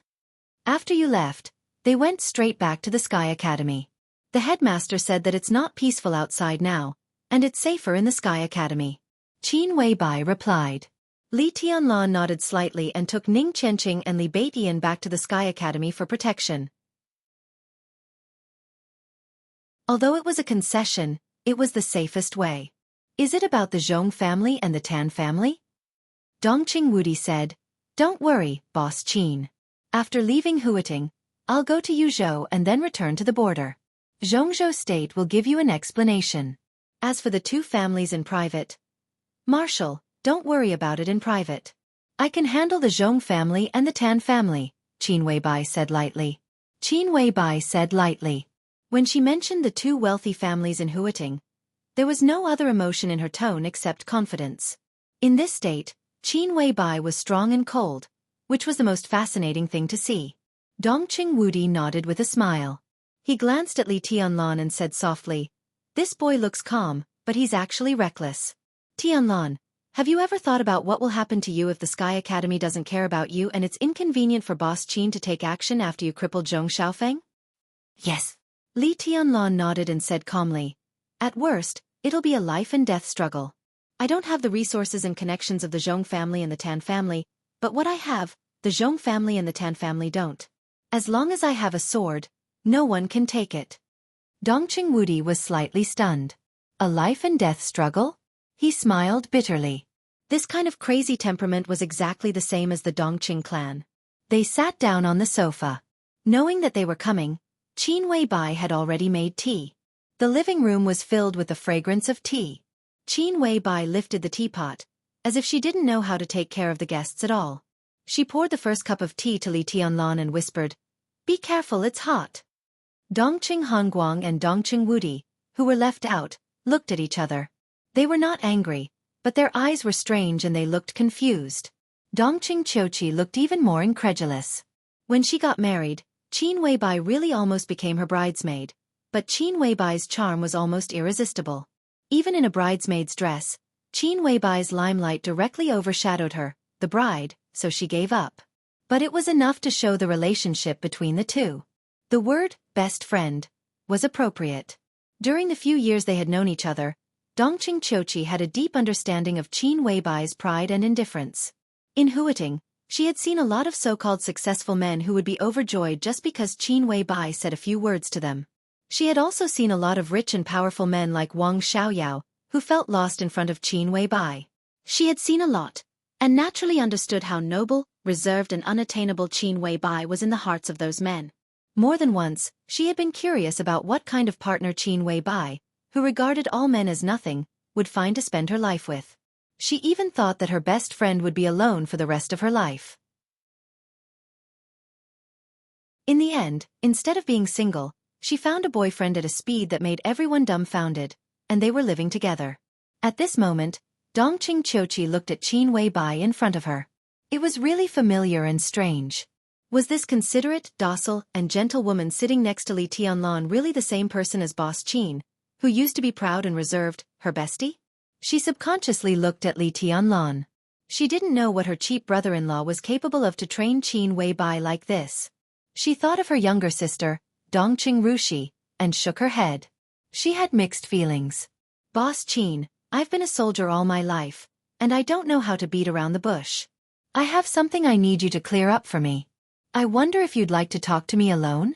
"After you left, they went straight back to the Sky Academy. The headmaster said that it's not peaceful outside now, and it's safer in the Sky Academy," Qin Weibai replied. Li Tianlan nodded slightly and took Ning Chenqing and Li Beitian back to the Sky Academy for protection. Although it was a concession, it was the safest way. Is it about the Zhong family and the Tan family? Dongqing Wudi said, "Don't worry, Boss Qin. After leaving Huiting, I'll go to Yuzhou and then return to the border. Zhongzhou State will give you an explanation. As for the two families in private, Marshal, don't worry about it in private. I can handle the Zhong family and the Tan family," Qin Weibai said lightly. Qin Weibai said lightly. When she mentioned the two wealthy families in Huiting, there was no other emotion in her tone except confidence. In this state, Qin Weibai was strong and cold, which was the most fascinating thing to see. Dongqing Wudi nodded with a smile. He glanced at Li Tianlan and said softly, "This boy looks calm, but he's actually reckless. Tianlan, have you ever thought about what will happen to you if the Sky Academy doesn't care about you and it's inconvenient for Boss Qin to take action after you crippled Zhong Xiaofeng?" "Yes." Li Tianlan nodded and said calmly, "At worst, it'll be a life-and-death struggle. I don't have the resources and connections of the Zhong family and the Tan family, but what I have, the Zhong family and the Tan family don't. As long as I have a sword, no one can take it." Dongqing Wudi was slightly stunned. A life-and-death struggle? He smiled bitterly. This kind of crazy temperament was exactly the same as the Dongqing clan. They sat down on the sofa. Knowing that they were coming, Qin Weibai had already made tea. The living room was filled with the fragrance of tea. Qin Weibai lifted the teapot, as if she didn't know how to take care of the guests at all. She poured the first cup of tea to Li Tianlan and whispered, "Be careful, it's hot." Dongqing Hongguang and Dongqing Wudi, who were left out, looked at each other. They were not angry, but their eyes were strange and they looked confused. Dongqing Qiuqi looked even more incredulous. When she got married, Qin Weibai really almost became her bridesmaid, but Qin Weibai's charm was almost irresistible. Even in a bridesmaid's dress, Qin Weibai's limelight directly overshadowed her, the bride, so she gave up. But it was enough to show the relationship between the two. The word, best friend, was appropriate. During the few years they had known each other, Dongqing Qiuqi had a deep understanding of Qin Weibai's pride and indifference. In Huiting, she had seen a lot of so-called successful men who would be overjoyed just because Qin Weibai said a few words to them. She had also seen a lot of rich and powerful men like Wang Xiaoyao, who felt lost in front of Qin Weibai. She had seen a lot, and naturally understood how noble, reserved and unattainable Qin Weibai was in the hearts of those men. More than once, she had been curious about what kind of partner Qin Weibai, who regarded all men as nothing, would find to spend her life with. She even thought that her best friend would be alone for the rest of her life. In the end, instead of being single, she found a boyfriend at a speed that made everyone dumbfounded, and they were living together. At this moment, Dongqing Qiuqi looked at Qin Weibai in front of her. It was really familiar and strange. Was this considerate, docile, and gentle woman sitting next to Li Tianlan really the same person as Boss Qin, who used to be proud and reserved, her bestie? She subconsciously looked at Li Tianlan. She didn't know what her cheap brother-in-law was capable of to train Qin Weibai like this. She thought of her younger sister, Dongqing Rushi, and shook her head. She had mixed feelings. "Boss Qin, I've been a soldier all my life, and I don't know how to beat around the bush. I have something I need you to clear up for me. I wonder if you'd like to talk to me alone?"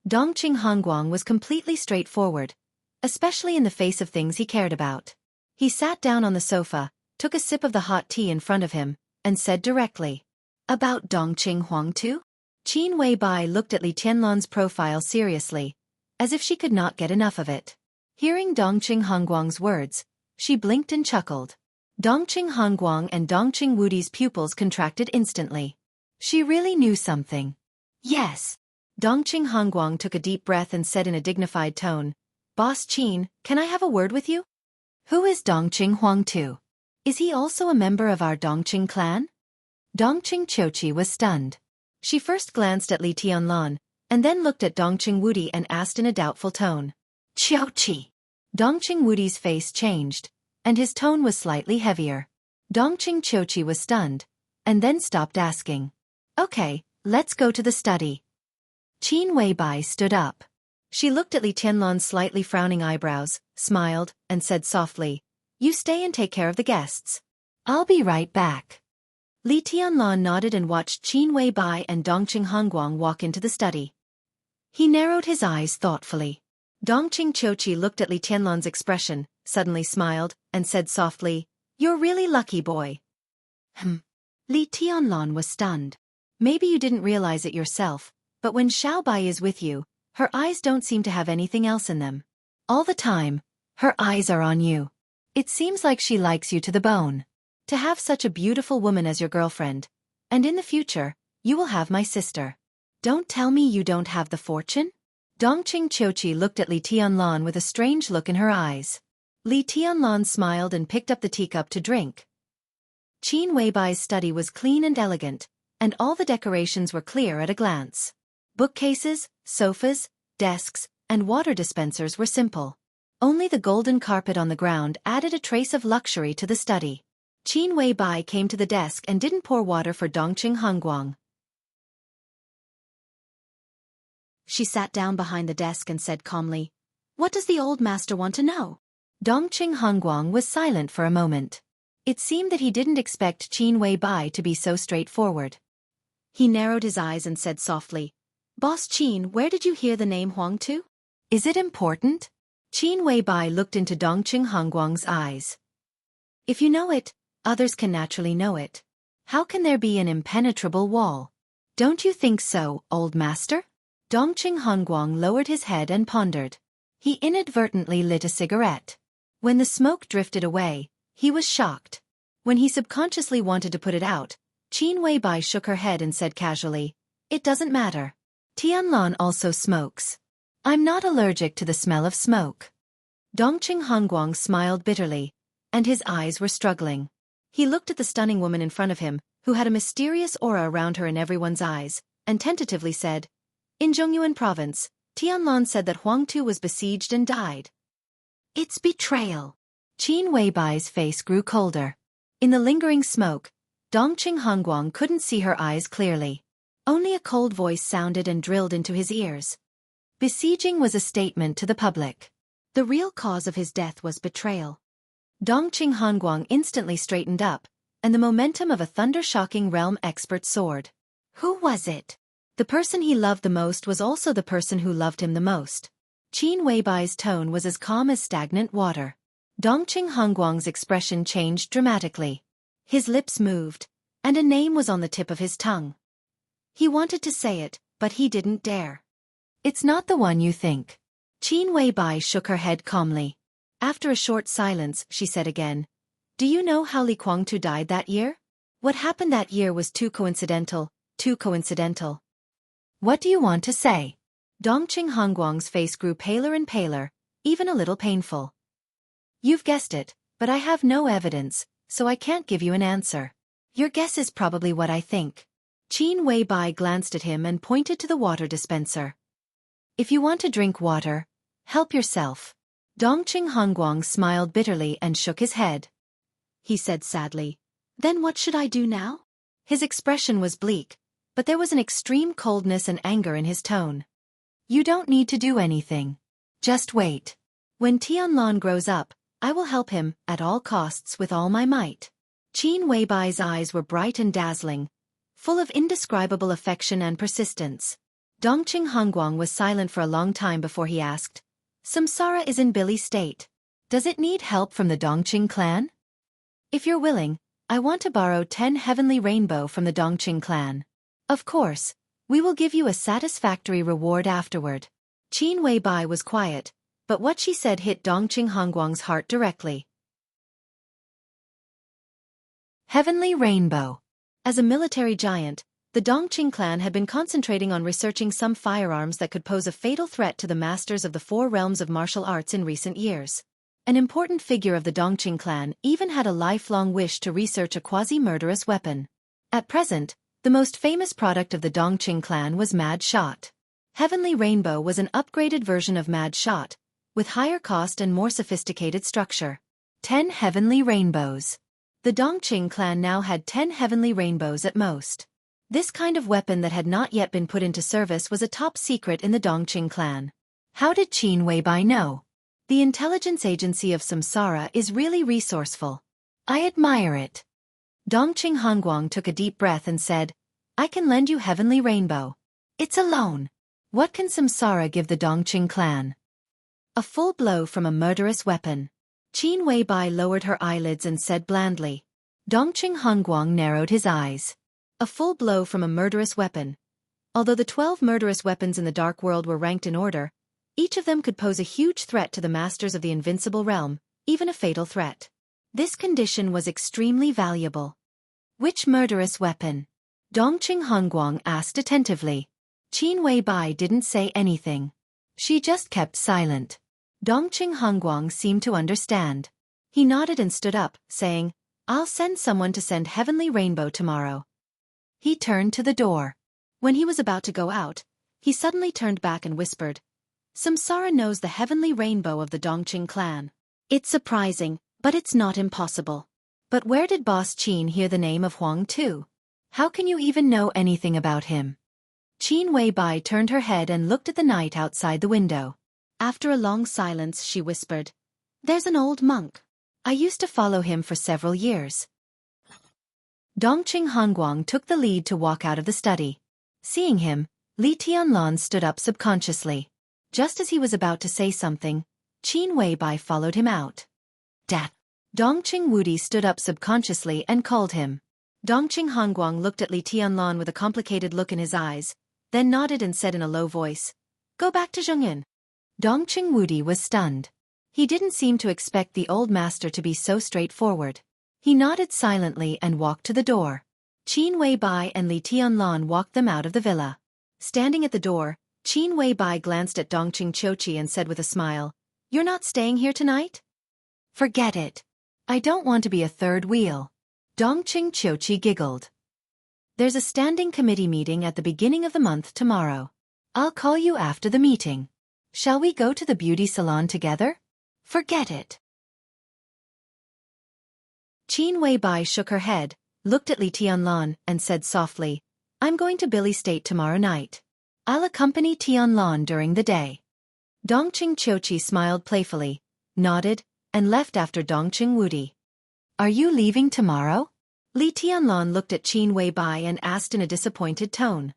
Dongqing Hongguang was completely straightforward, especially in the face of things he cared about. He sat down on the sofa, took a sip of the hot tea in front of him, and said directly, "About Dongqing Huang too?" Qin Weibai looked at Li Tianlan's profile seriously, as if she could not get enough of it. Hearing Dongqing Hongguang's words, she blinked and chuckled. Dongqing Hongguang and Dongqing Wudi's pupils contracted instantly. She really knew something. "Yes." Dongqing Hongguang took a deep breath and said in a dignified tone, "Boss Qin, can I have a word with you?" "Who is Dongqing Huang too? Is he also a member of our Dongqing clan?" Dongqing Qiuqi was stunned. She first glanced at Li Tianlan, and then looked at Dongqing Wudi and asked in a doubtful tone, "Qiuqi." Dongqing Wudi's face changed, and his tone was slightly heavier. Dongqing Qiuqi was stunned, and then stopped asking. "Okay, let's go to the study." Qin Weibai stood up. She looked at Li Tianlan's slightly frowning eyebrows, smiled, and said softly, "You stay and take care of the guests. I'll be right back." Li Tianlan nodded and watched Qin Weibai and Dongqing Hongguang walk into the study. He narrowed his eyes thoughtfully. Dongqing Chochi looked at Li Tianlan's expression, suddenly smiled, and said softly, "You're really lucky, boy." Li Tianlan was stunned. Maybe you didn't realize it yourself, but when Xiaobai is with you, her eyes don't seem to have anything else in them. All the time, her eyes are on you. It seems like she likes you to the bone. To have such a beautiful woman as your girlfriend, and in the future, you will have my sister. Don't tell me you don't have the fortune? Dongqing Chochi looked at Li Tianlan with a strange look in her eyes. Li Tianlan smiled and picked up the teacup to drink. Qin Weibai's study was clean and elegant, and all the decorations were clear at a glance. Bookcases, sofas, desks, and water dispensers were simple. Only the golden carpet on the ground added a trace of luxury to the study. Qin Weibai came to the desk and didn't pour water for Dongqing Hongguang. She sat down behind the desk and said calmly, "What does the old master want to know?" Dongqing Hongguang was silent for a moment. It seemed that he didn't expect Qin Weibai to be so straightforward. He narrowed his eyes and said softly, "Boss Qin, where did you hear the name Huang Tu?" Is it important? Qin Weibai looked into Dongqing Hongguang's eyes. If you know it, others can naturally know it. How can there be an impenetrable wall? Don't you think so, old master? Dongqing Hongguang lowered his head and pondered. He inadvertently lit a cigarette. When the smoke drifted away, he was shocked. When he subconsciously wanted to put it out, Qin Weibai shook her head and said casually, "It doesn't matter. Tianlan also smokes. I'm not allergic to the smell of smoke." Dongqing Hongguang smiled bitterly, and his eyes were struggling. He looked at the stunning woman in front of him, who had a mysterious aura around her in everyone's eyes, and tentatively said, "In Zhongyuan province, Tianlan said that Huang Tu was besieged and died." "It's betrayal." Qin Weibai's face grew colder. In the lingering smoke, Dongqing Hongguang couldn't see her eyes clearly. Only a cold voice sounded and drilled into his ears. Besieging was a statement to the public. The real cause of his death was betrayal. Dongqing Hongguang instantly straightened up, and the momentum of a thunder-shocking realm expert soared. Who was it? The person he loved the most was also the person who loved him the most. Qin Weibai's tone was as calm as stagnant water. Dongqing Hongguang's expression changed dramatically. His lips moved, and a name was on the tip of his tongue. He wanted to say it, but he didn't dare. "It's not the one you think." Qin Weibai shook her head calmly. After a short silence, she said again, "Do you know how Li Kuangtu died that year? What happened that year was too coincidental, too coincidental." "What do you want to say?" Dongqing Hongguang's face grew paler and paler, even a little painful. "You've guessed it, but I have no evidence, so I can't give you an answer. Your guess is probably what I think." Qin Weibai glanced at him and pointed to the water dispenser. "If you want to drink water, help yourself." Dongqing Hongguang smiled bitterly and shook his head. He said sadly, "Then what should I do now?" His expression was bleak, but there was an extreme coldness and anger in his tone. "You don't need to do anything. Just wait. When Tianlan grows up, I will help him, at all costs with all my might." Qin Weibai's eyes were bright and dazzling, full of indescribable affection and persistence. Dongqing Hongguang was silent for a long time before he asked, "Samsara is in Billy State. Does it need help from the Dongqing clan? If you're willing, I want to borrow 10 heavenly rainbow from the Dongqing clan. Of course, we will give you a satisfactory reward afterward." Qin Weibai was quiet, but what she said hit Dongqing Hongguang's heart directly. Heavenly Rainbow. As a military giant, the Dongqing clan had been concentrating on researching some firearms that could pose a fatal threat to the masters of the 4 realms of martial arts in recent years. An important figure of the Dongqing clan even had a lifelong wish to research a quasi-murderous weapon. At present, the most famous product of the Dongqing clan was Mad Shot. Heavenly Rainbow was an upgraded version of Mad Shot, with higher cost and more sophisticated structure. 10 heavenly rainbows. The Dongqing clan now had 10 heavenly rainbows at most. This kind of weapon that had not yet been put into service was a top secret in the Dongqing clan. How did Qin Weibai know? The intelligence agency of Samsara is really resourceful. I admire it. Dongqing Hongguang took a deep breath and said, I can lend you Heavenly Rainbow. It's a loan. What can Samsara give the Dongqing clan? A full blow from a murderous weapon. Qin Weibai lowered her eyelids and said blandly. Dongqing Hongguang narrowed his eyes. A full blow from a murderous weapon. Although the 12 murderous weapons in the Dark World were ranked in order, each of them could pose a huge threat to the masters of the Invincible Realm, even a fatal threat. This condition was extremely valuable. Which murderous weapon? Dongqing Hongguang asked attentively. Qin Weibai didn't say anything. She just kept silent. Dongqing Hongguang seemed to understand. He nodded and stood up, saying, I'll send someone to send Heavenly Rainbow tomorrow. He turned to the door. When he was about to go out, he suddenly turned back and whispered, Samsara knows the Heavenly Rainbow of the Dongqing clan. It's surprising, but it's not impossible. But where did Boss Qin hear the name of Huang Tu? How can you even know anything about him? Qin Weibai turned her head and looked at the night outside the window. After a long silence she whispered, There's an old monk. I used to follow him for several years. Dongqing Hongguang took the lead to walk out of the study. Seeing him, Li Tianlan stood up subconsciously. Just as he was about to say something, Qin Weibai followed him out. Dad. Dongqing Wudi stood up subconsciously and called him. Dongqing Hongguang looked at Li Tianlan with a complicated look in his eyes, then nodded and said in a low voice, Go back to Zhongyan. Dongqing Wudi was stunned. He didn't seem to expect the old master to be so straightforward. He nodded silently and walked to the door. Qin Weibai and Li Tianlan walked them out of the villa. Standing at the door, Qin Weibai glanced at Dongqing Chochi and said with a smile, You're not staying here tonight? Forget it. I don't want to be a third wheel. Dongqing Chochi giggled. There's a standing committee meeting at the beginning of the month tomorrow. I'll call you after the meeting. Shall we go to the beauty salon together? Forget it. Qin Weibai shook her head, looked at Li Tianlan, and said softly, I'm going to Billy State tomorrow night. I'll accompany Tianlan during the day. Dongqing Chochi smiled playfully, nodded, and left after Dongqing Wudi. Are you leaving tomorrow? Li Tianlan looked at Qin Weibai and asked in a disappointed tone.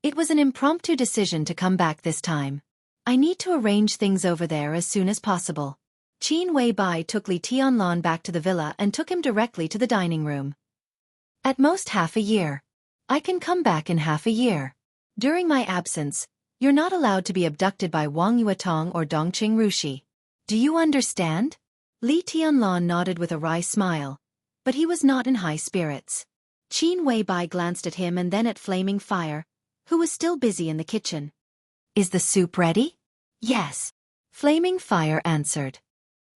It was an impromptu decision to come back this time. I need to arrange things over there as soon as possible. Qin Weibai took Li Tianlan back to the villa and took him directly to the dining room. At most half a year. I can come back in half a year. During my absence, you're not allowed to be abducted by Wang Yuetong or Dongqing Rushi. Do you understand? Li Tianlan nodded with a wry smile, but he was not in high spirits. Qin Weibai glanced at him and then at Flaming Fire, who was still busy in the kitchen. Is the soup ready? Yes. Flaming Fire answered.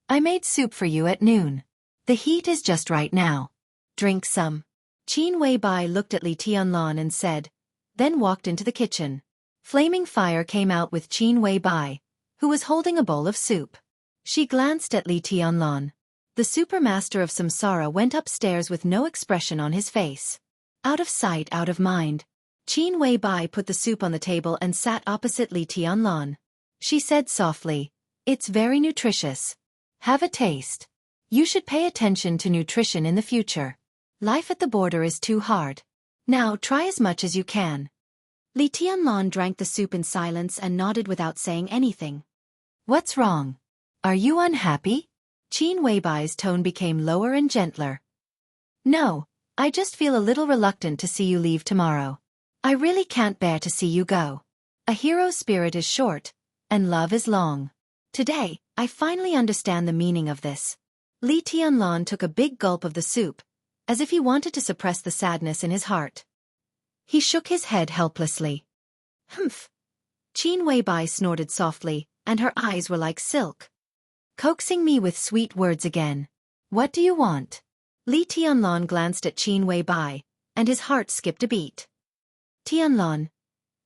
I made soup for you at noon. The heat is just right now. Drink some. Qin Weibai looked at Li Tianlan and said, then walked into the kitchen. Flaming Fire came out with Qin Weibai, who was holding a bowl of soup. She glanced at Li Tianlan. The supermaster of Samsara went upstairs with no expression on his face. Out of sight, out of mind. Qin Weibai put the soup on the table and sat opposite Li Tianlan. She said softly, It's very nutritious. Have a taste. You should pay attention to nutrition in the future. Life at the border is too hard. Now try as much as you can. Li Tianlan drank the soup in silence and nodded without saying anything. What's wrong? Are you unhappy? Qin Weibai's tone became lower and gentler. No, I just feel a little reluctant to see you leave tomorrow. I really can't bear to see you go. A hero's spirit is short, and love is long. Today, I finally understand the meaning of this. Li Tianlan took a big gulp of the soup, as if he wanted to suppress the sadness in his heart. He shook his head helplessly. Humph. Qin Weibai snorted softly, and her eyes were like silk. Coaxing me with sweet words again. What do you want? Li Tianlan glanced at Qin Weibai, and his heart skipped a beat. Tianlan.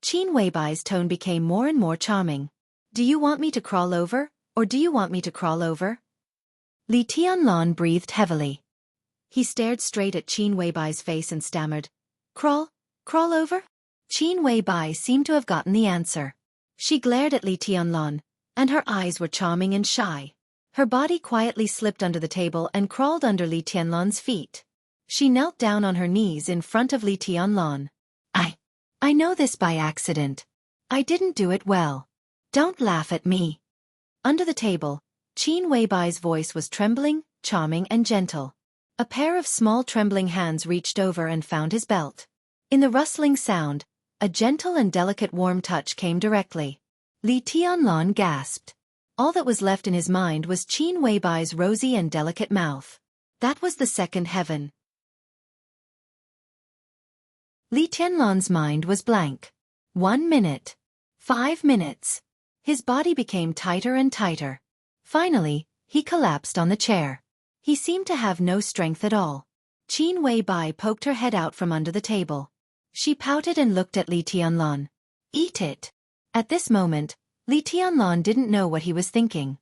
Qin Weibai's tone became more and more charming. Do you want me to crawl over, or do you want me to crawl over? Li Tianlan breathed heavily. He stared straight at Qin Weibai's face and stammered, Crawl over? Qin Weibai seemed to have gotten the answer. She glared at Li Tianlan, and her eyes were charming and shy. Her body quietly slipped under the table and crawled under Li Tianlan's feet. She knelt down on her knees in front of Li Tianlan. I know this by accident. I didn't do it well. Don't laugh at me. Under the table, Qin Weibai's voice was trembling, charming and gentle. A pair of small trembling hands reached over and found his belt. In the rustling sound, a gentle and delicate warm touch came directly. Li Tianlan gasped. All that was left in his mind was Qin Weibai's rosy and delicate mouth. That was the second heaven. Li Tianlan's mind was blank. 1 minute. 5 minutes. His body became tighter and tighter. Finally, he collapsed on the chair. He seemed to have no strength at all. Qin Weibai poked her head out from under the table. She pouted and looked at Li Tianlan. Eat it. At this moment, Li Tianlan didn't know what he was thinking.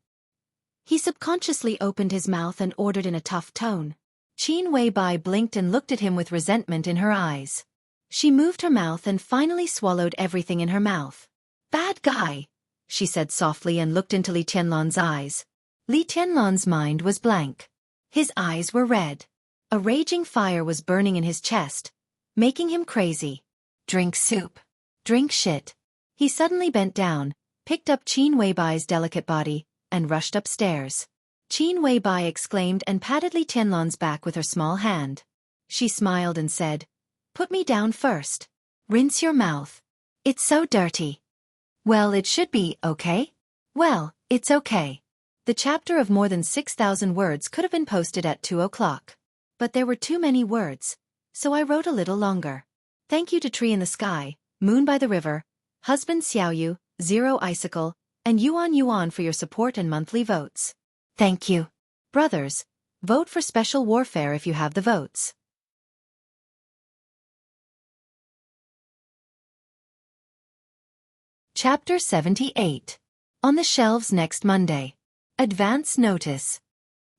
He subconsciously opened his mouth and ordered in a tough tone. Qin Weibai blinked and looked at him with resentment in her eyes. She moved her mouth and finally swallowed everything in her mouth. Bad guy, she said softly and looked into Li Tianlan's eyes. Li Tianlan's mind was blank. His eyes were red. A raging fire was burning in his chest, making him crazy. Drink soup. Drink shit. He suddenly bent down, picked up Qin Weibai's delicate body, and rushed upstairs. Qin Weibai exclaimed and patted Li Tianlan's back with her small hand. She smiled and said, Put me down first. Rinse your mouth. It's so dirty. Well, it should be, okay? Well, it's okay. The chapter of more than 6,000 words could have been posted at 2 o'clock. But there were too many words, so I wrote a little longer. Thank you to Tree in the Sky, Moon by the River, Husband Xiaoyu, Zero Icicle, and Yuan Yuan for your support and monthly votes. Thank you. Brothers, vote for Special Warfare if you have the votes. Chapter 78. On the shelves next Monday. Advance notice.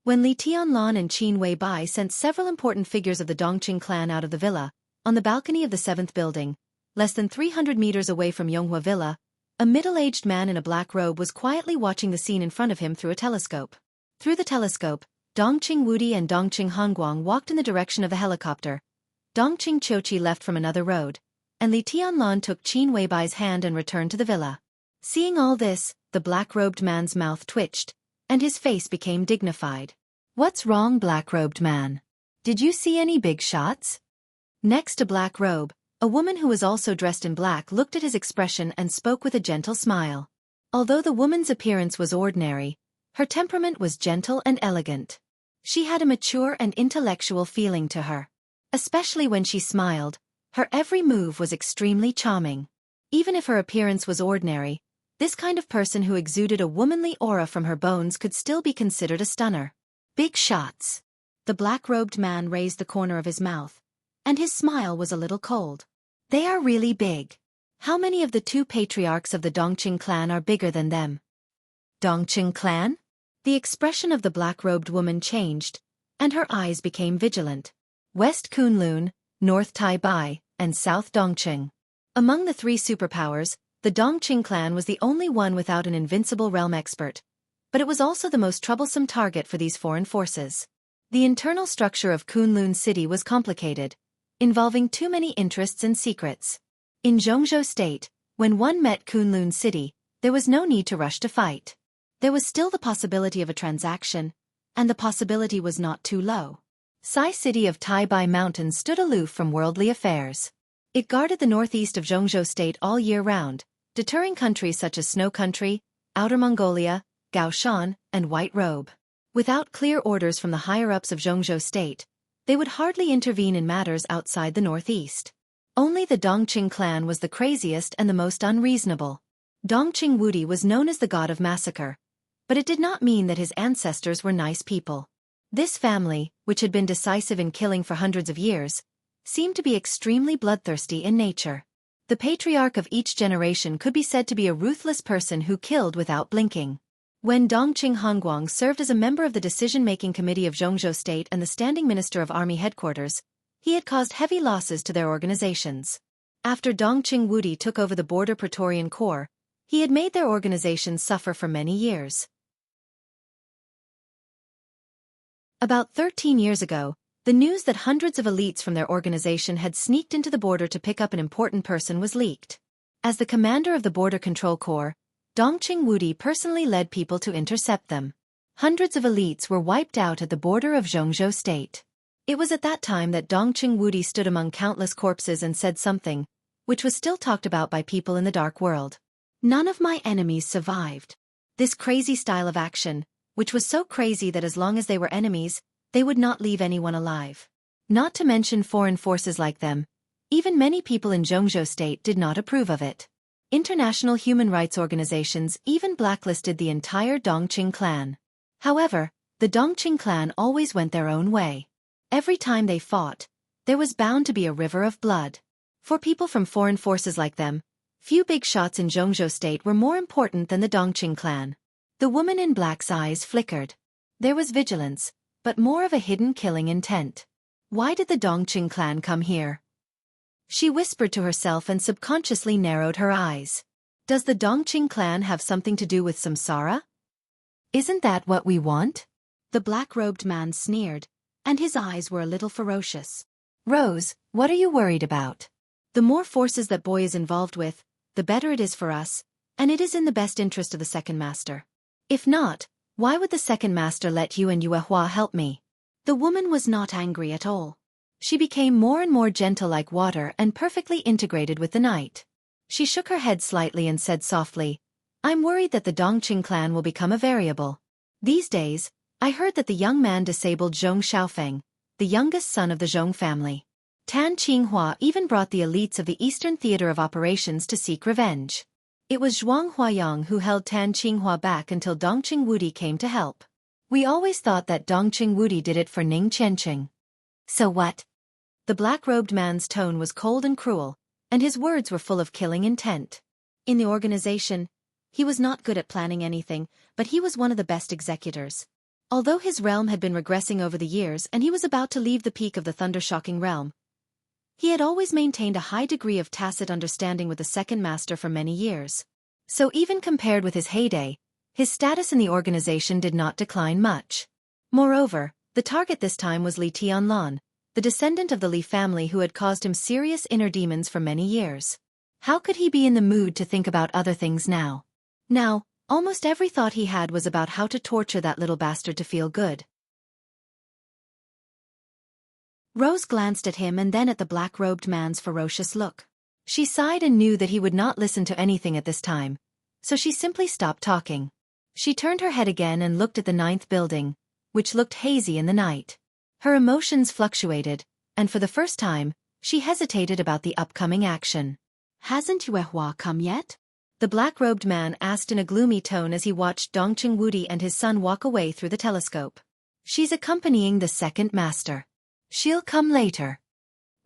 When Li Tianlan and Qin Weibai sent several important figures of the Dongqing clan out of the villa, on the balcony of the 7th building, less than 300 meters away from Yonghua Villa, a middle-aged man in a black robe was quietly watching the scene in front of him through a telescope. Through the telescope, Dongqing Wudi and Dongqing Hongguang walked in the direction of the helicopter. Dongqing Qiuqi left from another road, and Li Tianlan took Qin Weibai's hand and returned to the villa. Seeing all this, the black-robed man's mouth twitched, and his face became dignified. What's wrong, black-robed man? Did you see any big shots? Next to Black Robe, a woman who was also dressed in black looked at his expression and spoke with a gentle smile. Although the woman's appearance was ordinary, her temperament was gentle and elegant. She had a mature and intellectual feeling to her. Especially when she smiled, her every move was extremely charming. Even if her appearance was ordinary, this kind of person who exuded a womanly aura from her bones could still be considered a stunner. Big shots. The black-robed man raised the corner of his mouth, and his smile was a little cold. They are really big. How many of the 2 patriarchs of the Dongqing clan are bigger than them? Dongqing clan? The expression of the black-robed woman changed, and her eyes became vigilant. West Kunlun, North Taibai, and South Dongqing. Among the 3 superpowers, the Dongqing clan was the only one without an invincible realm expert, but it was also the most troublesome target for these foreign forces. The internal structure of Kunlun City was complicated, involving too many interests and secrets. In Zhongzhou State, when one met Kunlun City, there was no need to rush to fight. There was still the possibility of a transaction, and the possibility was not too low. Sai City of Taibai Mountains stood aloof from worldly affairs. It guarded the northeast of Zhongzhou State all year round, deterring countries such as Snow Country, Outer Mongolia, Gaoshan, and White Robe. Without clear orders from the higher-ups of Zhongzhou State, they would hardly intervene in matters outside the northeast. Only the Dongqing clan was the craziest and the most unreasonable. Dongqing Wudi was known as the god of massacre, but it did not mean that his ancestors were nice people. This family, which had been decisive in killing for hundreds of years, seemed to be extremely bloodthirsty in nature. The patriarch of each generation could be said to be a ruthless person who killed without blinking. When Dongqing Hongguang served as a member of the decision-making committee of Zhongzhou State and the standing minister of army headquarters, he had caused heavy losses to their organizations. After Dongqing Wudi took over the Border Praetorian Corps, he had made their organizations suffer for many years. About 13 years ago, The news that hundreds of elites from their organization had sneaked into the border to pick up an important person was leaked. As the commander of the Border Control Corps, Dongqing Wudi personally led people to intercept them. Hundreds of elites were wiped out at the border of Zhongzhou State. It was at that time that Dongqing Wudi stood among countless corpses and said something, which was still talked about by people in the dark world. None of my enemies survived. This crazy style of action, which was so crazy that as long as they were enemies, they would not leave anyone alive. Not to mention foreign forces like them, even many people in Zhongzhou State did not approve of it. International human rights organizations even blacklisted the entire Dongqing clan. However, the Dongqing clan always went their own way. Every time they fought, there was bound to be a river of blood. For people from foreign forces like them, few big shots in Zhongzhou State were more important than the Dongqing clan. The woman in black's eyes flickered. There was vigilance, but more of a hidden killing intent. Why did the Dongqing clan come here? She whispered to herself and subconsciously narrowed her eyes. Does the Dongqing clan have something to do with samsara? Isn't that what we want? The black-robed man sneered, and his eyes were a little ferocious. Rose, what are you worried about? The more forces that boy is involved with, the better it is for us, and it is in the best interest of the second master. If not, why would the second master let you and Yuehua help me? The woman was not angry at all. She became more and more gentle like water and perfectly integrated with the night. She shook her head slightly and said softly, I'm worried that the Dongqing clan will become a variable. These days, I heard that the young man disabled Zhong Xiaofeng, the youngest son of the Zhong family. Tan Qinghua even brought the elites of the Eastern Theater of Operations to seek revenge. It was Zhuang Huayang who held Tan Qinghua back until Dongqing Wudi came to help. We always thought that Dongqing Wudi did it for Ning Qianqing. So what? The black-robed man's tone was cold and cruel, and his words were full of killing intent. In the organization, he was not good at planning anything, but he was one of the best executors. Although his realm had been regressing over the years and he was about to leave the peak of the thunder-shocking realm, he had always maintained a high degree of tacit understanding with the second master for many years. So even compared with his heyday, his status in the organization did not decline much. Moreover, the target this time was Li Tianlan, the descendant of the Li family who had caused him serious inner demons for many years. How could he be in the mood to think about other things now? Now, almost every thought he had was about how to torture that little bastard to feel good. Rose glanced at him and then at the black-robed man's ferocious look. She sighed and knew that he would not listen to anything at this time, so she simply stopped talking. She turned her head again and looked at the 9th building, which looked hazy in the night. Her emotions fluctuated, and for the first time, she hesitated about the upcoming action. Hasn't Yuehua come yet? The black-robed man asked in a gloomy tone as he watched Dongqing Wudi and his son walk away through the telescope. She's accompanying the second master. She'll come later.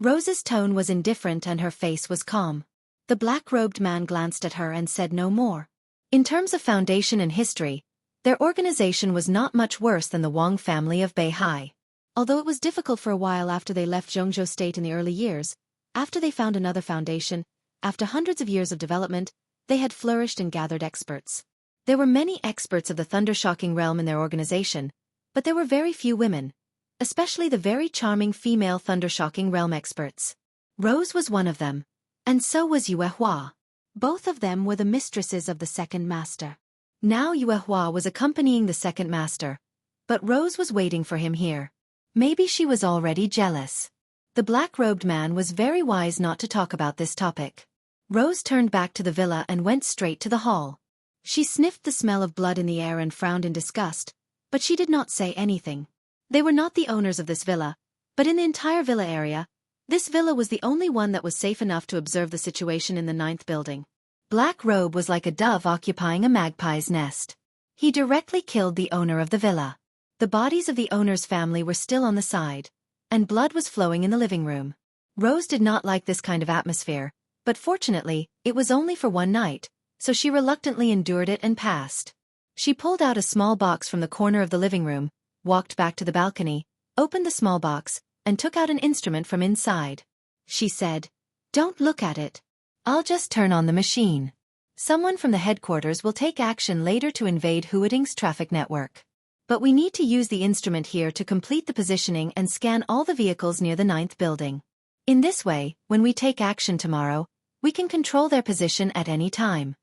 Rose's tone was indifferent and her face was calm. The black-robed man glanced at her and said no more. In terms of foundation and history, their organization was not much worse than the Wang family of Beihai. Although it was difficult for a while after they left Zhongzhou State in the early years, after they found another foundation, after hundreds of years of development, they had flourished and gathered experts. There were many experts of the thunder-shocking realm in their organization, but there were very few women, especially the very charming female thunder-shocking realm experts. Rose was one of them, and so was Yuehua. Both of them were the mistresses of the second master. Now Yuehua was accompanying the second master, but Rose was waiting for him here. Maybe she was already jealous. The black-robed man was very wise not to talk about this topic. Rose turned back to the villa and went straight to the hall. She sniffed the smell of blood in the air and frowned in disgust, but she did not say anything. They were not the owners of this villa, but in the entire villa area, this villa was the only one that was safe enough to observe the situation in the 9th building. Black Robe was like a dove occupying a magpie's nest. He directly killed the owner of the villa. The bodies of the owner's family were still on the side, and blood was flowing in the living room. Rose did not like this kind of atmosphere, but fortunately, it was only for one night, so she reluctantly endured it and passed. She pulled out a small box from the corner of the living room, walked back to the balcony, opened the small box, and took out an instrument from inside. She said, "Don't look at it. I'll just turn on the machine. Someone from the headquarters will take action later to invade Huading's traffic network. But we need to use the instrument here to complete the positioning and scan all the vehicles near the 9th building. In this way, when we take action tomorrow, we can control their position at any time.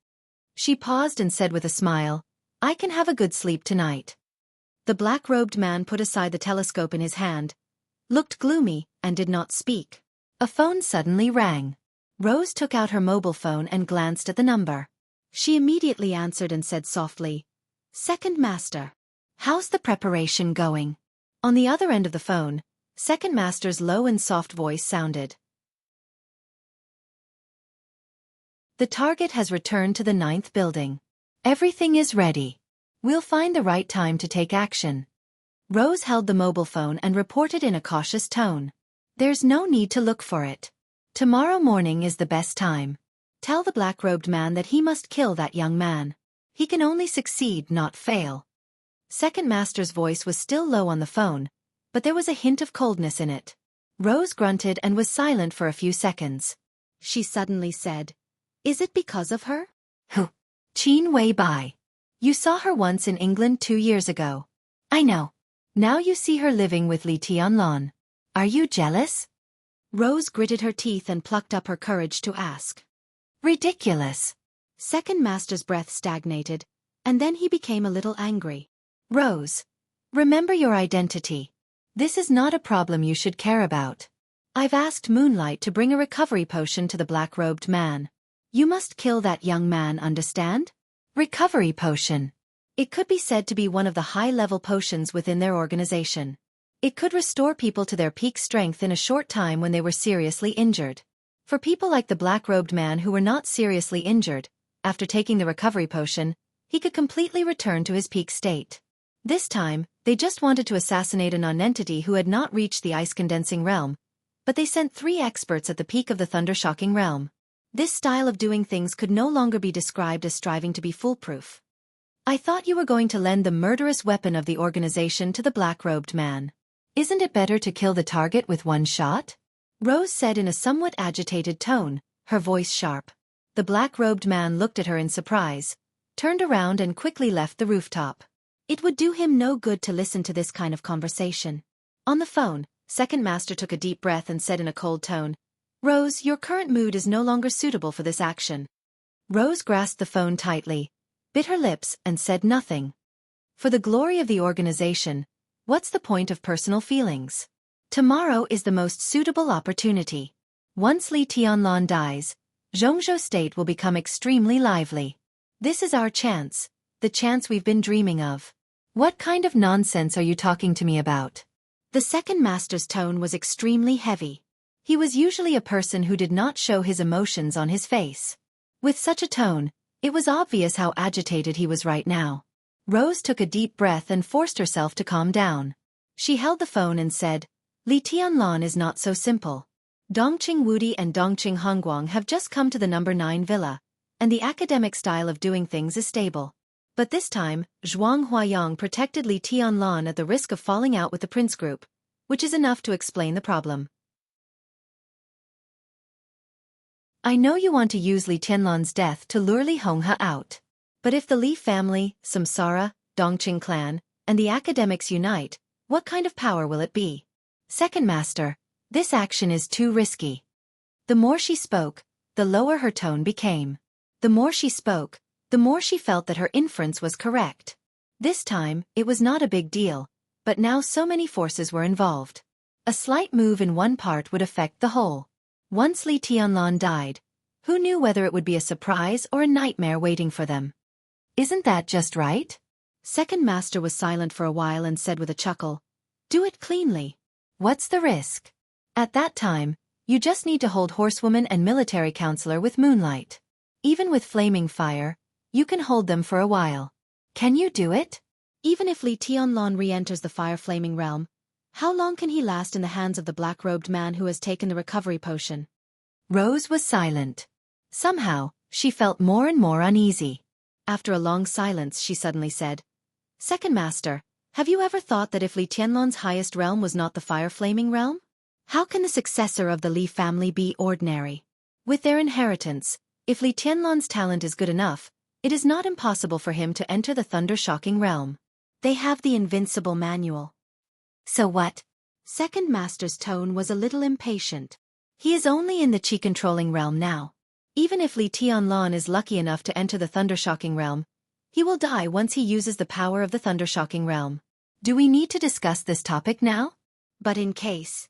She paused and said with a smile, I can have a good sleep tonight. The black-robed man put aside the telescope in his hand, looked gloomy, and did not speak. A phone suddenly rang. Rose took out her mobile phone and glanced at the number. She immediately answered and said softly, Second Master. How's the preparation going? On the other end of the phone, Second Master's low and soft voice sounded. The target has returned to the 9th building. Everything is ready. We'll find the right time to take action. Rose held the mobile phone and reported in a cautious tone. There's no need to look for it. Tomorrow morning is the best time. Tell the black-robed man that he must kill that young man. He can only succeed, not fail. Second Master's voice was still low on the phone, but there was a hint of coldness in it. Rose grunted and was silent for a few seconds. She suddenly said, Is it because of her? Who? Qin Wei Bai. You saw her once in England 2 years ago. I know. Now you see her living with Li Tianlan. Are you jealous? Rose gritted her teeth and plucked up her courage to ask. Ridiculous. Second Master's breath stagnated, and then he became a little angry. Rose, remember your identity. This is not a problem you should care about. I've asked Moonlight to bring a recovery potion to the black-robed man. You must kill that young man, understand? Recovery potion. It could be said to be one of the high-level potions within their organization. It could restore people to their peak strength in a short time when they were seriously injured. For people like the black-robed man who were not seriously injured, after taking the recovery potion, he could completely return to his peak state. This time, they just wanted to assassinate a non-entity who had not reached the ice-condensing realm, but they sent 3 experts at the peak of the thunder-shocking realm. This style of doing things could no longer be described as striving to be foolproof. I thought you were going to lend the murderous weapon of the organization to the black-robed man. Isn't it better to kill the target with one shot? Rose said in a somewhat agitated tone, her voice sharp. The black-robed man looked at her in surprise, turned around and quickly left the rooftop. It would do him no good to listen to this kind of conversation. On the phone, Second Master took a deep breath and said in a cold tone, Rose, your current mood is no longer suitable for this action. Rose grasped the phone tightly, bit her lips, and said nothing. For the glory of the organization, what's the point of personal feelings? Tomorrow is the most suitable opportunity. Once Li Tianlan dies, Zhongzhou State will become extremely lively. This is our chance, the chance we've been dreaming of. What kind of nonsense are you talking to me about? The Second Master's tone was extremely heavy. He was usually a person who did not show his emotions on his face. With such a tone, it was obvious how agitated he was right now. Rose took a deep breath and forced herself to calm down. She held the phone and said, Li Tianlan is not so simple. Dongqing Wudi and Dongqing Hongguang have just come to the number 9 villa, and the academic style of doing things is stable. But this time, Zhuang Huayang protected Li Tianlan at the risk of falling out with the Prince Group, which is enough to explain the problem. I know you want to use Li Tianlan's death to lure Li Honghe out. But if the Li family, Samsara, Dongqing clan, and the academics unite, what kind of power will it be? Second Master, this action is too risky. The more she spoke, the lower her tone became. The more she spoke, the more she felt that her inference was correct. This time, it was not a big deal, but now so many forces were involved. A slight move in one part would affect the whole. Once Li Tianlan died, who knew whether it would be a surprise or a nightmare waiting for them? Isn't that just right? Second Master was silent for a while and said with a chuckle, Do it cleanly. What's the risk? At that time, you just need to hold horsewoman and military counselor with Moonlight. Even with flaming fire, you can hold them for a while. Can you do it? Even if Li Tianlan re-enters the fire-flaming realm, how long can he last in the hands of the black-robed man who has taken the recovery potion? Rose was silent. Somehow, she felt more and more uneasy. After a long silence, she suddenly said, Second Master, have you ever thought that if Li Tianlan's highest realm was not the fire-flaming realm? How can the successor of the Li family be ordinary? With their inheritance, if Li Tianlan's talent is good enough, it is not impossible for him to enter the thunder-shocking realm. They have the invincible manual. So what? Second Master's tone was a little impatient. He is only in the chi-controlling realm now. Even if Li Tianlan is lucky enough to enter the Thundershocking realm, he will die once he uses the power of the Thundershocking realm. Do we need to discuss this topic now? But in case.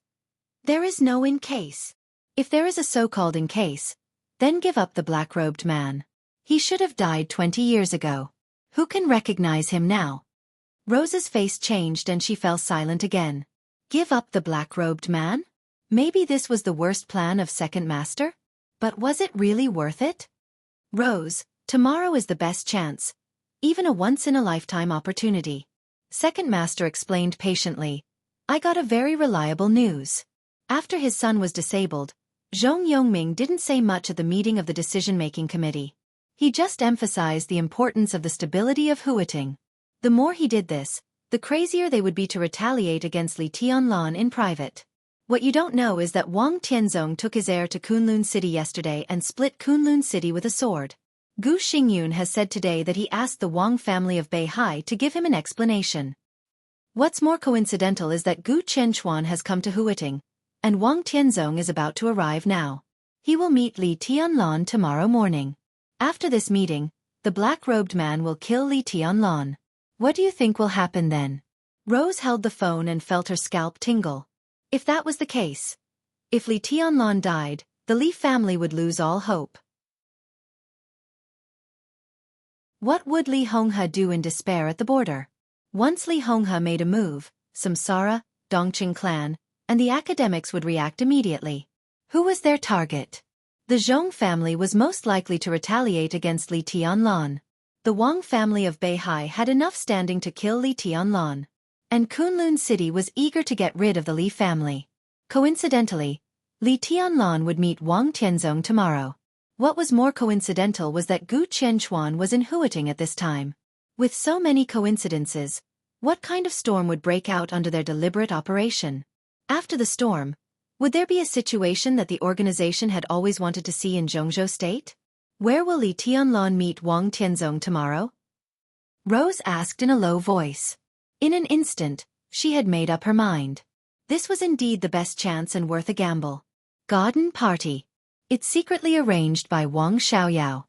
There is no in case. If there is a so-called in case, then give up the black-robed man. He should have died 20 years ago. Who can recognize him now? Rose's face changed and she fell silent again. Give up the black-robed man? Maybe this was the worst plan of Second Master? But was it really worth it? Rose, tomorrow is the best chance. Even a once-in-a-lifetime opportunity. Second Master explained patiently. I got a very reliable news. After his son was disabled, Zhong Yongming didn't say much at the meeting of the decision-making committee. He just emphasized the importance of the stability of Huiting. The more he did this, the crazier they would be to retaliate against Li Tianlan in private. What you don't know is that Wang Tianzong took his heir to Kunlun City yesterday and split Kunlun City with a sword. Gu Xingyun has said today that he asked the Wang family of Beihai to give him an explanation. What's more coincidental is that Gu Qianchuan has come to Huiting, and Wang Tianzong is about to arrive now. He will meet Li Tianlan tomorrow morning. After this meeting, the black-robed man will kill Li Tianlan. What do you think will happen then? Rose held the phone and felt her scalp tingle. If that was the case, if Li Tianlan died, the Li family would lose all hope. What would Li Honghe do in despair at the border? Once Li Honghe made a move, Samsara, Dongqing clan, and the academics would react immediately. Who was their target? The Zhong family was most likely to retaliate against Li Tianlan. The Wang family of Beihai had enough standing to kill Li Tianlan. And Kunlun City was eager to get rid of the Li family. Coincidentally, Li Tianlan would meet Wang Tianzong tomorrow. What was more coincidental was that Gu Qianchuan was in Huiting at this time. With so many coincidences, what kind of storm would break out under their deliberate operation? After the storm, would there be a situation that the organization had always wanted to see in Zhongzhou State? Where will Li Tianlan meet Wang Tianzong tomorrow? Rose asked in a low voice. In an instant, she had made up her mind. This was indeed the best chance and worth a gamble. Garden party. It's secretly arranged by Wang Xiaoyao.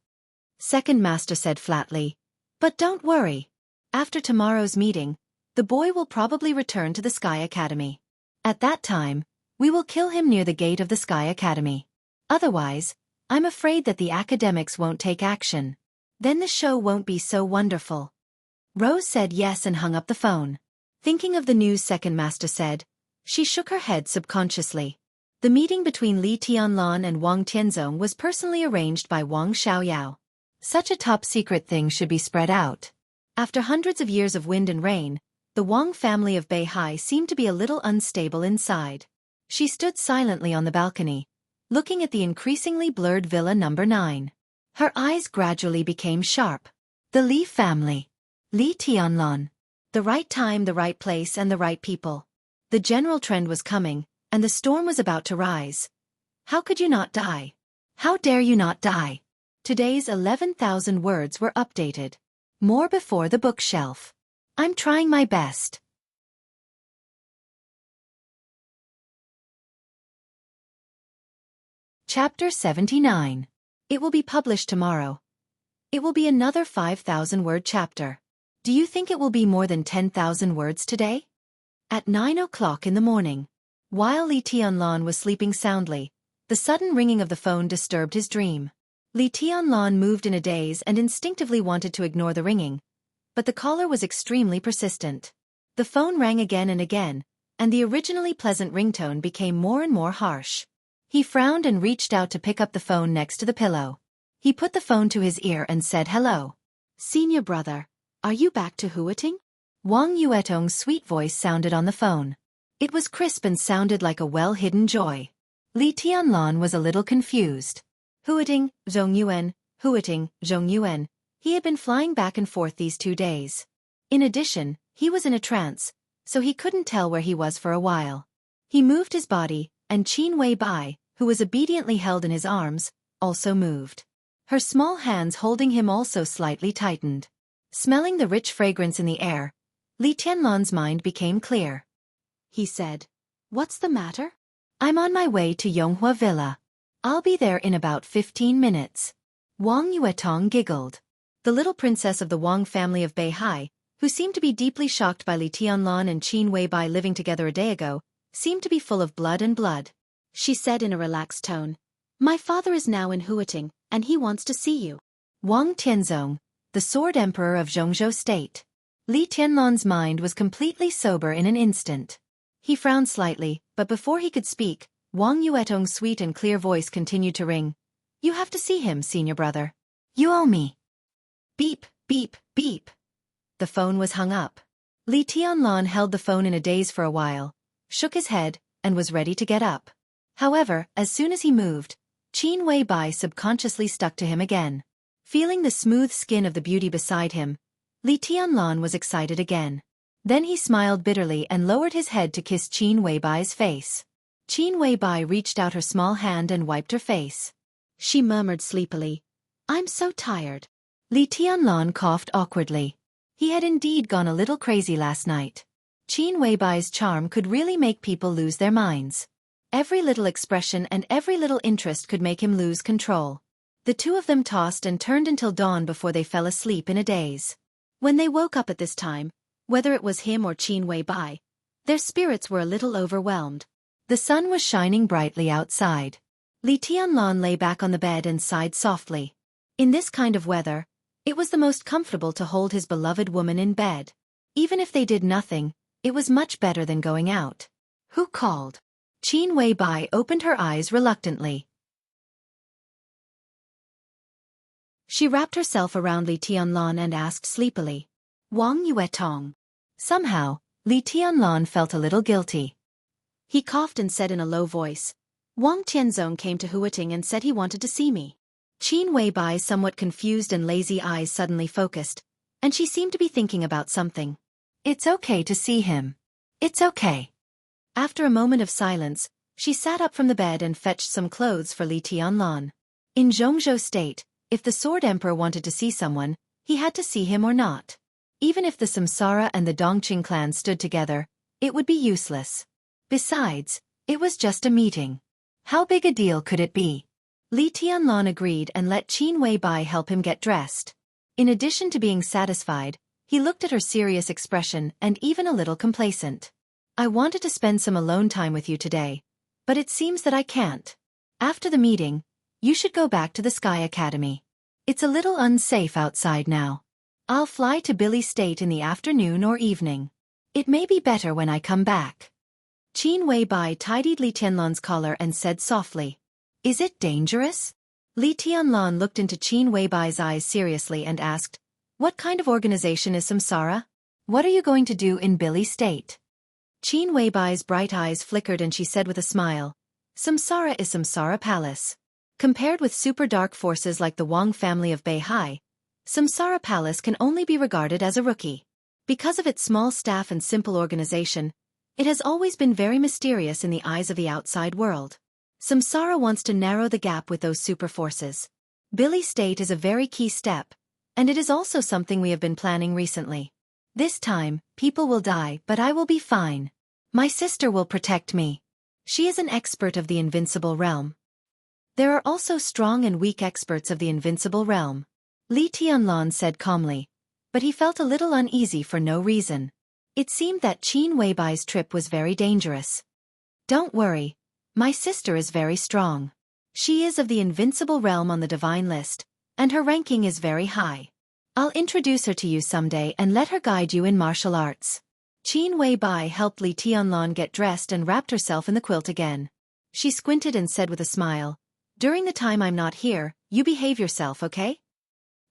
Second Master said flatly. But don't worry. After tomorrow's meeting, the boy will probably return to the Sky Academy. At that time, we will kill him near the gate of the Sky Academy. Otherwise, I'm afraid that the academics won't take action. Then the show won't be so wonderful. Rose said yes and hung up the phone. Thinking of the news Second Master said, she shook her head subconsciously. The meeting between Li Tianlan and Wang Tianzong was personally arranged by Wang Xiaoyao. Such a top-secret thing should be spread out. After hundreds of years of wind and rain, the Wang family of Beihai seemed to be a little unstable inside. She stood silently on the balcony, looking at the increasingly blurred Villa Number 9. Her eyes gradually became sharp. The Li family. Li Tianlan. The right time, the right place, and the right people. The general trend was coming, and the storm was about to rise. How could you not die? How dare you not die? Today's 11,000 words were updated. More before the bookshelf. I'm trying my best. Chapter 79. It will be published tomorrow. It will be another 5,000-word chapter. Do you think it will be more than 10,000 words today? At 9 o'clock in the morning, while Li Tianlan was sleeping soundly, the sudden ringing of the phone disturbed his dream. Li Tianlan moved in a daze and instinctively wanted to ignore the ringing, but the caller was extremely persistent. The phone rang again and again, and the originally pleasant ringtone became more and more harsh. He frowned and reached out to pick up the phone next to the pillow. He put the phone to his ear and said hello. Senior brother. Are you back to Huiting? Wang Yuetong's sweet voice sounded on the phone. It was crisp and sounded like a well-hidden joy. Li Tianlan was a little confused. Huiting, Zhongyuan, Huiting, Zhongyuan. He had been flying back and forth these 2 days. In addition, he was in a trance, so he couldn't tell where he was for a while. He moved his body, and Qin Wei Bai, who was obediently held in his arms, also moved. Her small hands holding him also slightly tightened. Smelling the rich fragrance in the air, Li Tianlan's mind became clear. He said, "What's the matter?" "I'm on my way to Yonghua Villa. I'll be there in about 15 minutes. Wang Yuetong giggled. The little princess of the Wang family of Beihai, who seemed to be deeply shocked by Li Tianlan and Qin Weibai living together a day ago, seemed to be full of blood. She said in a relaxed tone, "My father is now in Huiting, and he wants to see you." Wang Tianzong, the Sword Emperor of Zhongzhou State. Li Tianlan's mind was completely sober in an instant. He frowned slightly, but before he could speak, Wang Yuetong's sweet and clear voice continued to ring. "You have to see him, senior brother. You owe me." Beep, beep, beep. The phone was hung up. Li Tianlan held the phone in a daze for a while, shook his head, and was ready to get up. However, as soon as he moved, Qin Weibai subconsciously stuck to him again. Feeling the smooth skin of the beauty beside him, Li Tianlan was excited again. Then he smiled bitterly and lowered his head to kiss Qin Weibai's face. Qin Weibai reached out her small hand and wiped her face. She murmured sleepily, "I'm so tired." Li Tianlan coughed awkwardly. He had indeed gone a little crazy last night. Qin Weibai's charm could really make people lose their minds. Every little expression and every little interest could make him lose control. The two of them tossed and turned until dawn before they fell asleep in a daze. When they woke up at this time, whether it was him or Qin Weibai, their spirits were a little overwhelmed. The sun was shining brightly outside. Li Tianlan lay back on the bed and sighed softly. In this kind of weather, it was the most comfortable to hold his beloved woman in bed. Even if they did nothing, it was much better than going out. Who called? Qin Weibai opened her eyes reluctantly. She wrapped herself around Li Tianlan and asked sleepily, "Wang Yuetong." Somehow, Li Tianlan felt a little guilty. He coughed and said in a low voice, "Wang Tianzong came to Huiting and said he wanted to see me." Qin Weibai's somewhat confused and lazy eyes suddenly focused, and she seemed to be thinking about something. "It's okay to see him. It's okay." After a moment of silence, she sat up from the bed and fetched some clothes for Li Tianlan. In Zhongzhou State, if the Sword Emperor wanted to see someone, he had to see him or not. Even if the Samsara and the Dongqing clan stood together, it would be useless. Besides, it was just a meeting. How big a deal could it be? Li Tianlan agreed and let Qin Weibai help him get dressed. In addition to being satisfied, he looked at her serious expression and even a little complacent. "I wanted to spend some alone time with you today, but it seems that I can't. After the meeting, you should go back to the Sky Academy. It's a little unsafe outside now. I'll fly to Billy State in the afternoon or evening. It may be better when I come back." Qin Weibai tidied Li Tianlan's collar and said softly, "Is it dangerous?" Li Tianlan looked into Qin Weibai's eyes seriously and asked, "What kind of organization is Samsara? What are you going to do in Billy State?" Qin Weibai's bright eyes flickered and she said with a smile, "Samsara is Samsara Palace. Compared with super dark forces like the Wang family of Beihai, Samsara Palace can only be regarded as a rookie. Because of its small staff and simple organization, it has always been very mysterious in the eyes of the outside world. Samsara wants to narrow the gap with those super forces. Billy State is a very key step, and it is also something we have been planning recently. This time, people will die, but I will be fine. My sister will protect me. She is an expert of the invincible realm. There are also strong and weak experts of the invincible realm," Li Tianlan said calmly, but he felt a little uneasy for no reason. It seemed that Qin Weibai's trip was very dangerous. "Don't worry. My sister is very strong. She is of the invincible realm on the divine list, and her ranking is very high. I'll introduce her to you someday and let her guide you in martial arts." Qin Weibai helped Li Tianlan get dressed and wrapped herself in the quilt again. She squinted and said with a smile, "During the time I'm not here, you behave yourself, okay?"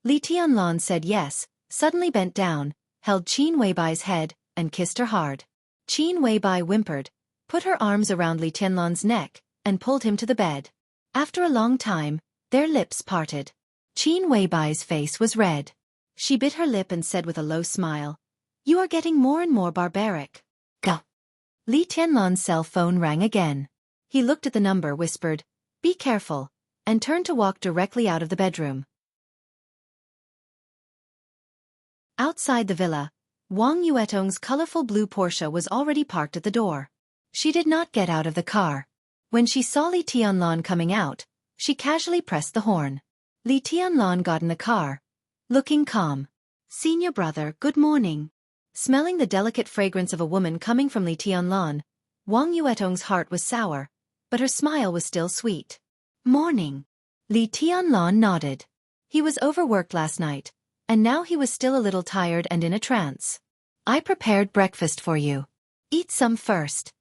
Li Tianlan said yes, suddenly bent down, held Qin Weibai's head, and kissed her hard. Qin Weibai whimpered, put her arms around Li Tianlan's neck, and pulled him to the bed. After a long time, their lips parted. Qin Weibai's face was red. She bit her lip and said with a low smile, "You are getting more and more barbaric." Gah! Li Tianlan's cell phone rang again. He looked at the number, whispered, "Be careful," and turned to walk directly out of the bedroom. Outside the villa, Wang Yuetong's colorful blue Porsche was already parked at the door. She did not get out of the car. When she saw Li Tianlan coming out, she casually pressed the horn. Li Tianlan got in the car, looking calm. "Senior brother, good morning." Smelling the delicate fragrance of a woman coming from Li Tianlan, Wang Yuetong's heart was sour, but her smile was still sweet. "Morning." Li Tianlan nodded. He was overworked last night, and now he was still a little tired and in a trance. "I prepared breakfast for you. Eat some first."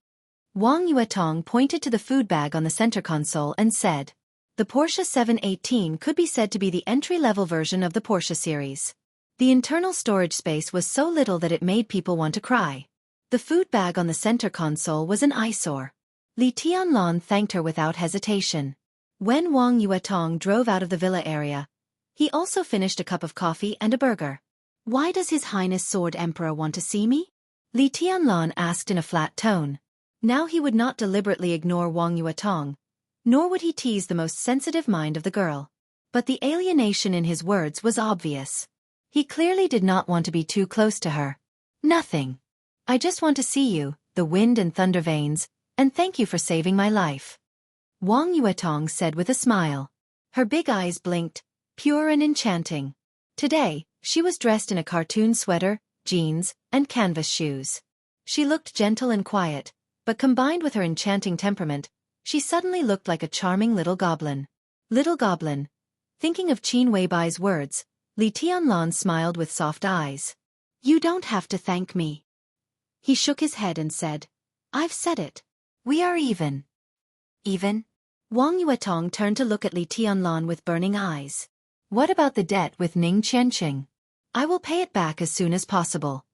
Wang Yuetong pointed to the food bag on the center console and said. The Porsche 718 could be said to be the entry-level version of the Porsche series. The internal storage space was so little that it made people want to cry. The food bag on the center console was an eyesore. Li Tianlan thanked her without hesitation. When Wang Yuetong drove out of the villa area, he also finished a cup of coffee and a burger. "Why does His Highness Sword Emperor want to see me?" Li Tianlan asked in a flat tone. Now he would not deliberately ignore Wang Yuetong, nor would he tease the most sensitive mind of the girl. But the alienation in his words was obvious. He clearly did not want to be too close to her. "Nothing. I just want to see you, the wind and thunder veins, and thank you for saving my life," Wang Yuetong said with a smile. Her big eyes blinked, pure and enchanting. Today, she was dressed in a cartoon sweater, jeans, and canvas shoes. She looked gentle and quiet, but combined with her enchanting temperament, she suddenly looked like a charming little goblin. Little goblin. Thinking of Qin Weibai's words, Li Tianlan smiled with soft eyes. "You don't have to thank me." He shook his head and said, "I've said it. We are even." Even? Wang Yuetong turned to look at Li Tianlan with burning eyes. "What about the debt with Ning Qianqing? I will pay it back as soon as possible."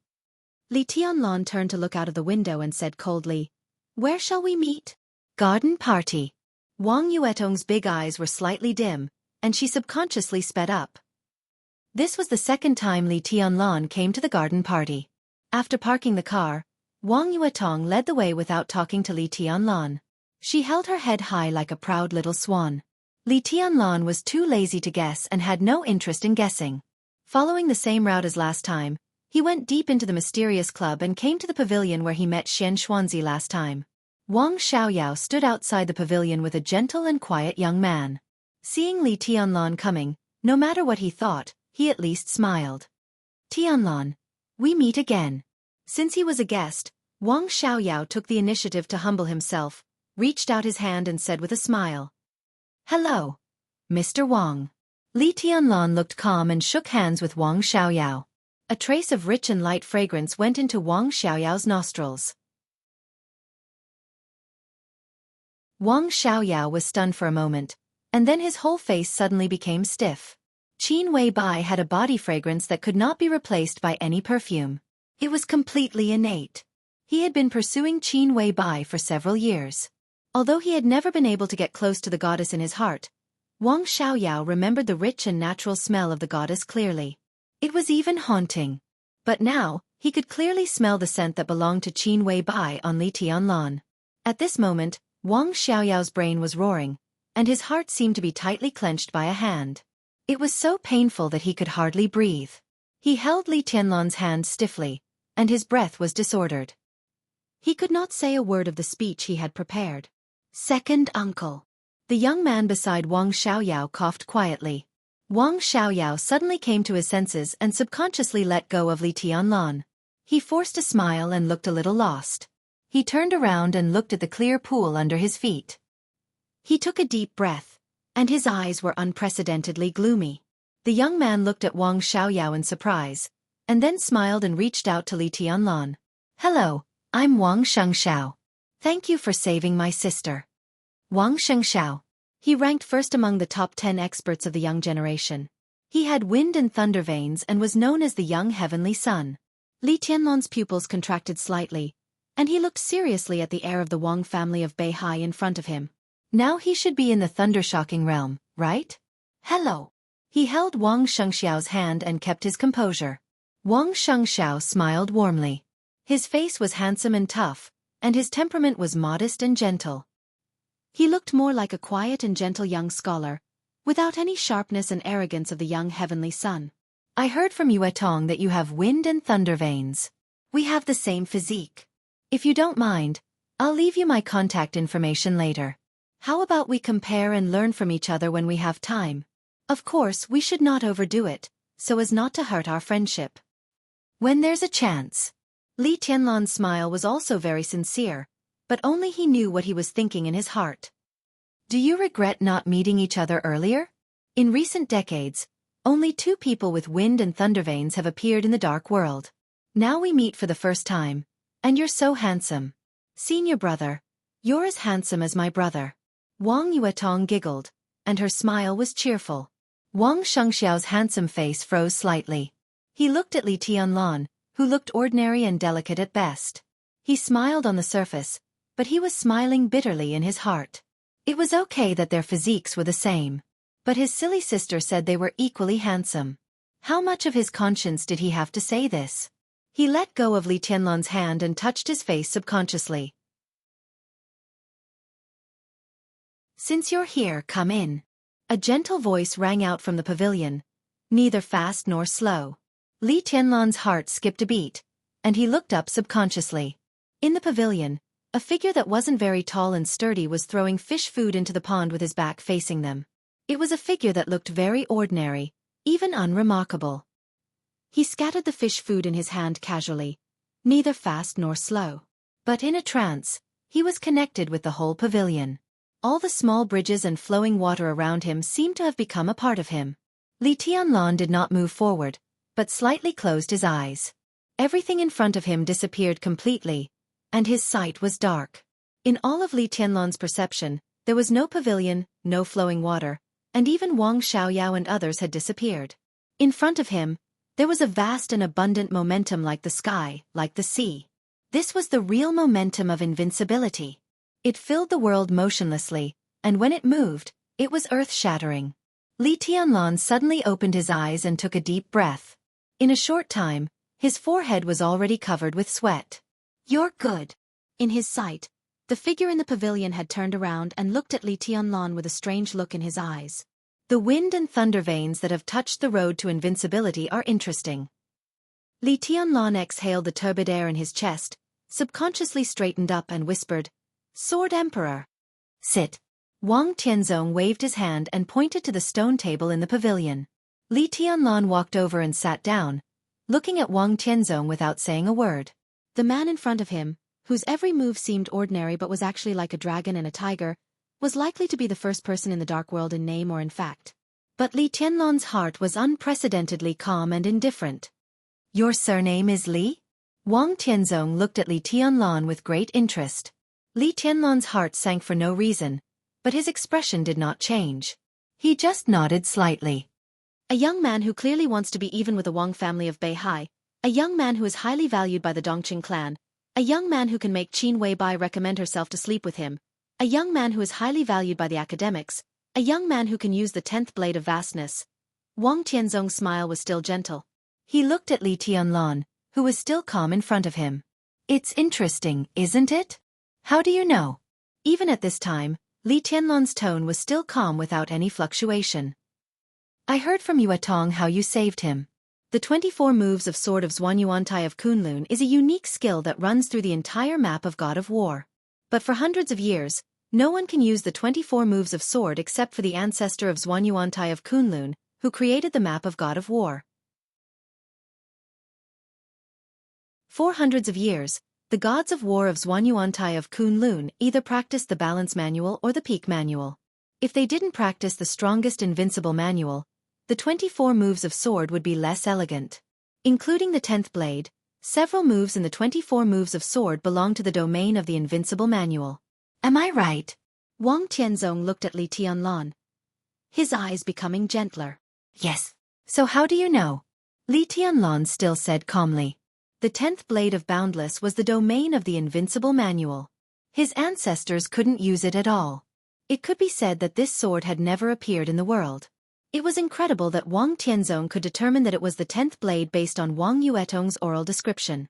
Li Tianlan turned to look out of the window and said coldly, "Where shall we meet?" "Garden party." Wang Yuetong's big eyes were slightly dim, and she subconsciously sped up. This was the second time Li Tianlan came to the garden party. After parking the car, Wang Yuetong led the way without talking to Li Tianlan. She held her head high like a proud little swan. Li Tianlan was too lazy to guess and had no interest in guessing. Following the same route as last time, he went deep into the mysterious club and came to the pavilion where he met Xian Xuanzi last time. Wang Xiaoyao stood outside the pavilion with a gentle and quiet young man. Seeing Li Tianlan coming, no matter what he thought, he at least smiled. "Tianlan, we meet again." Since he was a guest, Wang Xiaoyao took the initiative to humble himself, reached out his hand and said with a smile. "Hello, Mr. Wang." Li Tianlan looked calm and shook hands with Wang Xiaoyao. A trace of rich and light fragrance went into Wang Xiaoyao's nostrils. Wang Xiaoyao was stunned for a moment, and then his whole face suddenly became stiff. Qin Weibai had a body fragrance that could not be replaced by any perfume. It was completely innate. He had been pursuing Qin Weibai for several years. Although he had never been able to get close to the goddess in his heart, Wang Xiaoyao remembered the rich and natural smell of the goddess clearly. It was even haunting. But now, he could clearly smell the scent that belonged to Qin Weibai on Li Tianlan. At this moment, Wang Xiaoyao's brain was roaring, and his heart seemed to be tightly clenched by a hand. It was so painful that he could hardly breathe. He held Li Tianlan's hand stiffly, and his breath was disordered. He could not say a word of the speech he had prepared. "Second uncle." The young man beside Wang Xiaoyao coughed quietly. Wang Xiaoyao suddenly came to his senses and subconsciously let go of Li Tianlan. He forced a smile and looked a little lost. He turned around and looked at the clear pool under his feet. He took a deep breath, and his eyes were unprecedentedly gloomy. The young man looked at Wang Xiaoyao in surprise, and then smiled and reached out to Li Tianlan. "Hello, I'm Wang Shengxiao. Thank you for saving my sister." Wang Shengxiao. He ranked first among the top 10 experts of the young generation. He had wind and thunder veins and was known as the young heavenly sun. Li Tianlan's pupils contracted slightly, and he looked seriously at the heir of the Wang family of Beihai in front of him. Now he should be in the thunder-shocking realm, right? "Hello." He held Wang Shengxiao's hand and kept his composure. Wang Shengxiao smiled warmly. His face was handsome and tough, and his temperament was modest and gentle. He looked more like a quiet and gentle young scholar, without any sharpness and arrogance of the young heavenly sun. I heard from Yue Tong that you have wind and thunder veins. We have the same physique. If you don't mind, I'll leave you my contact information later. How about we compare and learn from each other when we have time? Of course, we should not overdo it, so as not to hurt our friendship. When there's a chance. Li Tianlan's smile was also very sincere, but only he knew what he was thinking in his heart. Do you regret not meeting each other earlier? In recent decades, only 2 people with wind and thunder veins have appeared in the dark world. Now we meet for the first time, and you're so handsome. Senior brother, you're as handsome as my brother. Wang Yuetong giggled, and her smile was cheerful. Wang Shengxiao's handsome face froze slightly. He looked at Li Tianlan, who looked ordinary and delicate at best. He smiled on the surface, but he was smiling bitterly in his heart. It was okay that their physiques were the same. But his silly sister said they were equally handsome. How much of his conscience did he have to say this? He let go of Li Tianlan's hand and touched his face subconsciously. Since you're here, come in. A gentle voice rang out from the pavilion, neither fast nor slow. Li Tianlan's heart skipped a beat, and he looked up subconsciously. In the pavilion, a figure that wasn't very tall and sturdy was throwing fish food into the pond with his back facing them. It was a figure that looked very ordinary, even unremarkable. He scattered the fish food in his hand casually, neither fast nor slow. But in a trance, he was connected with the whole pavilion. All the small bridges and flowing water around him seemed to have become a part of him. Li Tianlan did not move forward, but slightly closed his eyes. Everything in front of him disappeared completely, and his sight was dark. In all of Li Tianlan's perception, there was no pavilion, no flowing water, and even Wang Xiaoyao and others had disappeared. In front of him, there was a vast and abundant momentum like the sky, like the sea. This was the real momentum of invincibility. It filled the world motionlessly, and when it moved, it was earth-shattering. Li Tianlan suddenly opened his eyes and took a deep breath. In a short time, his forehead was already covered with sweat. You're good. In his sight, the figure in the pavilion had turned around and looked at Li Tianlan with a strange look in his eyes. The wind and thunder veins that have touched the road to invincibility are interesting. Li Tianlan exhaled the turbid air in his chest, subconsciously straightened up and whispered, Sword Emperor. Sit. Wang Tianzong waved his hand and pointed to the stone table in the pavilion. Li Tianlan walked over and sat down, looking at Wang Tianzong without saying a word. The man in front of him, whose every move seemed ordinary but was actually like a dragon and a tiger, was likely to be the first person in the dark world in name or in fact. But Li Tianlan's heart was unprecedentedly calm and indifferent. Your surname is Li? Wang Tianzong looked at Li Tianlan with great interest. Li Tianlan's heart sank for no reason, but his expression did not change. He just nodded slightly. A young man who clearly wants to be even with the Wang family of Beihai, a young man who is highly valued by the Dongqing clan, a young man who can make Qin Weibai recommend herself to sleep with him, a young man who is highly valued by the academics, a young man who can use the 10th blade of vastness. Wang Tianzong's smile was still gentle. He looked at Li Tianlan, who was still calm in front of him. It's interesting, isn't it? How do you know? Even at this time, Li Tianlan's tone was still calm without any fluctuation. I heard from Yue Tong how you saved him. The 24 moves of Sword of Zhuanyuantai of Kunlun is a unique skill that runs through the entire map of God of War. But for hundreds of years, no one can use the 24 moves of sword except for the ancestor of Zhuanyuantai of Kunlun, who created the map of God of War. For hundreds of years, the gods of war of Zhuanyuantai of Kunlun either practiced the balance manual or the peak manual. If they didn't practice the strongest invincible manual, the 24 moves of sword would be less elegant. Including the 10th blade, several moves in the 24 moves of sword belong to the domain of the invincible manual. Am I right? Wang Tianzong looked at Li Tianlan, his eyes becoming gentler. Yes. So how do you know? Li Tianlan still said calmly. The 10th blade of Boundless was the domain of the invincible manual. His ancestors couldn't use it at all. It could be said that this sword had never appeared in the world. It was incredible that Wang Tianzong could determine that it was the 10th blade based on Wang Yuetong's oral description.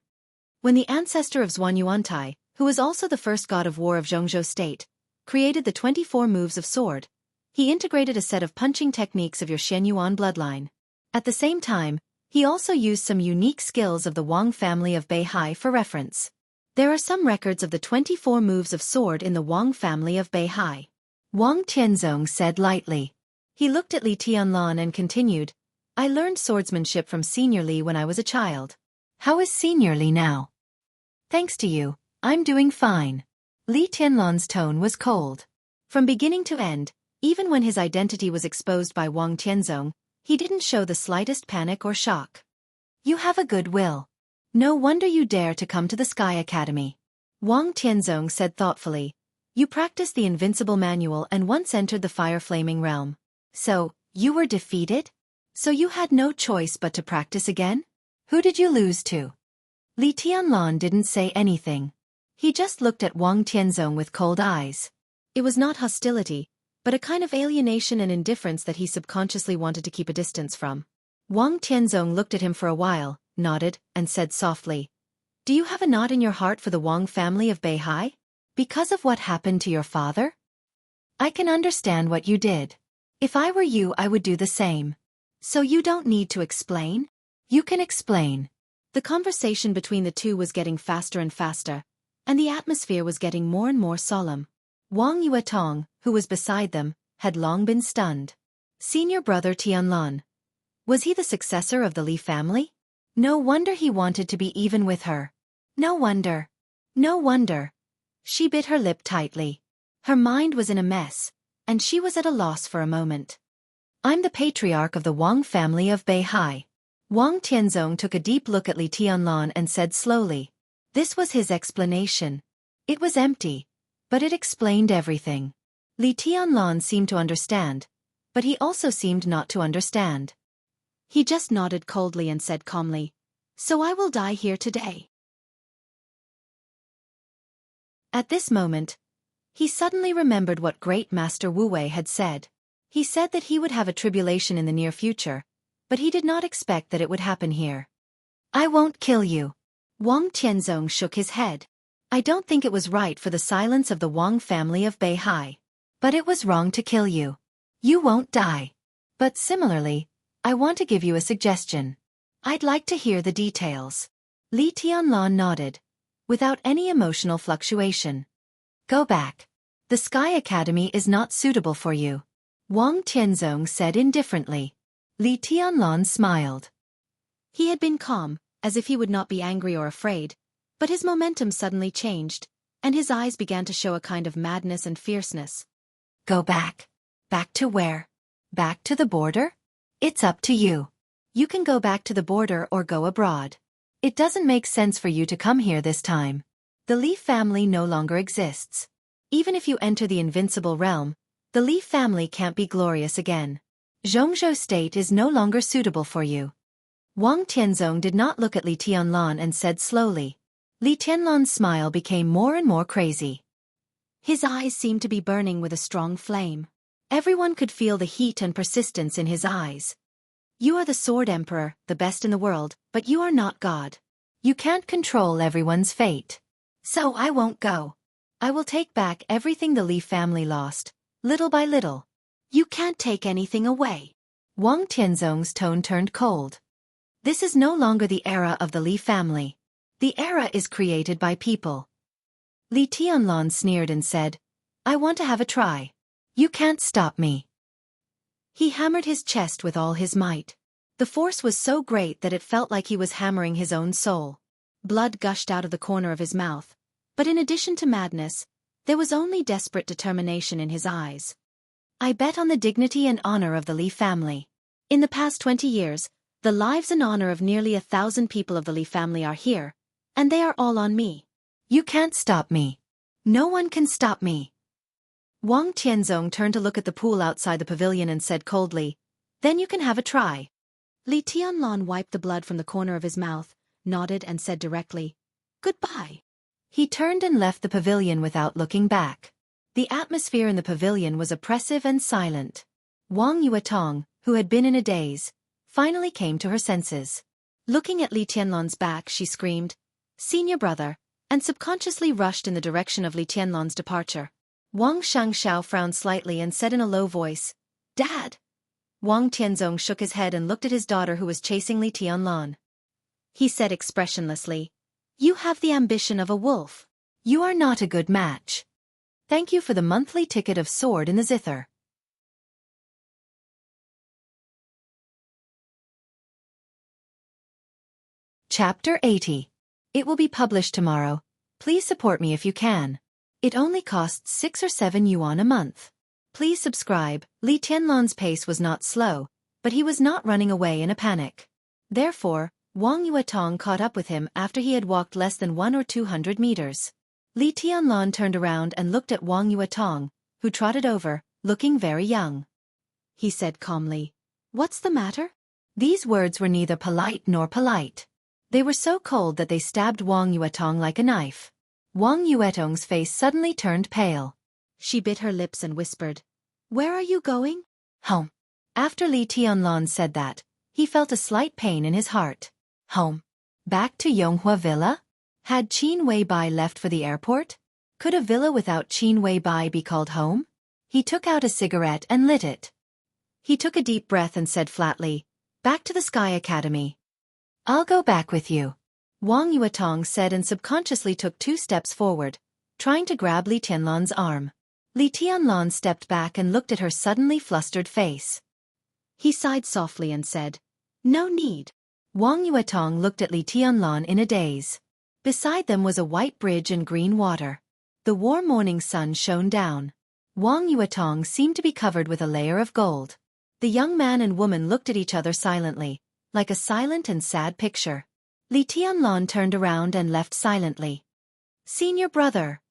When the ancestor of Zhuanyuantai, who was also the first god of war of Zhongzhou state, created the 24 moves of sword, he integrated a set of punching techniques of your Shenyuan bloodline. At the same time, He also used some unique skills of the Wang family of Beihai for reference. There are some records of the 24 moves of sword in the Wang family of Beihai. Wang Tianzong said lightly. He looked at Li Tianlan and continued, I learned swordsmanship from Senior Li when I was a child. How is Senior Li now? Thanks to you, I'm doing fine. Li Tianlan's tone was cold. From beginning to end, even when his identity was exposed by Wang Tianzong, he didn't show the slightest panic or shock. You have a good will. No wonder you dare to come to the Sky Academy. Wang Tianzong said thoughtfully. You practiced the Invincible Manual and once entered the Fire-Flaming Realm. So, you were defeated? So you had no choice but to practice again? Who did you lose to? Li Tianlan didn't say anything. He just looked at Wang Tianzong with cold eyes. It was not hostility, but a kind of alienation and indifference that he subconsciously wanted to keep a distance from. Wang Tianzong looked at him for a while, nodded, and said softly, Do you have a knot in your heart for the Wang family of Beihai? Because of what happened to your father? I can understand what you did. If I were you, I would do the same. So you don't need to explain? You can explain. The conversation between the two was getting faster and faster, and the atmosphere was getting more and more solemn. Wang Yuetong, who was beside them, had long been stunned. Senior brother Tianlan. Was he the successor of the Li family? No wonder he wanted to be even with her. No wonder. No wonder. She bit her lip tightly. Her mind was in a mess, and she was at a loss for a moment. I'm the patriarch of the Wang family of Beihai. Wang Tianzong took a deep look at Li Tianlan and said slowly. This was his explanation. It was empty, but it explained everything. Li Tianlan seemed to understand, but he also seemed not to understand. He just nodded coldly and said calmly, So I will die here today. At this moment, he suddenly remembered what Great Master Wu Wei had said. He said that he would have a tribulation in the near future, but he did not expect that it would happen here. I won't kill you. Wang Tianzong shook his head. I don't think it was right for the silence of the Wang family of Beihai. But it was wrong to kill you. You won't die. But similarly, I want to give you a suggestion. I'd like to hear the details. Li Tianlan nodded, without any emotional fluctuation. Go back. The Sky Academy is not suitable for you. Wang Tianzong said indifferently. Li Tianlan smiled. He had been calm, as if he would not be angry or afraid, but his momentum suddenly changed, and his eyes began to show a kind of madness and fierceness. Go back. Back to where? Back to the border? It's up to you. You can go back to the border or go abroad. It doesn't make sense for you to come here this time. The Li family no longer exists. Even if you enter the Invincible Realm, the Li family can't be glorious again. Zhongzhou State is no longer suitable for you. Wang Tianzong did not look at Li Tianlan and said slowly. Li Tianlan's smile became more and more crazy. His eyes seemed to be burning with a strong flame. Everyone could feel the heat and persistence in his eyes. You are the Sword Emperor, the best in the world, but you are not God. You can't control everyone's fate. So I won't go. I will take back everything the Li family lost, little by little. You can't take anything away. Wang Tianzong's tone turned cold. This is no longer the era of the Li family. The era is created by people. Li Tianlan sneered and said, I want to have a try. You can't stop me. He hammered his chest with all his might. The force was so great that it felt like he was hammering his own soul. Blood gushed out of the corner of his mouth, but in addition to madness, there was only desperate determination in his eyes. I bet on the dignity and honor of the Li family. In the past 20 years, the lives and honor of nearly 1,000 people of the Li family are here, and they are all on me. You can't stop me. No one can stop me. Wang Tianzong turned to look at the pool outside the pavilion and said coldly, Then you can have a try. Li Tianlan wiped the blood from the corner of his mouth, nodded and said directly, Goodbye. He turned and left the pavilion without looking back. The atmosphere in the pavilion was oppressive and silent. Wang Yuetong, who had been in a daze, finally came to her senses. Looking at Li Tianlan's back, she screamed, Senior brother, and subconsciously rushed in the direction of Li Tianlan's departure. Wang Shangxiao frowned slightly and said in a low voice, Dad! Wang Tianzong shook his head and looked at his daughter who was chasing Li Tianlan. He said expressionlessly, "You have the ambition of a wolf. You are not a good match. Thank you for the monthly ticket of Sword in the Zither." Chapter 80. It will be published tomorrow. Please support me if you can. It only costs 6 or 7 yuan a month. Please subscribe. Li Tianlan's pace was not slow, but he was not running away in a panic. Therefore, Wang Yuetong caught up with him after he had walked less than 100 or 200 meters. Li Tianlan turned around and looked at Wang Yuetong, who trotted over, looking very young. He said calmly, "What's the matter?" These words were neither polite nor polite. They were so cold that they stabbed Wang Yuetong like a knife. Wang Yuetong's face suddenly turned pale. She bit her lips and whispered, "Where are you going?" "Home." After Li Tianlan said that, he felt a slight pain in his heart. Home? Back to Yonghua Villa? Had Qin Weibai left for the airport? Could a villa without Qin Weibai be called home? He took out a cigarette and lit it. He took a deep breath and said flatly, "Back to the Sky Academy." "I'll go back with you," Wang Yuetong said and subconsciously took 2 steps forward, trying to grab Li Tianlan's arm. Li Tianlan stepped back and looked at her suddenly flustered face. He sighed softly and said, "No need." Wang Yuetong looked at Li Tianlan in a daze. Beside them was a white bridge and green water. The warm morning sun shone down. Wang Yuetong seemed to be covered with a layer of gold. The young man and woman looked at each other silently, like a silent and sad picture. Li Tianlan turned around and left silently. "Senior brother."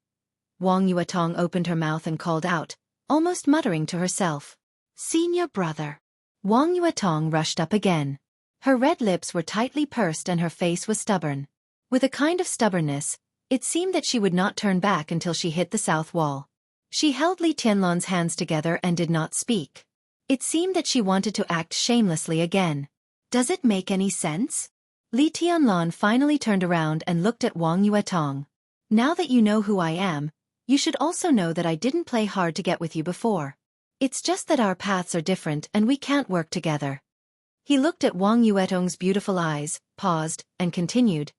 Wang Yuetong opened her mouth and called out, almost muttering to herself, "Senior brother." Wang Yuetong rushed up again. Her red lips were tightly pursed and her face was stubborn. With a kind of stubbornness, it seemed that she would not turn back until she hit the south wall. She held Li Tianlan's hands together and did not speak. It seemed that she wanted to act shamelessly again. "Does it make any sense?" Li Tianlan finally turned around and looked at Wang Yuetong. "Now that you know who I am, you should also know that I didn't play hard to get with you before. It's just that our paths are different and we can't work together." He looked at Wang Yuetong's beautiful eyes, paused, and continued,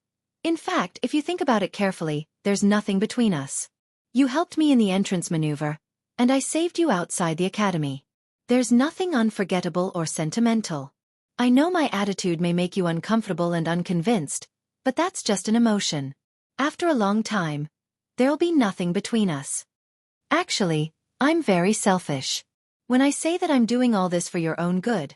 "In fact, if you think about it carefully, there's nothing between us. You helped me in the entrance maneuver, and I saved you outside the academy. There's nothing unforgettable or sentimental. I know my attitude may make you uncomfortable and unconvinced, but that's just an emotion. After a long time, there'll be nothing between us. Actually, I'm very selfish. When I say that I'm doing all this for your own good,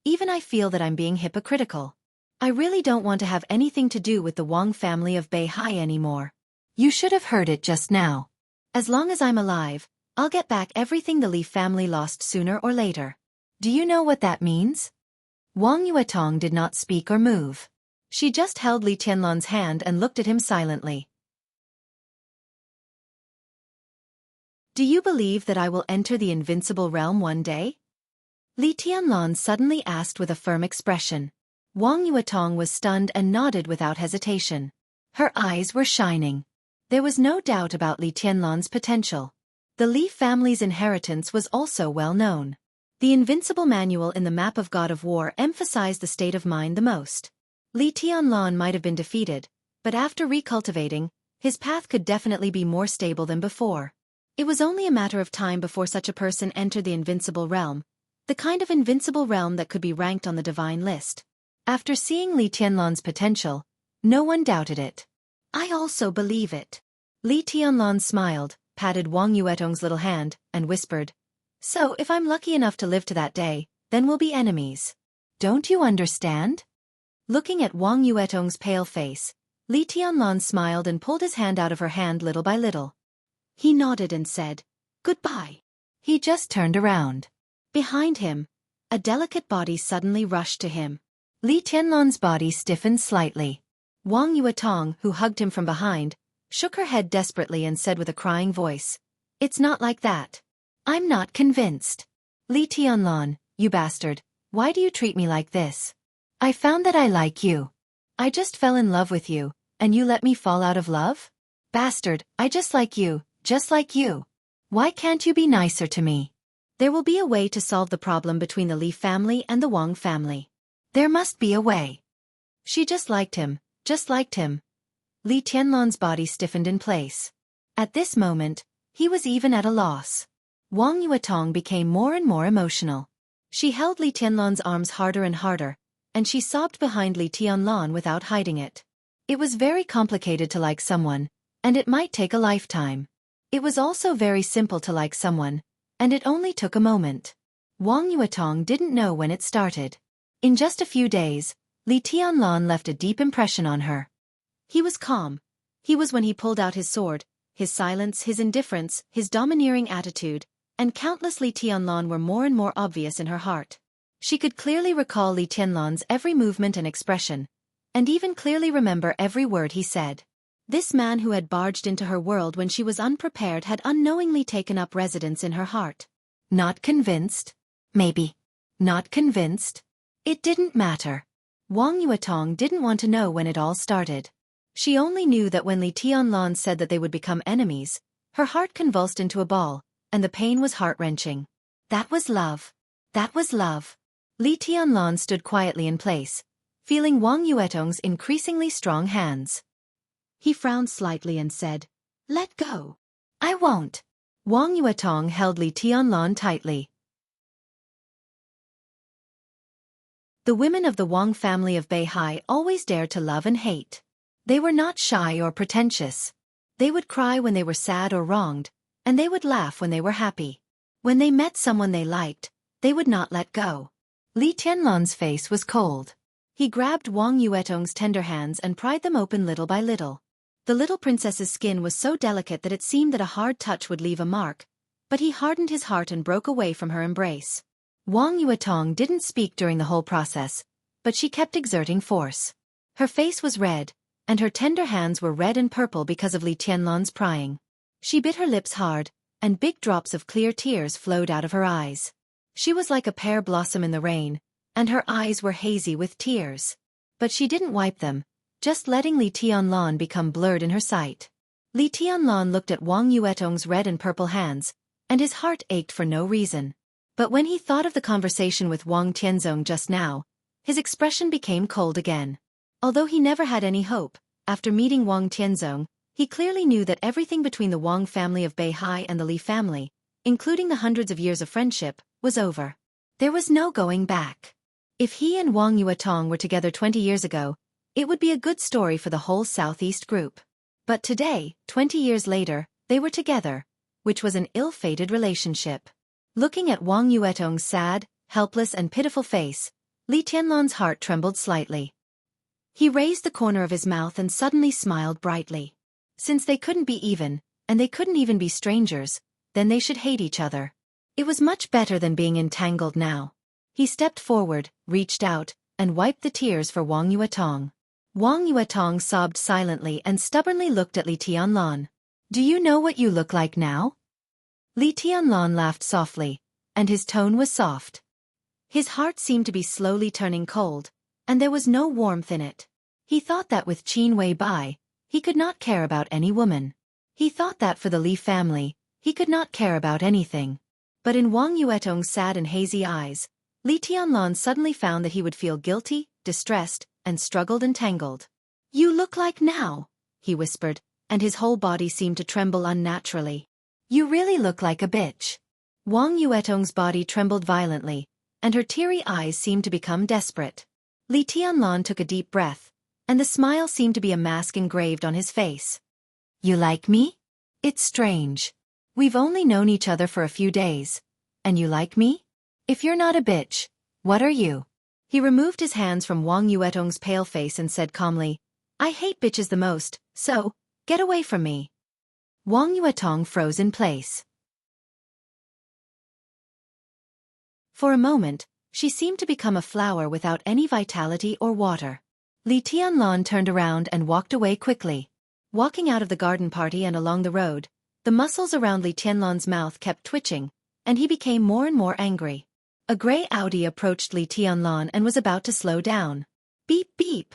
even I feel that I'm being hypocritical. I really don't want to have anything to do with the Wang family of Beihai anymore. You should have heard it just now. As long as I'm alive, I'll get back everything the Li family lost sooner or later. Do you know what that means?" Wang Yuetong did not speak or move. She just held Li Tianlan's hand and looked at him silently. "Do you believe that I will enter the invincible realm one day?" Li Tianlan suddenly asked with a firm expression. Wang Yuetong was stunned and nodded without hesitation. Her eyes were shining. There was no doubt about Li Tianlan's potential. The Li family's inheritance was also well known. The invincible manual in the map of God of War emphasized the state of mind the most. Li Tianlan might have been defeated, but after recultivating, his path could definitely be more stable than before. It was only a matter of time before such a person entered the invincible realm, the kind of invincible realm that could be ranked on the divine list. After seeing Li Tianlan's potential, no one doubted it. "I also believe it." Li Tianlan smiled, patted Wang Yuetong's little hand, and whispered, "So if I'm lucky enough to live to that day, then we'll be enemies. Don't you understand?" Looking at Wang Yuetong's pale face, Li Tianlan smiled and pulled his hand out of her hand little by little. He nodded and said, "Goodbye." He just turned around. Behind him, a delicate body suddenly rushed to him. Li Tianlan's body stiffened slightly. Wang Yuetong, who hugged him from behind, shook her head desperately and said with a crying voice, "It's not like that. I'm not convinced." "Li Tianlan, you bastard, why do you treat me like this? I found that I like you. I just fell in love with you, and you let me fall out of love? Bastard, I just like you, just like you. Why can't you be nicer to me?" There will be a way to solve the problem between the Li family and the Wang family. There must be a way. She just liked him, just liked him. Li Tianlan's body stiffened in place. At this moment, he was even at a loss. Wang Yuetong became more and more emotional. She held Li Tianlan's arms harder and harder, and she sobbed behind Li Tianlan without hiding it. It was very complicated to like someone, and it might take a lifetime. It was also very simple to like someone, and it only took a moment. Wang Yuetong didn't know when it started. In just a few days, Li Tianlan left a deep impression on her. He was calm. He was when he pulled out his sword, his silence, his indifference, his domineering attitude, and countless Li Tianlan were more and more obvious in her heart. She could clearly recall Li Tianlan's every movement and expression, and even clearly remember every word he said. This man who had barged into her world when she was unprepared had unknowingly taken up residence in her heart. Not convinced? Maybe. Not convinced? It didn't matter. Wang Yuetong didn't want to know when it all started. She only knew that when Li Tianlan said that they would become enemies, her heart convulsed into a ball, and the pain was heart-wrenching. That was love. That was love. Li Tianlan stood quietly in place, feeling Wang Yuetong's increasingly strong hands. He frowned slightly and said, "Let go." "I won't." Wang Yuetong held Li Tianlan tightly. The women of the Wang family of Beihai always dared to love and hate. They were not shy or pretentious. They would cry when they were sad or wronged, and they would laugh when they were happy. When they met someone they liked, they would not let go. Li Tianlan's face was cold. He grabbed Wang Yuetong's tender hands and pried them open little by little. The little princess's skin was so delicate that it seemed that a hard touch would leave a mark, but he hardened his heart and broke away from her embrace. Wang Yuetong didn't speak during the whole process, but she kept exerting force. Her face was red, and her tender hands were red and purple because of Li Tianlan's prying. She bit her lips hard, and big drops of clear tears flowed out of her eyes. She was like a pear blossom in the rain, and her eyes were hazy with tears. But she didn't wipe them, just letting Li Tianlan become blurred in her sight. Li Tianlan looked at Wang Yuetong's red and purple hands, and his heart ached for no reason. But when he thought of the conversation with Wang Tianzong just now, his expression became cold again. Although he never had any hope, after meeting Wang Tianzong, he clearly knew that everything between the Wang family of Beihai and the Li family, including the hundreds of years of friendship, was over. There was no going back. If he and Wang Yuetong were together 20 years ago, it would be a good story for the whole Southeast group. But today, 20 years later, they were together, which was an ill-fated relationship. Looking at Wang Yuetong's sad, helpless and pitiful face, Li Tianlan's heart trembled slightly. He raised the corner of his mouth and suddenly smiled brightly. Since they couldn't be even, and they couldn't even be strangers, then they should hate each other. It was much better than being entangled now. He stepped forward, reached out, and wiped the tears for Wang Yuetong. Wang Yuetong sobbed silently and stubbornly looked at Li Tianlan. "Do you know what you look like now?" Li Tianlan laughed softly, and his tone was soft. His heart seemed to be slowly turning cold, and there was no warmth in it. He thought that with Qin Wei Bai, he could not care about any woman. He thought that for the Li family, he could not care about anything. But in Wang Yuetong's sad and hazy eyes, Li Tianlan suddenly found that he would feel guilty, distressed, and struggled and tangled. "You look like now," he whispered, and his whole body seemed to tremble unnaturally. "You really look like a bitch." Wang Yuetong's body trembled violently, and her teary eyes seemed to become desperate. Li Tianlan took a deep breath, and the smile seemed to be a mask engraved on his face. "You like me? It's strange. We've only known each other for a few days. And you like me? If you're not a bitch, what are you?" He removed his hands from Wang Yuetong's pale face and said calmly, "I hate bitches the most, so, get away from me." Wang Yuetong froze in place. For a moment, she seemed to become a flower without any vitality or water. Li Tianlan turned around and walked away quickly. Walking out of the garden party and along the road, the muscles around Li Tianlan's mouth kept twitching, and he became more and more angry. A gray Audi approached Li Tianlan and was about to slow down. Beep beep.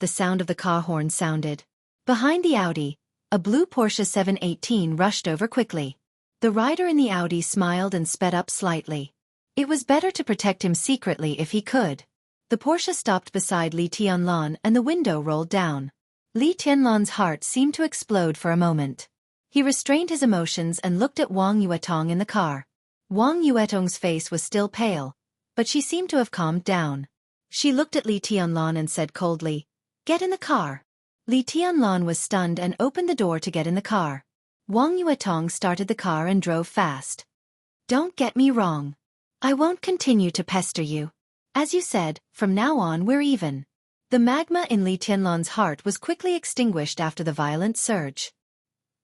The sound of the car horn sounded. Behind the Audi, a blue Porsche 718 rushed over quickly. The rider in the Audi smiled and sped up slightly. It was better to protect him secretly if he could. The Porsche stopped beside Li Tianlan and the window rolled down. Li Tianlan's heart seemed to explode for a moment. He restrained his emotions and looked at Wang Yuetong in the car. Wang Yuetong's face was still pale, but she seemed to have calmed down. She looked at Li Tianlan and said coldly, "Get in the car." Li Tianlan was stunned and opened the door to get in the car. Wang Yuetong started the car and drove fast. "Don't get me wrong. I won't continue to pester you. As you said, from now on we're even." The magma in Li Tianlan's heart was quickly extinguished after the violent surge.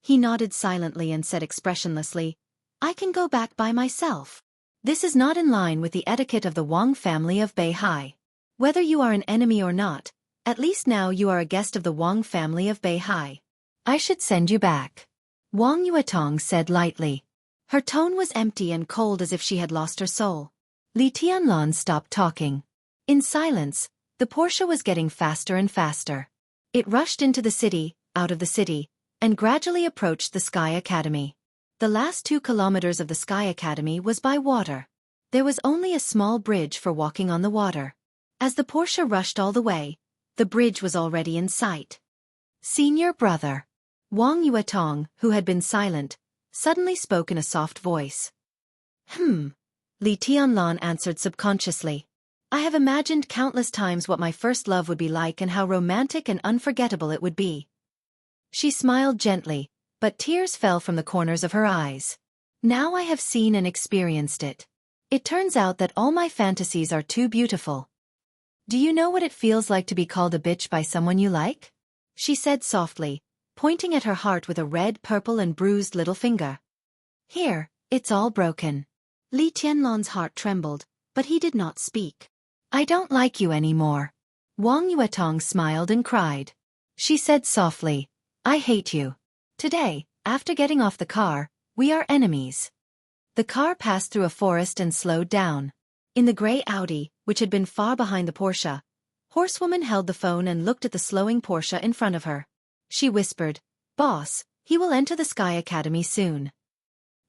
He nodded silently and said expressionlessly, "I can go back by myself. This is not in line with the etiquette of the Wang family of Beihai. Whether you are an enemy or not, at least now you are a guest of the Wang family of Beihai. I should send you back." Wang Yuetong said lightly. Her tone was empty and cold as if she had lost her soul. Li Tianlan stopped talking. In silence, the Porsche was getting faster and faster. It rushed into the city, out of the city, and gradually approached the Sky Academy. The last 2 kilometers of the Sky Academy was by water. There was only a small bridge for walking on the water. As the Porsche rushed all the way, the bridge was already in sight. "Senior brother." Wang Yuetong, who had been silent, suddenly spoke in a soft voice. Li Tianlan answered subconsciously. "I have imagined countless times what my first love would be like and how romantic and unforgettable it would be." She smiled gently, but tears fell from the corners of her eyes. "Now I have seen and experienced it. It turns out that all my fantasies are too beautiful. Do you know what it feels like to be called a bitch by someone you like?" She said softly, pointing at her heart with a red, purple and bruised little finger. "Here, it's all broken." Li Tianlan's heart trembled, but he did not speak. "I don't like you anymore." Wang Yuetong smiled and cried. She said softly, "I hate you. Today, after getting off the car, we are enemies." The car passed through a forest and slowed down. In the gray Audi, which had been far behind the Porsche, Horsewoman held the phone and looked at the slowing Porsche in front of her. She whispered, "Boss, he will enter the Sky Academy soon."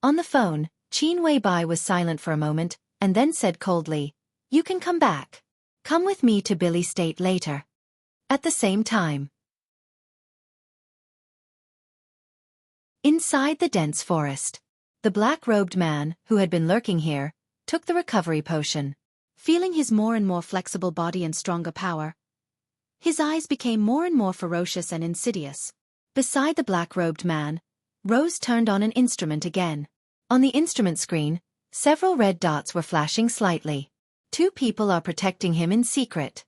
On the phone, Qin Weibai was silent for a moment, and then said coldly, "You can come back. Come with me to Billy State later." At the same time. Inside the dense forest, the black-robed man, who had been lurking here, took the recovery potion. Feeling his more and more flexible body and stronger power, his eyes became more and more ferocious and insidious. Beside the black-robed man, Rose turned on an instrument again. On the instrument screen, several red dots were flashing slightly. 2 people are protecting him in secret.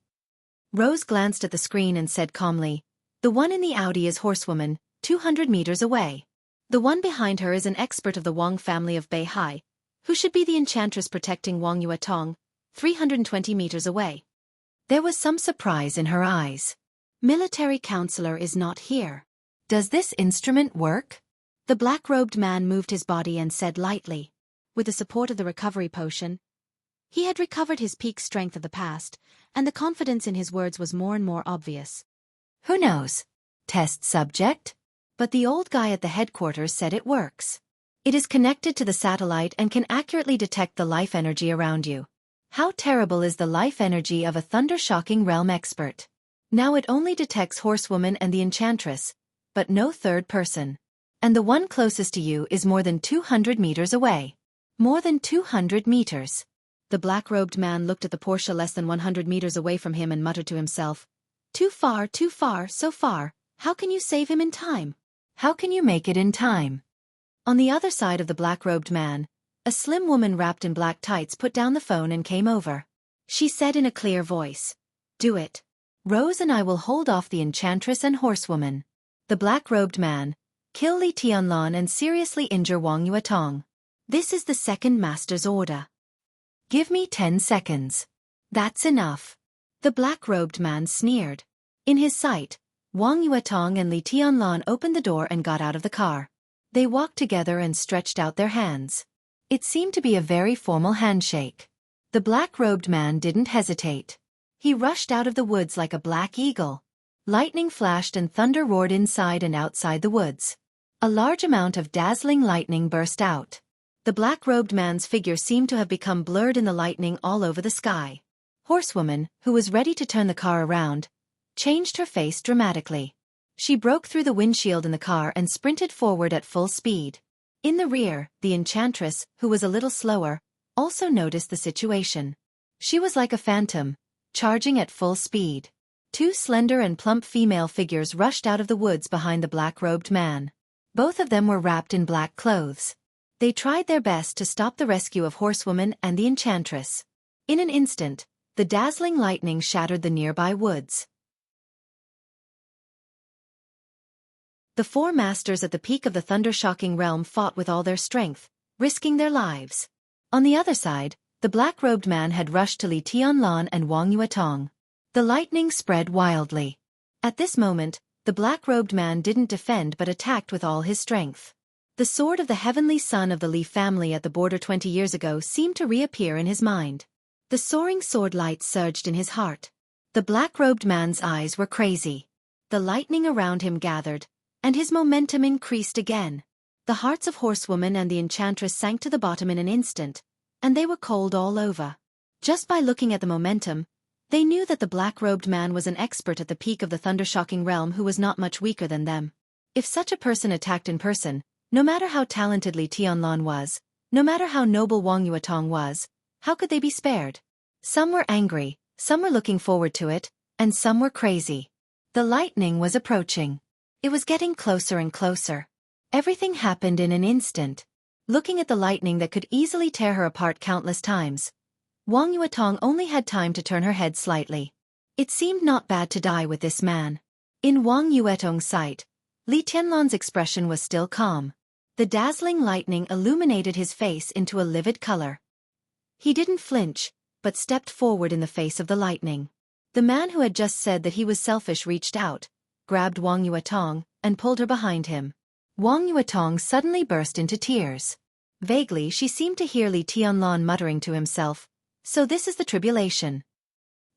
Rose glanced at the screen and said calmly, "The one in the Audi is Horsewoman, 200 meters away. The one behind her is an expert of the Wang family of Beihai, who should be the enchantress protecting Wang Yuetong, 320 meters away." There was some surprise in her eyes. "Military counselor is not here. Does this instrument work?" The black-robed man moved his body and said lightly. With the support of the recovery potion, he had recovered his peak strength of the past, and the confidence in his words was more and more obvious. "Who knows? Test subject?" But the old guy at the headquarters said it works. "It is connected to the satellite and can accurately detect the life energy around you. How terrible is the life energy of a thunder-shocking realm expert? Now it only detects Horsewoman and the Enchantress, but no third person. And the one closest to you is more than 200 meters away. More than 200 meters. The black-robed man looked at the Porsche less than 100 meters away from him and muttered to himself, too far, so far. How can you save him in time? How can you make it in time?" On the other side of the black-robed man, a slim woman wrapped in black tights put down the phone and came over. She said in a clear voice, "Do it. Rose and I will hold off the Enchantress and Horsewoman. The black-robed man, kill Li Tianlan and seriously injure Wang Yuetong. This is the second master's order. Give me 10 seconds. That's enough." The black-robed man sneered. In his sight, Wang Yuetong and Li Tianlan opened the door and got out of the car. They walked together and stretched out their hands. It seemed to be a very formal handshake. The black-robed man didn't hesitate. He rushed out of the woods like a black eagle. Lightning flashed and thunder roared inside and outside the woods. A large amount of dazzling lightning burst out. The black-robed man's figure seemed to have become blurred in the lightning all over the sky. Horsewoman, who was ready to turn the car around, changed her face dramatically. She broke through the windshield in the car and sprinted forward at full speed. In the rear, the enchantress, who was a little slower, also noticed the situation. She was like a phantom, charging at full speed. Two slender and plump female figures rushed out of the woods behind the black-robed man. Both of them were wrapped in black clothes. They tried their best to stop the rescue of Horsewoman and the enchantress. In an instant, the dazzling lightning shattered the nearby woods. The four masters at the peak of the thunder-shocking realm fought with all their strength, risking their lives. On the other side, the black-robed man had rushed to Li Tianlan and Wang Yuetong. The lightning spread wildly. At this moment, the black-robed man didn't defend but attacked with all his strength. The sword of the heavenly son of the Li family at the border 20 years ago seemed to reappear in his mind. The soaring sword light surged in his heart. The black-robed man's eyes were crazy. The lightning around him gathered, and his momentum increased again. The hearts of Horsewoman and the enchantress sank to the bottom in an instant, and they were cold all over. Just by looking at the momentum, they knew that the black-robed man was an expert at the peak of the thunder-shocking realm who was not much weaker than them. If such a person attacked in person, no matter how talented Li Tianlan was, no matter how noble Wang Yuetong was, how could they be spared? Some were angry, some were looking forward to it, and some were crazy. The lightning was approaching. It was getting closer and closer. Everything happened in an instant. Looking at the lightning that could easily tear her apart countless times, Wang Yuetong only had time to turn her head slightly. It seemed not bad to die with this man. In Wang Yuetong's sight, Li Tianlan's expression was still calm. The dazzling lightning illuminated his face into a livid color. He didn't flinch, but stepped forward in the face of the lightning. The man who had just said that he was selfish reached out, grabbed Wang Yuetong, and pulled her behind him. Wang Yuetong suddenly burst into tears. Vaguely she seemed to hear Li Tianlan muttering to himself, "So this is the tribulation."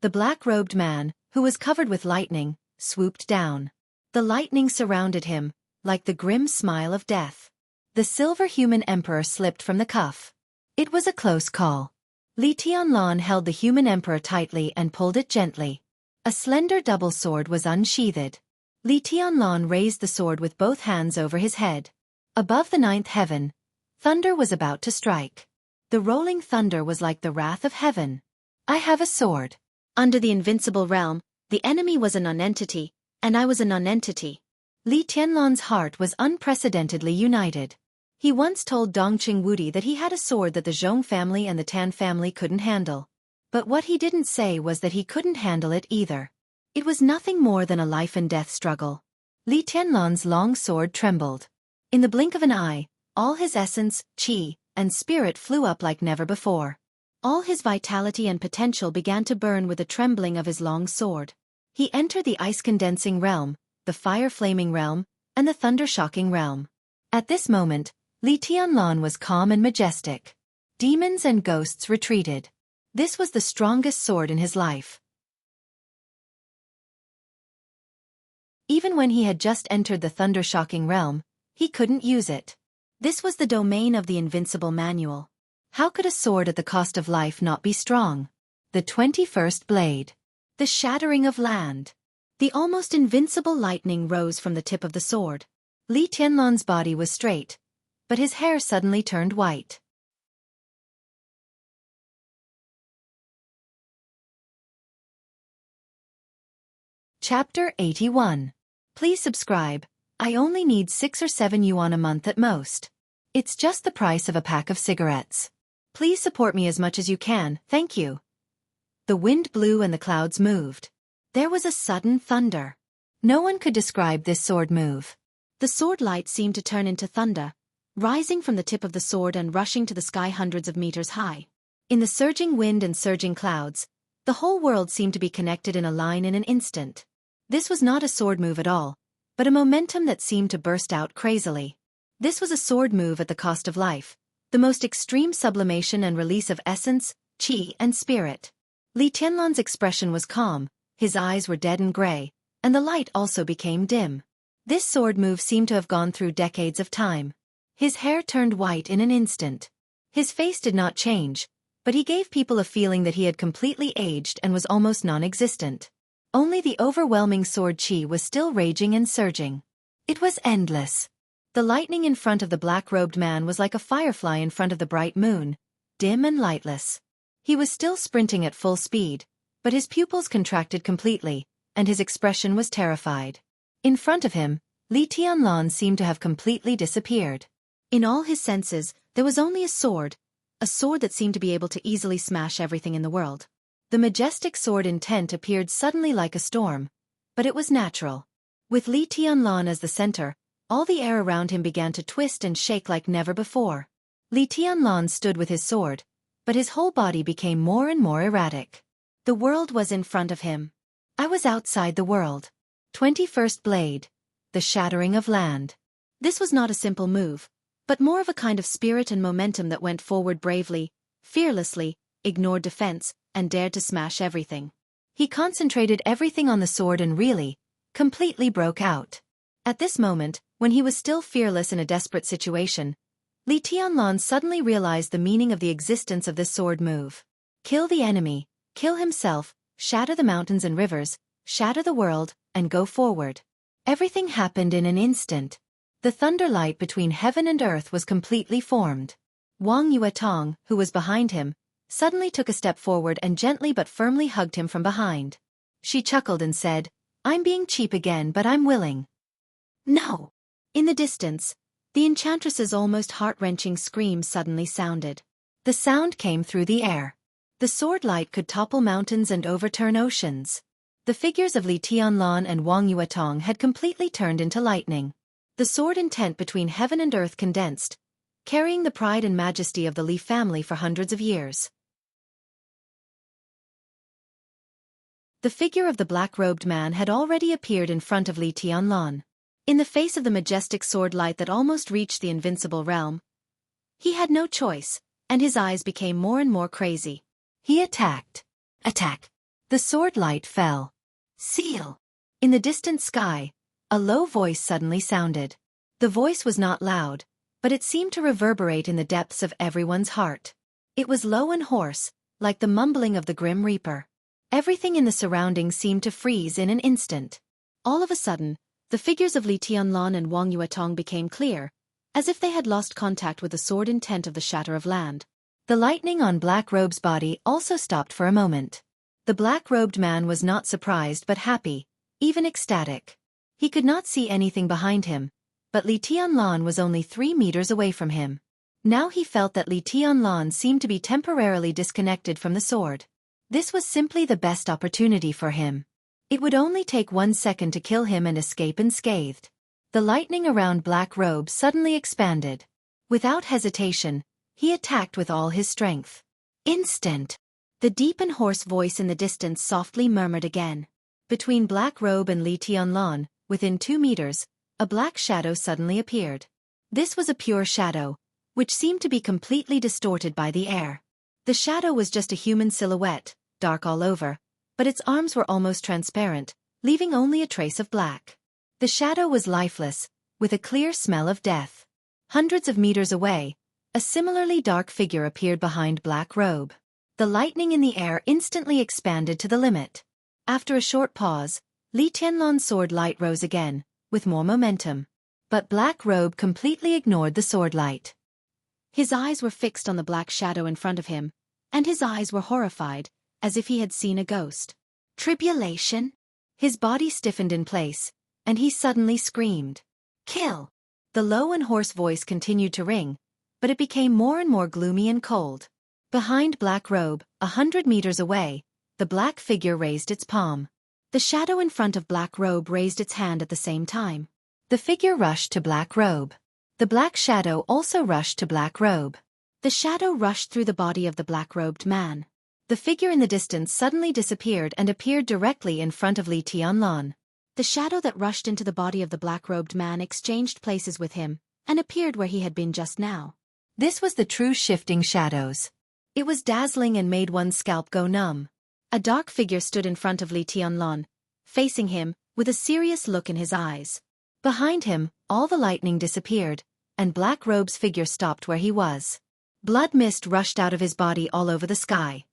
The black-robed man, who was covered with lightning, swooped down. The lightning surrounded him, like the grim smile of death. The silver human emperor slipped from the cuff. It was a close call. Li Tianlan held the human emperor tightly and pulled it gently. A slender double sword was unsheathed. Li Tianlan raised the sword with both hands over his head. Above the ninth heaven, thunder was about to strike. The rolling thunder was like the wrath of heaven. "I have a sword." Under the invincible realm, the enemy was a non-entity, and I was a non-entity. Li Tianlan's heart was unprecedentedly united. He once told Dongqing Wudi that he had a sword that the Zhong family and the Tan family couldn't handle. But what he didn't say was that he couldn't handle it either. It was nothing more than a life-and-death struggle. Li Tianlan's long sword trembled. In the blink of an eye, all his essence, qi, and spirit flew up like never before. All his vitality and potential began to burn with the trembling of his long sword. He entered the ice-condensing realm, the fire-flaming realm, and the thunder-shocking realm. At this moment, Li Tianlan was calm and majestic. Demons and ghosts retreated. This was the strongest sword in his life. Even when he had just entered the thunder-shocking realm, he couldn't use it. This was the domain of the invincible manual. How could a sword at the cost of life not be strong? The 21st blade. The shattering of land. The almost invincible lightning rose from the tip of the sword. Li Tianlan's body was straight, but his hair suddenly turned white. Chapter 81. Please subscribe. I only need 6 or 7 yuan a month at most. It's just the price of a pack of cigarettes. Please support me as much as you can, thank you. The wind blew and the clouds moved. There was a sudden thunder. No one could describe this sword move. The sword light seemed to turn into thunder, rising from the tip of the sword and rushing to the sky hundreds of meters high. In the surging wind and surging clouds, the whole world seemed to be connected in a line in an instant. This was not a sword move at all, but a momentum that seemed to burst out crazily. This was a sword move at the cost of life, the most extreme sublimation and release of essence, qi, and spirit. Li Tianlan's expression was calm, his eyes were dead and gray, and the light also became dim. This sword move seemed to have gone through decades of time. His hair turned white in an instant. His face did not change, but he gave people a feeling that he had completely aged and was almost non-existent. Only the overwhelming sword chi was still raging and surging. It was endless. The lightning in front of the black-robed man was like a firefly in front of the bright moon, dim and lightless. He was still sprinting at full speed, but his pupils contracted completely, and his expression was terrified. In front of him, Li Tianlan seemed to have completely disappeared. In all his senses, there was only a sword that seemed to be able to easily smash everything in the world. The majestic sword intent appeared suddenly like a storm, but it was natural. With Li Tianlan as the center, all the air around him began to twist and shake like never before. Li Tianlan stood with his sword, but his whole body became more and more erratic. The world was in front of him. I was outside the world. 21st Blade. The Shattering of Land. This was not a simple move, but more of a kind of spirit and momentum that went forward bravely, fearlessly, ignored defense, and dared to smash everything. He concentrated everything on the sword and really, completely broke out. At this moment, when he was still fearless in a desperate situation, Li Tianlan suddenly realized the meaning of the existence of this sword move. Kill the enemy, kill himself, shatter the mountains and rivers, shatter the world, and go forward. Everything happened in an instant. The thunder light between heaven and earth was completely formed. Wang Yuetong, who was behind him, suddenly took a step forward and gently but firmly hugged him from behind. She chuckled and said, "I'm being cheap again, but I'm willing." "No!" In the distance, the enchantress's almost heart-wrenching scream suddenly sounded. The sound came through the air. The sword light could topple mountains and overturn oceans. The figures of Li Tianlan and Wang Yuetong had completely turned into lightning. The sword intent between heaven and earth condensed, carrying the pride and majesty of the Li family for hundreds of years. The figure of the black-robed man had already appeared in front of Li Tianlan. In the face of the majestic sword light that almost reached the invincible realm, he had no choice, and his eyes became more and more crazy. He attacked. Attack! The sword light fell. Seal! In the distant sky, a low voice suddenly sounded. The voice was not loud, but it seemed to reverberate in the depths of everyone's heart. It was low and hoarse, like the mumbling of the Grim Reaper. Everything in the surroundings seemed to freeze in an instant. All of a sudden, the figures of Li Tianlan and Wang Yuetong became clear, as if they had lost contact with the sword intent of the Shatter of Land. The lightning on Black Robe's body also stopped for a moment. The black-robed man was not surprised but happy, even ecstatic. He could not see anything behind him, but Li Tianlan was only 3 meters away from him. Now he felt that Li Tianlan seemed to be temporarily disconnected from the sword. This was simply the best opportunity for him. It would only take 1 second to kill him and escape unscathed. The lightning around Black Robe suddenly expanded. Without hesitation, he attacked with all his strength. Instant! The deep and hoarse voice in the distance softly murmured again. Between Black Robe and Li Tianlan, within 2 meters, a black shadow suddenly appeared. This was a pure shadow, which seemed to be completely distorted by the air. The shadow was just a human silhouette, dark all over, but its arms were almost transparent, leaving only a trace of black. The shadow was lifeless, with a clear smell of death. Hundreds of meters away, a similarly dark figure appeared behind Black Robe. The lightning in the air instantly expanded to the limit. After a short pause, Li Tianlan's sword light rose again, with more momentum. But Black Robe completely ignored the sword light. His eyes were fixed on the black shadow in front of him, and his eyes were horrified, as if he had seen a ghost. Tribulation? His body stiffened in place, and he suddenly screamed. Kill! The low and hoarse voice continued to ring, but it became more and more gloomy and cold. Behind Black Robe, 100 meters away, the black figure raised its palm. The shadow in front of Black Robe raised its hand at the same time. The figure rushed to Black Robe. The black shadow also rushed to Black Robe. The shadow rushed through the body of the black-robed man. The figure in the distance suddenly disappeared and appeared directly in front of Li Tianlan. The shadow that rushed into the body of the black-robed man exchanged places with him, and appeared where he had been just now. This was the true shifting shadows. It was dazzling and made one's scalp go numb. A dark figure stood in front of Li Tianlan, facing him, with a serious look in his eyes. Behind him, all the lightning disappeared, and Black Robe's figure stopped where he was. Blood mist rushed out of his body all over the sky.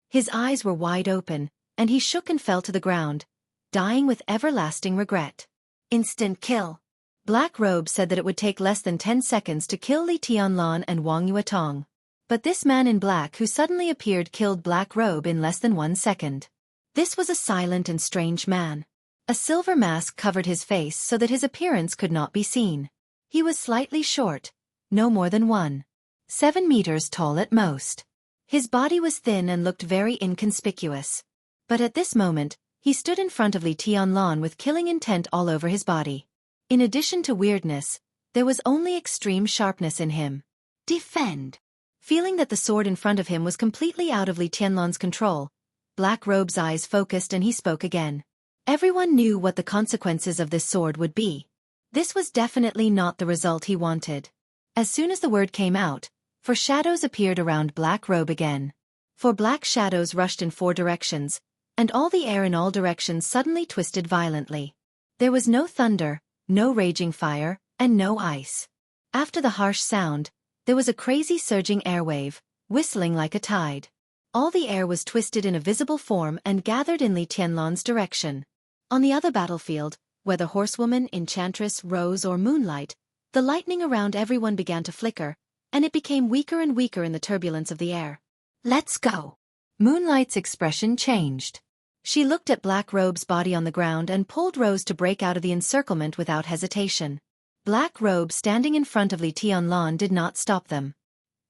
His eyes were wide open, and he shook and fell to the ground, dying with everlasting regret. Instant kill. Black Robe said that it would take less than 10 seconds to kill Li Tianlan and Wang Yuetong. But this man in black who suddenly appeared killed Black Robe in less than 1 second. This was a silent and strange man. A silver mask covered his face so that his appearance could not be seen. He was slightly short, no more than 1.7 meters tall at most. His body was thin and looked very inconspicuous. But at this moment, he stood in front of Li Tianlan with killing intent all over his body. In addition to weirdness, there was only extreme sharpness in him. Defend! Feeling that the sword in front of him was completely out of Li Tianlan's control, Black Robe's eyes focused and he spoke again. Everyone knew what the consequences of this sword would be. This was definitely not the result he wanted. As soon as the word came out, 4 shadows appeared around Black Robe again. 4 black shadows rushed in 4 directions, and all the air in all directions suddenly twisted violently. There was no thunder, no raging fire, and no ice. After the harsh sound, there was a crazy surging airwave, whistling like a tide. All the air was twisted in a visible form and gathered in Li Tianlan's direction. On the other battlefield, whether horsewoman, enchantress, rose or moonlight, the lightning around everyone began to flicker, and it became weaker and weaker in the turbulence of the air. Let's go. Moonlight's expression changed. She looked at Black Robe's body on the ground and pulled Rose to break out of the encirclement without hesitation. Black Robe standing in front of Li Tianlan did not stop them.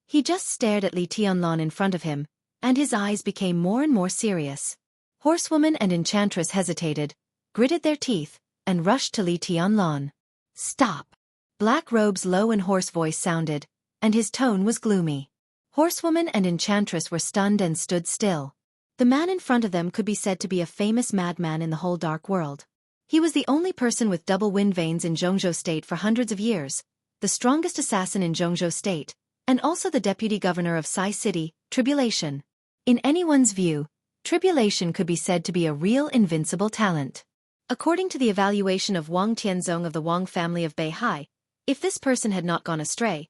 He just stared at Li Tianlan in front of him, and his eyes became more and more serious. Horsewoman and enchantress hesitated, gritted their teeth, and rushed to Li Tianlan. Stop! Black Robe's low and hoarse voice sounded, and his tone was gloomy. Horsewoman and enchantress were stunned and stood still. The man in front of them could be said to be a famous madman in the whole dark world. He was the only person with double wind veins in Zhongzhou State for hundreds of years, the strongest assassin in Zhongzhou State, and also the deputy governor of Sai City, Tribulation. In anyone's view, Tribulation could be said to be a real invincible talent. According to the evaluation of Wang Tianzong of the Wang family of Beihai, if this person had not gone astray,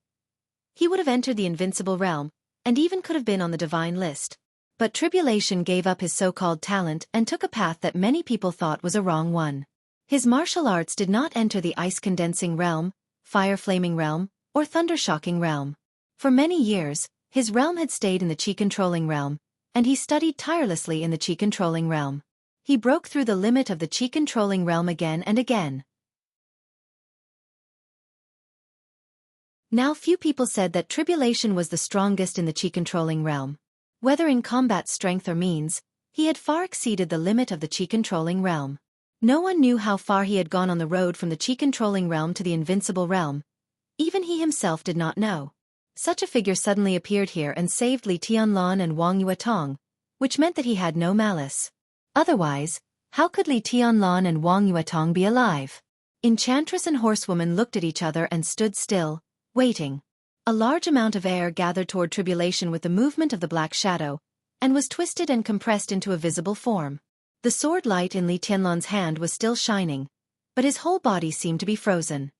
he would have entered the invincible realm, and even could have been on the divine list. But Tribulation gave up his so-called talent and took a path that many people thought was a wrong one. His martial arts did not enter the ice-condensing realm, fire-flaming realm, or thunder-shocking realm. For many years, his realm had stayed in the chi-controlling realm, and he studied tirelessly in the chi-controlling realm. He broke through the limit of the chi-controlling realm again and again. Now few people said that Tribulation was the strongest in the chi-controlling realm. Whether in combat strength or means, he had far exceeded the limit of the chi-controlling realm. No one knew how far he had gone on the road from the chi-controlling realm to the invincible realm. Even he himself did not know. Such a figure suddenly appeared here and saved Li Tianlan and Wang Yuetong, which meant that he had no malice. Otherwise, how could Li Tianlan and Wang Yuetong be alive? Enchantress and horsewoman looked at each other and stood still, waiting. A large amount of air gathered toward Tribulation with the movement of the black shadow, and was twisted and compressed into a visible form. The sword light in Li Tianlan's hand was still shining, but his whole body seemed to be frozen.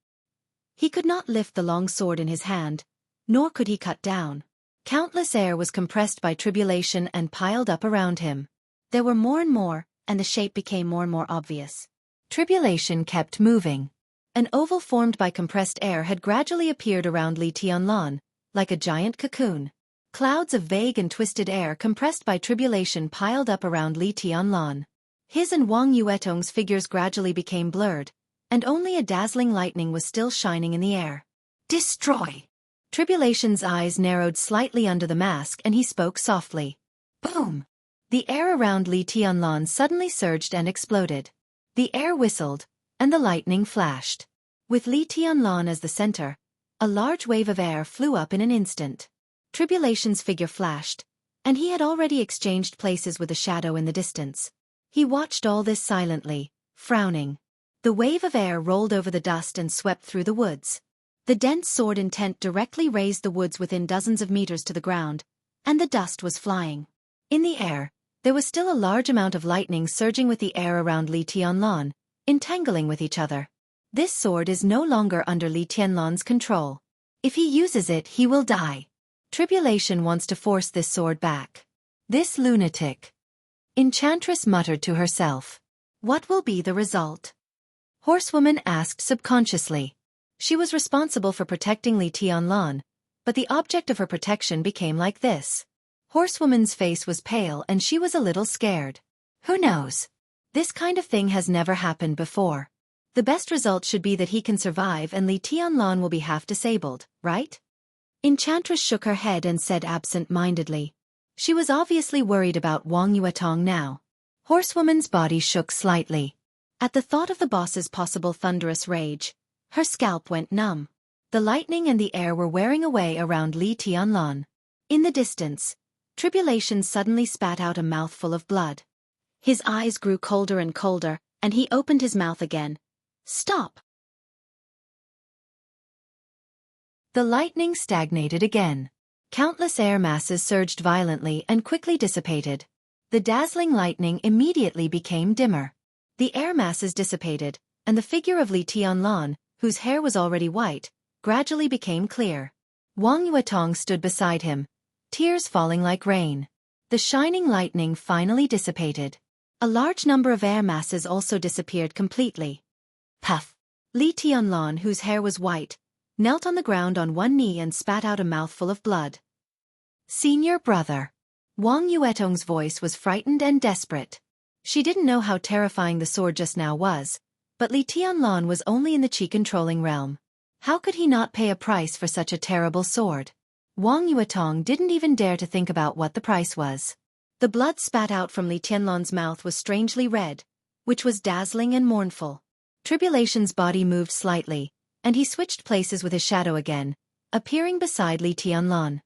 He could not lift the long sword in his hand, nor could he cut down. Countless air was compressed by Tribulation and piled up around him. There were more and more, and the shape became more and more obvious. Tribulation kept moving. An oval formed by compressed air had gradually appeared around Li Tianlan, like a giant cocoon. Clouds of vague and twisted air compressed by Tribulation piled up around Li Tianlan. His and Wang Yuetong's figures gradually became blurred, and only a dazzling lightning was still shining in the air. Destroy! Tribulation's eyes narrowed slightly under the mask and he spoke softly. Boom! The air around Li Tianlan suddenly surged and exploded. The air whistled, and the lightning flashed. With Li Tianlan as the center, a large wave of air flew up in an instant. Tribulation's figure flashed, and he had already exchanged places with a shadow in the distance. He watched all this silently, frowning. The wave of air rolled over the dust and swept through the woods. The dense sword intent directly raised the woods within dozens of meters to the ground, and the dust was flying. In the air, There was still a large amount of lightning surging with the air around Li Tianlan, entangling with each other. This sword is no longer under Li Tianlan's control. If he uses it, he will die. Tribulation wants to force this sword back. This lunatic. Enchantress muttered to herself. What will be the result? Horsewoman asked subconsciously. She was responsible for protecting Li Tianlan, but the object of her protection became like this. Horsewoman's face was pale and she was a little scared. Who knows? This kind of thing has never happened before. The best result should be that he can survive and Li Tianlan will be half disabled, right? Enchantress shook her head and said absent-mindedly. She was obviously worried about Wang Yuetong now. Horsewoman's body shook slightly. At the thought of the boss's possible thunderous rage, her scalp went numb. The lightning and the air were wearing away around Li Tianlan. In the distance, Tribulation suddenly spat out a mouthful of blood. His eyes grew colder and colder, and he opened his mouth again. Stop! The lightning stagnated again. Countless air masses surged violently and quickly dissipated. The dazzling lightning immediately became dimmer. The air masses dissipated, and the figure of Li Tianlan, whose hair was already white, gradually became clear. Wang Yuetong stood beside him, tears falling like rain. The shining lightning finally dissipated. A large number of air masses also disappeared completely. Puff! Li Tianlan, whose hair was white, knelt on the ground on one knee and spat out a mouthful of blood. Senior brother. Wang Yuetong's voice was frightened and desperate. She didn't know how terrifying the sword just now was, but Li Tianlan was only in the chi-controlling realm. How could he not pay a price for such a terrible sword? Wang Yuetong didn't even dare to think about what the price was. The blood spat out from Li Tianlan's mouth was strangely red, which was dazzling and mournful. Tribulation's body moved slightly, and he switched places with his shadow again, appearing beside Li Tianlan.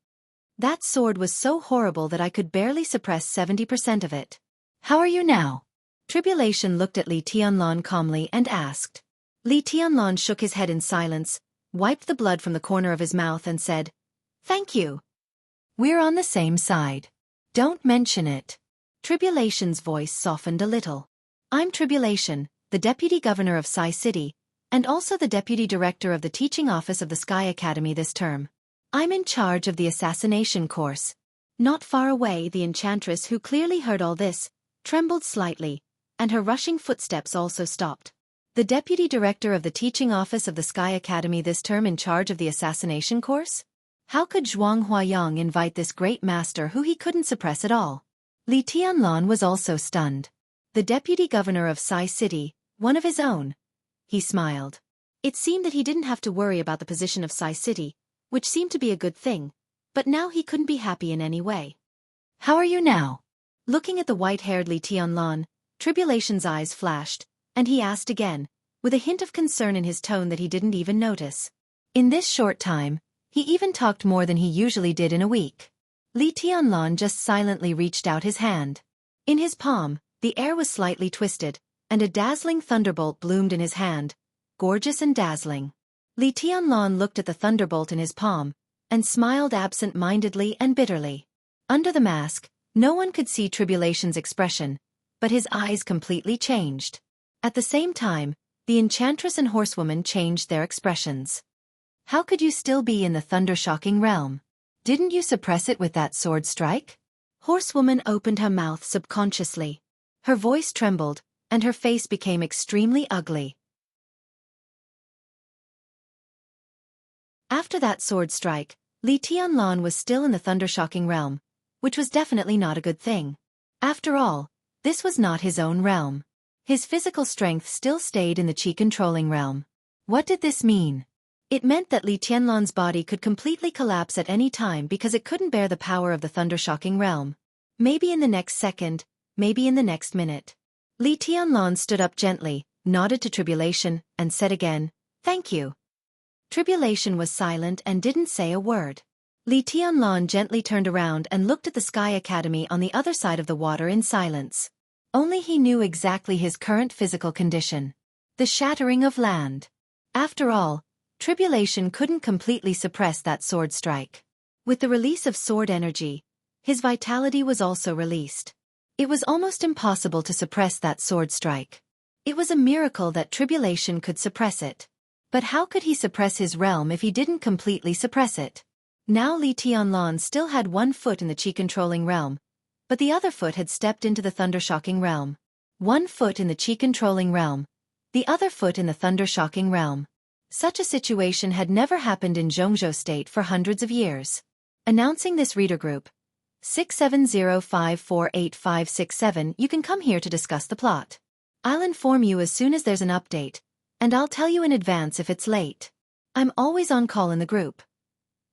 That sword was so horrible that I could barely suppress 70% of it. How are you now? Tribulation looked at Li Tianlan calmly and asked. Li Tianlan shook his head in silence, wiped the blood from the corner of his mouth and said, Thank you. We're on the same side. Don't mention it. Tribulation's voice softened a little. I'm Tribulation, the Deputy Governor of Sai City, and also the Deputy Director of the Teaching Office of the Sky Academy this term. I'm in charge of the assassination course. Not far away, the enchantress, who clearly heard all this, trembled slightly, and her rushing footsteps also stopped. The Deputy Director of the Teaching Office of the Sky Academy this term in charge of the assassination course? How could Zhuang Huayang invite this great master who he couldn't suppress at all? Li Tianlan was also stunned. The Deputy Governor of Sai City, one of his own. He smiled. It seemed that he didn't have to worry about the position of Sai City, which seemed to be a good thing, but now he couldn't be happy in any way. How are you now? Looking at the white-haired Li Tianlan, Tribulation's eyes flashed, and he asked again, with a hint of concern in his tone that he didn't even notice. In this short time, he even talked more than he usually did in a week. Li Tianlan just silently reached out his hand. In his palm, the air was slightly twisted, and a dazzling thunderbolt bloomed in his hand, gorgeous and dazzling. Li Tianlan looked at the thunderbolt in his palm, and smiled absent-mindedly and bitterly. Under the mask, no one could see Tribulation's expression, but his eyes completely changed. At the same time, the enchantress and horsewoman changed their expressions. How could you still be in the thunder-shocking realm? Didn't you suppress it with that sword strike? Horsewoman opened her mouth subconsciously. Her voice trembled, and her face became extremely ugly. After that sword strike, Li Tianlan was still in the thunder-shocking realm, which was definitely not a good thing. After all, this was not his own realm. His physical strength still stayed in the chi-controlling realm. What did this mean? It meant that Li Tianlan's body could completely collapse at any time because it couldn't bear the power of the thunder-shocking realm. Maybe in the next second, maybe in the next minute. Li Tianlan stood up gently, nodded to Tribulation, and said again, Thank you. Tribulation was silent and didn't say a word. Li Tianlan gently turned around and looked at the Sky Academy on the other side of the water in silence. Only he knew exactly his current physical condition. The shattering of land. After all, Tribulation couldn't completely suppress that sword strike. With the release of sword energy, his vitality was also released. It was almost impossible to suppress that sword strike. It was a miracle that tribulation could suppress it. But how could he suppress his realm if he didn't completely suppress it? Now Li Tianlan still had one foot in the Qi-controlling realm, but the other foot had stepped into the thunder-shocking realm. One foot in the Qi-controlling realm, the other foot in the thunder-shocking realm. Such a situation had never happened in Zhongzhou State for hundreds of years. Announcing this reader group, 670548567, you can come here to discuss the plot. I'll inform you as soon as there's an update, and I'll tell you in advance if it's late. I'm always on call in the group.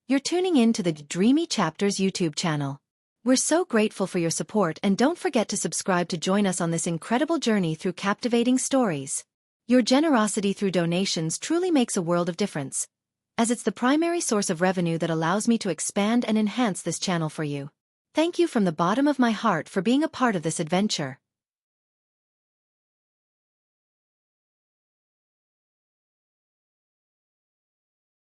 You're tuning in to the Dreamy Chapters YouTube channel. We're so grateful for your support, and don't forget to subscribe to join us on this incredible journey through captivating stories. Your generosity through donations truly makes a world of difference, as it's the primary source of revenue that allows me to expand and enhance this channel for you. Thank you from the bottom of my heart for being a part of this adventure.